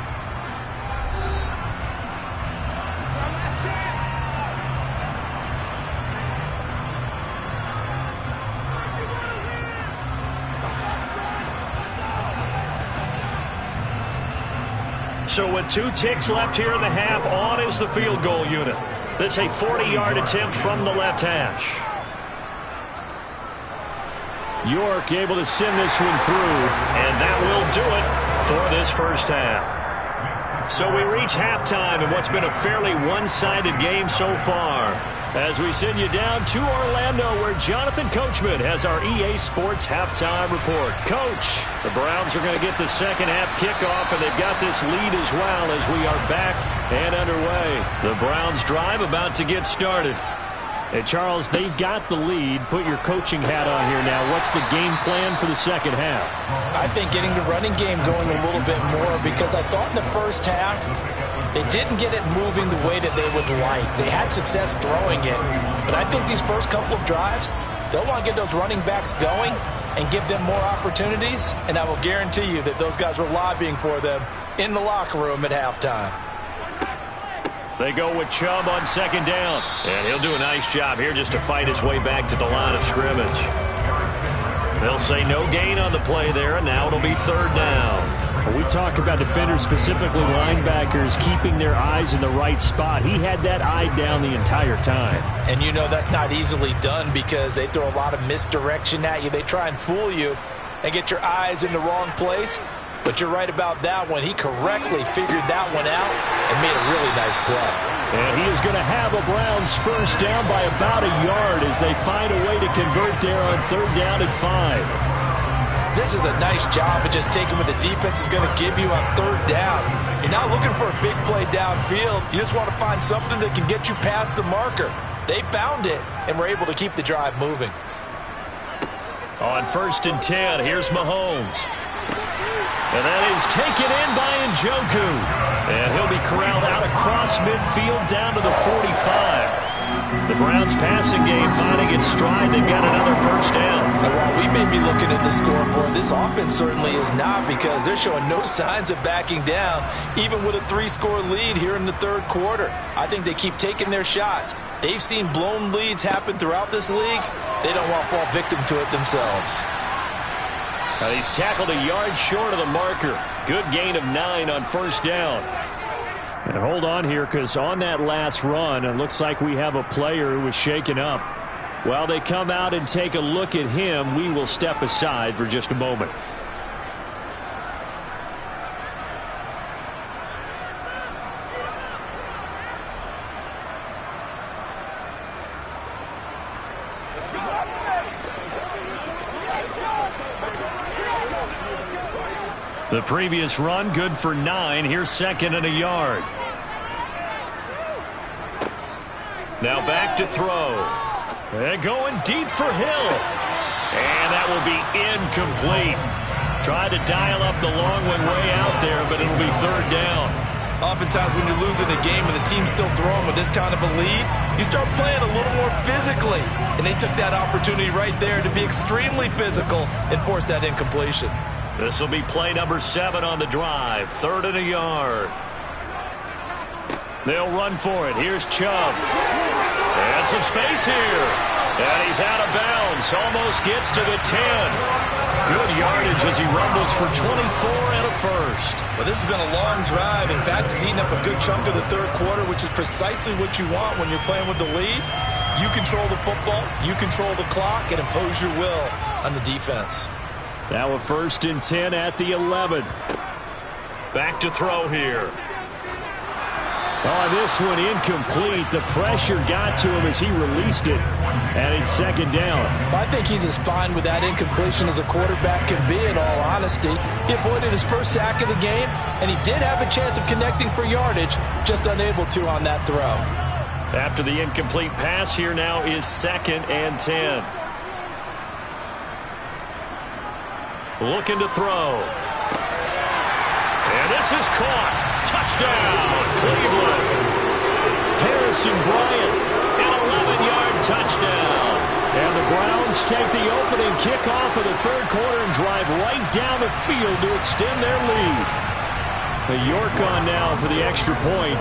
So with 2 ticks left here in the half, on is the field goal unit. This a 40-yard attempt from the left hash. York able to send this one through, and that will do it for this 1st half. So we reach halftime in what's been a fairly one-sided game so far. As we send you down to Orlando, where Jonathan Coachman has our EA Sports halftime report. Coach, the Browns are going to get the second half kickoff, and they've got this lead as well as we are back and underway. The Browns drive about to get started. Hey, Charles, they've got the lead. Put your coaching hat on here now. What's the game plan for the second half? I think getting the running game going a little bit more, because I thought in the first half they didn't get it moving the way that they would like. They had success throwing it, but I think these first couple of drives, they'll want to get those running backs going and give them more opportunities, and I will guarantee you that those guys were lobbying for them in the locker room at halftime. They go with Chubb on second down. And he'll do a nice job here just to fight his way back to the line of scrimmage. They'll say no gain on the play there, and now it'll be third down. When we talk about defenders, specifically linebackers, keeping their eyes in the right spot. He had that eye down the entire time. And you know that's not easily done because they throw a lot of misdirection at you. They try and fool you and get your eyes in the wrong place. But you're right about that one. He correctly figured that one out and made a really nice play. And he is going to have a Browns first down by about a yard as they find a way to convert there on third down and 5. This is a nice job of just taking what the defense is going to give you on third down. You're not looking for a big play downfield. You just want to find something that can get you past the marker. They found it and were able to keep the drive moving. On first and 10, here's Mahomes. And that is taken in by Njoku. And he'll be corralled out across midfield down to the 45. The Browns passing game finding its stride. They've got another first down. And while we may be looking at the scoreboard, this offense certainly is not, because they're showing no signs of backing down, even with a 3-score lead here in the third quarter. I think they keep taking their shots. They've seen blown leads happen throughout this league. They don't want to fall victim to it themselves. He's tackled a yard short of the marker. Good gain of 9 on first down. And hold on here, because on that last run, it looks like we have a player who was shaken up. While they come out and take a look at him, we will step aside for just a moment. The previous run, good for 9. Here's second and a yard. Now back to throw. And going deep for Hill. And that will be incomplete. Tried to dial up the long one way out there, but it'll be third down. Oftentimes when you're losing a game and the team's still throwing with this kind of a lead, you start playing a little more physically. And they took that opportunity right there to be extremely physical and force that incompletion. This will be play number 7 on the drive. Third and a yard. They'll run for it. Here's Chubb. And some space here. And he's out of bounds. Almost gets to the 10. Good yardage as he rumbles for 24 and a first. Well, this has been a long drive. In fact, he's eaten up a good chunk of the third quarter, which is precisely what you want when you're playing with the lead. You control the football, you control the clock, and impose your will on the defense. Now a first and 10 at the 11. Back to throw here. Oh, this one incomplete. The pressure got to him as he released it. And it's second down. I think he's as fine with that incompletion as a quarterback can be, in all honesty. He avoided his first sack of the game, and he did have a chance of connecting for yardage, just unable to on that throw. After the incomplete pass, here now is second and 10. Looking to throw. And this is caught. Touchdown, Cleveland. Harrison Bryant, an 11-yard touchdown. And the Browns take the opening kickoff of the third quarter and drive right down the field to extend their lead. The York on now for the extra point.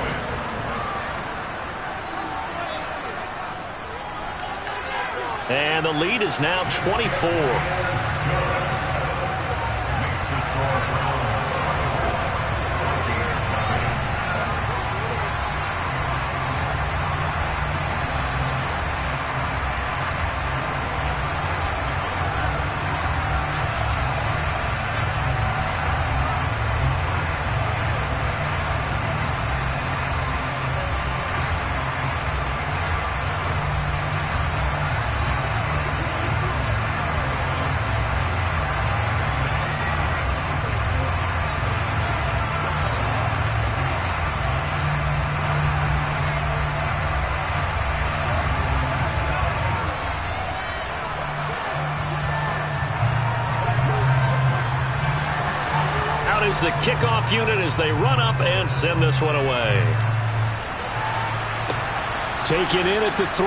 And the lead is now 24. the kickoff unit as they run up and send this one away. Taken in at the 3.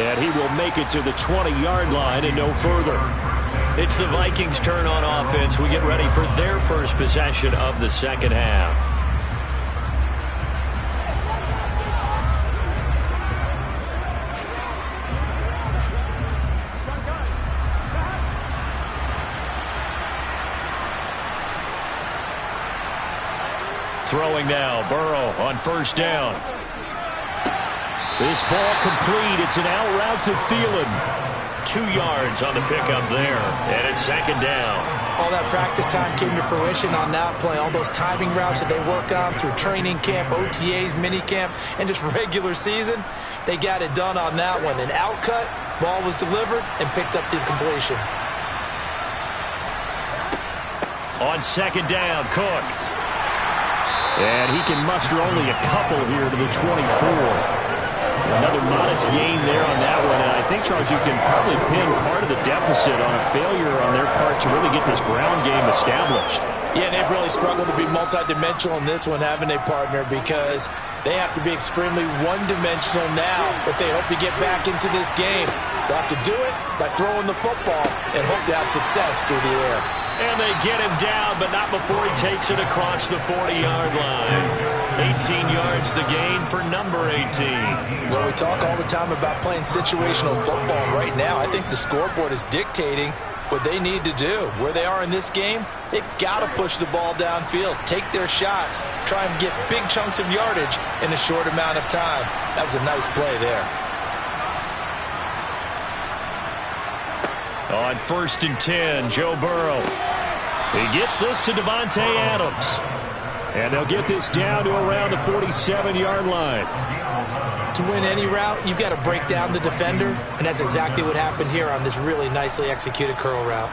And he will make it to the 20-yard line and no further. It's the Vikings' turn on offense. We get ready for their first possession of the second half. Throwing now, Burrow on first down. This ball complete. It's an out route to Thielen. 2 yards on the pickup there, and it's second down. All that practice time came to fruition on that play. All those timing routes that they work on through training camp, OTAs, minicamp, and just regular season, they got it done on that one. An out cut, ball was delivered, and picked up the completion. On second down, Cook. And he can muster only a couple here to the 24. Another modest gain there on that one. And I think, Charles, you can probably pin part of the deficit on a failure on their part to really get this ground game established. Yeah, they've really struggled to be multidimensional in this one, haven't they, partner? Because they have to be extremely one-dimensional now if they hope to get back into this game. They'll have to do it by throwing the football and hope to have success through the air. And they get him down, but not before he takes it across the 40-yard line. 18 yards the gain for number 18. Well, we talk all the time about playing situational football. Right now, I think the scoreboard is dictating what they need to do. Where they are in this game, they've got to push the ball downfield, take their shots, try and get big chunks of yardage in a short amount of time. That was a nice play there. On first and 10, Joe Burrow. He gets this to Davante Adams. And they'll get this down to around the 47-yard line. To win any route, you've got to break down the defender, and that's exactly what happened here on this really nicely executed curl route.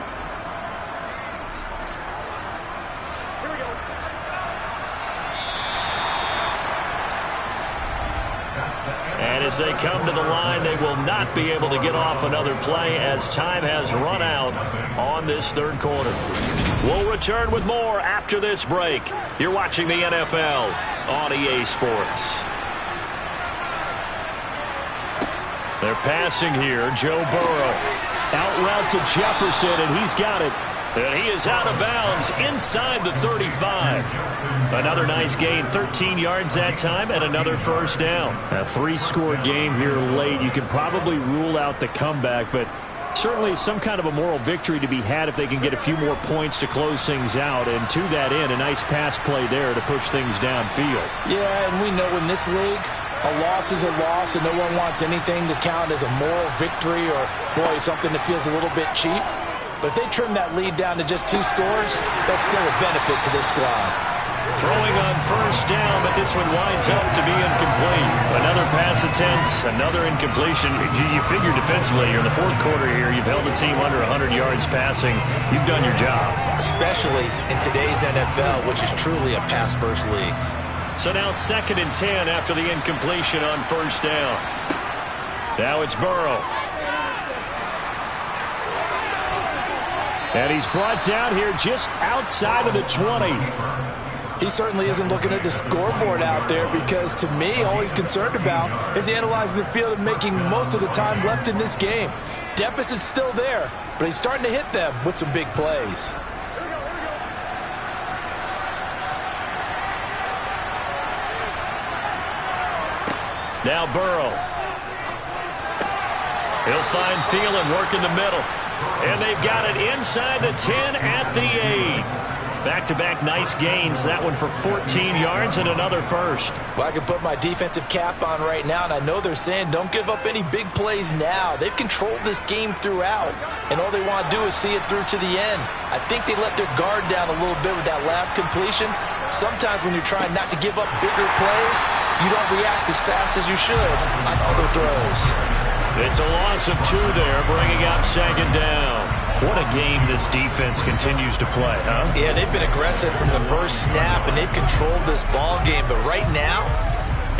And as they come to the line, they will not be able to get off another play as time has run out on this third quarter. We'll return with more after this break. You're watching the NFL on EA Sports. They're passing here. Joe Burrow. Out route to Jefferson, and he's got it. And he is out of bounds inside the 35. Another nice gain, 13 yards that time, and another first down. A 3-score game here late. You can probably rule out the comeback, but certainly some kind of a moral victory to be had if they can get a few more points to close things out. And to that end, a nice pass play there to push things downfield. Yeah, and we know in this league, a loss is a loss, and no one wants anything to count as a moral victory or, boy, something that feels a little bit cheap. But if they trim that lead down to just 2 scores, that's still a benefit to this squad. Throwing on first down, but this one winds up to be incomplete. Another pass attempt, another incompletion. You figure defensively, you're in the fourth quarter here. You've held the team under 100 yards passing. You've done your job. Especially in today's NFL, which is truly a pass-first league. So now 2nd and 10 after the incompletion on first down. Now it's Burrow. And he's brought down here just outside of the 20. He certainly isn't looking at the scoreboard out there because, to me, all he's concerned about is analyzing the field and making most of the time left in this game. Deficit's still there, but he's starting to hit them with some big plays. Now Burrow. He'll find Thielen working the middle. And they've got it inside the 10 at the 8. Back-to-back nice gains. That one for 14 yards and another first. Well, I can put my defensive cap on right now, and I know they're saying don't give up any big plays now. They've controlled this game throughout, and all they want to do is see it through to the end. I think they let their guard down a little bit with that last completion. Sometimes when you're trying not to give up bigger plays, you don't react as fast as you should on other throws. It's a loss of 2 there, bringing up 2nd down. What a game this defense continues to play, huh? Yeah, they've been aggressive from the first snap, and they've controlled this ball game. But right now,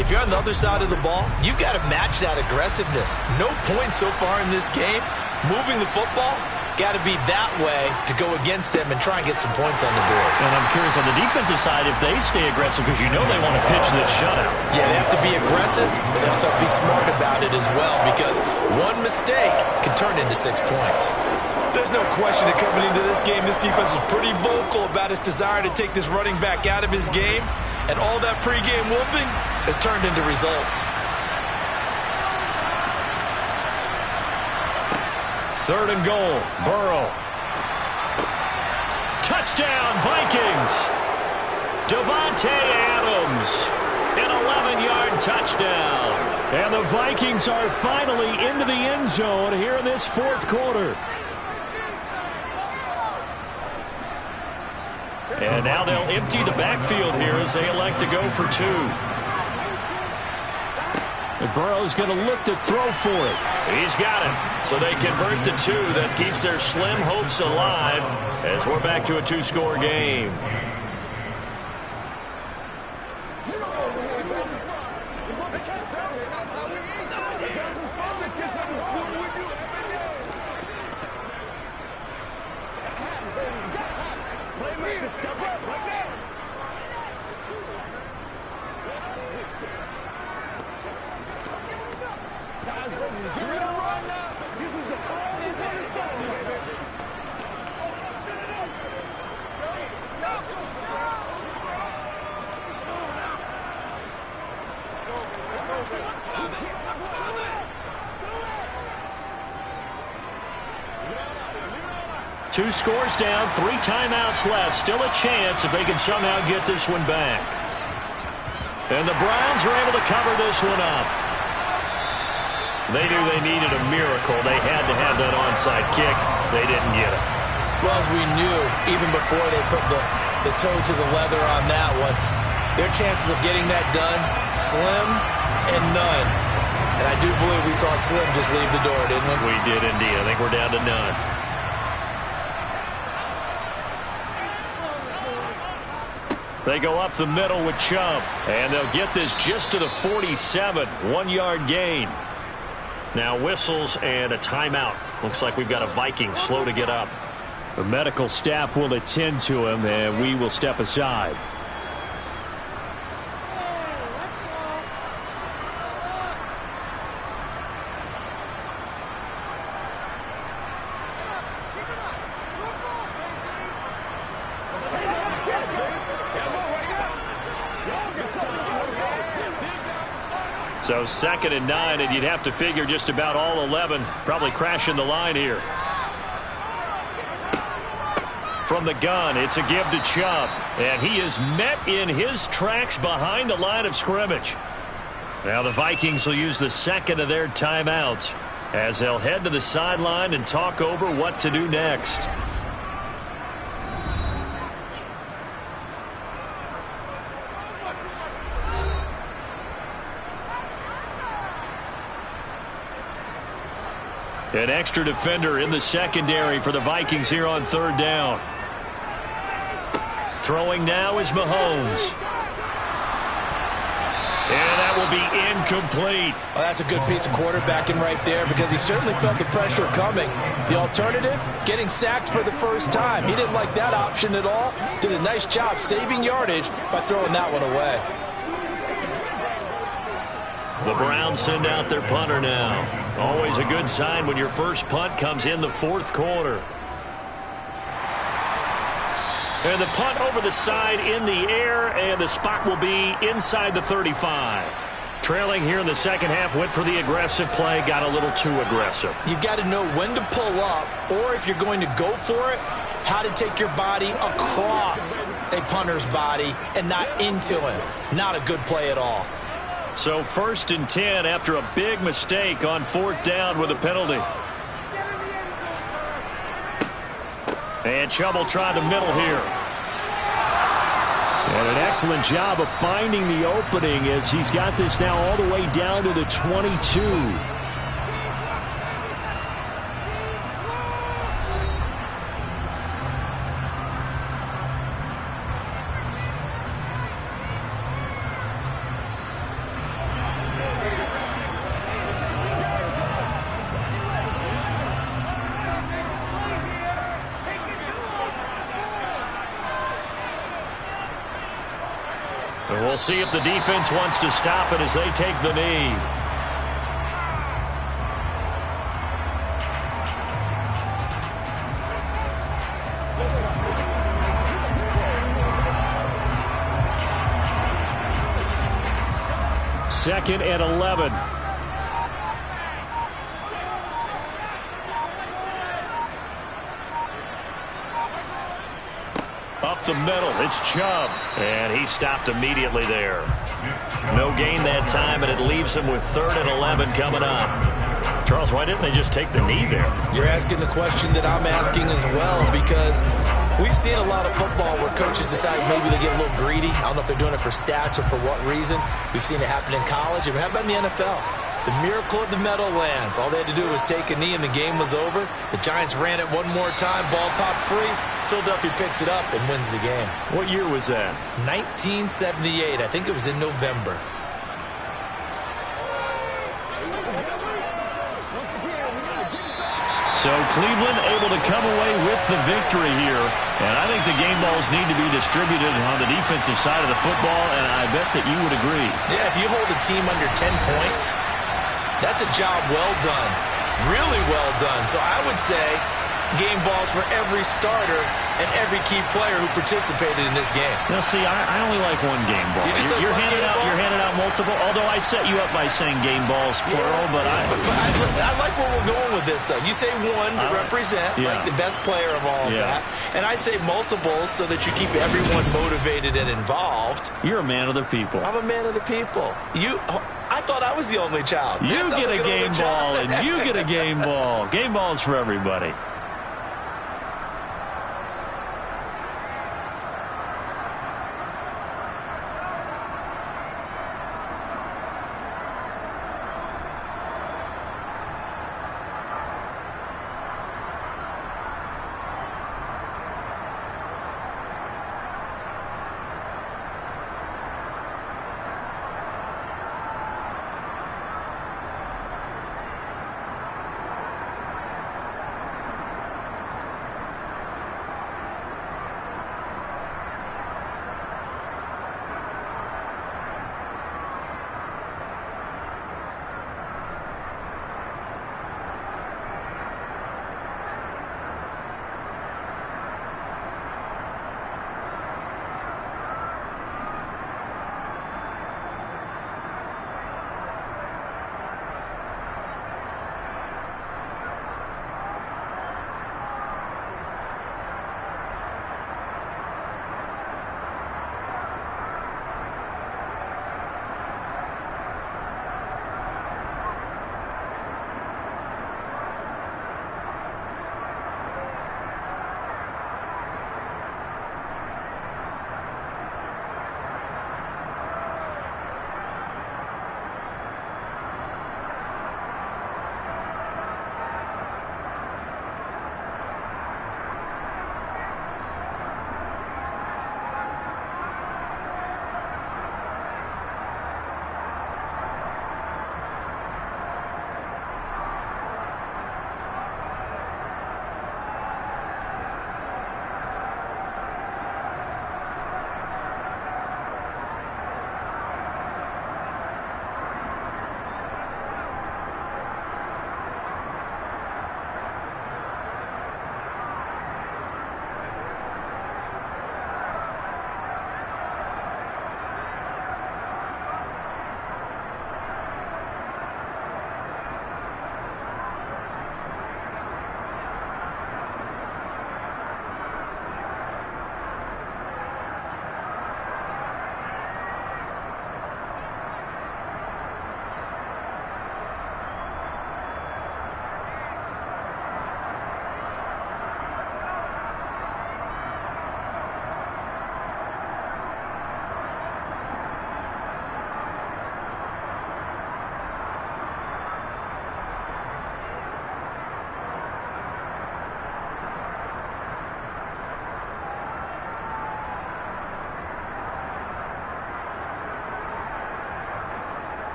if you're on the other side of the ball, you've got to match that aggressiveness. No points so far in this game. Moving the football, got to be that way to go against them and try and get some points on the board. And I'm curious on the defensive side if they stay aggressive, because you know they want to pitch this shutout. Yeah, they have to be aggressive, but they also have to be smart about it as well, because one mistake can turn into 6 points. There's no question that coming into this game, this defense was pretty vocal about its desire to take this running back out of his game, and all that pregame whooping has turned into results. 3rd and goal, Burrow. Touchdown, Vikings. Devontae Adams, an 11-yard touchdown. And the Vikings are finally into the end zone here in this 4th quarter. And now they'll empty the backfield here as they elect to go for 2. And Burrow's going to look to throw for it. He's got it. So they convert the 2. That keeps their slim hopes alive as we're back to a 2-score game. Two scores down, 3 timeouts left. Still a chance if they can somehow get this one back. And the Browns are able to cover this one up. They knew they needed a miracle. They had to have that onside kick. They didn't get it. Well, as we knew, even before they put the toe to the leather on that one, their chances of getting that done, slim and none. And I do believe we saw Slim just leave the door, didn't we? We did indeed. I think we're down to none. They go up the middle with Chubb, and they'll get this just to the 47, 1-yard gain. Now whistles and a timeout. Looks like we've got a Viking slow to get up. The medical staff will attend to him, and we will step aside. So 2nd and 9, and you'd have to figure just about all 11 probably crashing the line here. From the gun, it's a give to Chubb, and he is met in his tracks behind the line of scrimmage. Now the Vikings will use the 2nd of their timeouts as they'll head to the sideline and talk over what to do next. An extra defender in the secondary for the Vikings here on 3rd down. Throwing now is Mahomes. And that will be incomplete. Well, that's a good piece of quarterbacking right there, because he certainly felt the pressure coming. The alternative, getting sacked for the first time. He didn't like that option at all. Did a nice job saving yardage by throwing that one away. The Browns send out their punter now. Always a good sign when your first punt comes in the 4th quarter. And the punt over the side in the air, and the spot will be inside the 35. Trailing here in the 2nd half, went for the aggressive play, got a little too aggressive. You've got to know when to pull up, or if you're going to go for it, how to take your body across a punter's body and not into him. Not a good play at all. So 1st and 10 after a big mistake on 4th down with a penalty. And Chubb will try the middle here. And an excellent job of finding the opening as he's got this now all the way down to the 22. We'll see if the defense wants to stop it as they take the knee. Second and 11. Up the middle, it's Chubb. And he stopped immediately there. No gain that time, and it leaves him with 3rd and 11 coming up. Charles, why didn't they just take the knee there? You're asking the question that I'm asking as well, because we've seen a lot of football where coaches decide maybe they get a little greedy. I don't know if they're doing it for stats or for what reason. We've seen it happen in college. And how about in the NFL? The miracle of the Meadowlands. All they had to do was take a knee and the game was over. The Giants ran it one more time. Ball popped free. Philadelphia picks it up and wins the game. What year was that? 1978. I think it was in November. So Cleveland able to come away with the victory here. And I think the game balls need to be distributed on the defensive side of the football, and I bet that you would agree. Yeah, if you hold a team under 10 points, that's a job well done. Really well done. So I would say game balls for every starter and every key player who participated in this game. Now, see, I only like one game ball. You're handing out multiple, although I set you up by saying game balls, plural, but I like where we're going with this, though. You say one to represent, like the best player of all of that, and I say multiples so that you keep everyone motivated and involved. You're a man of the people. I'm a man of the people. I thought I was the only child. You get a game ball, and you get a game ball. Game balls for everybody.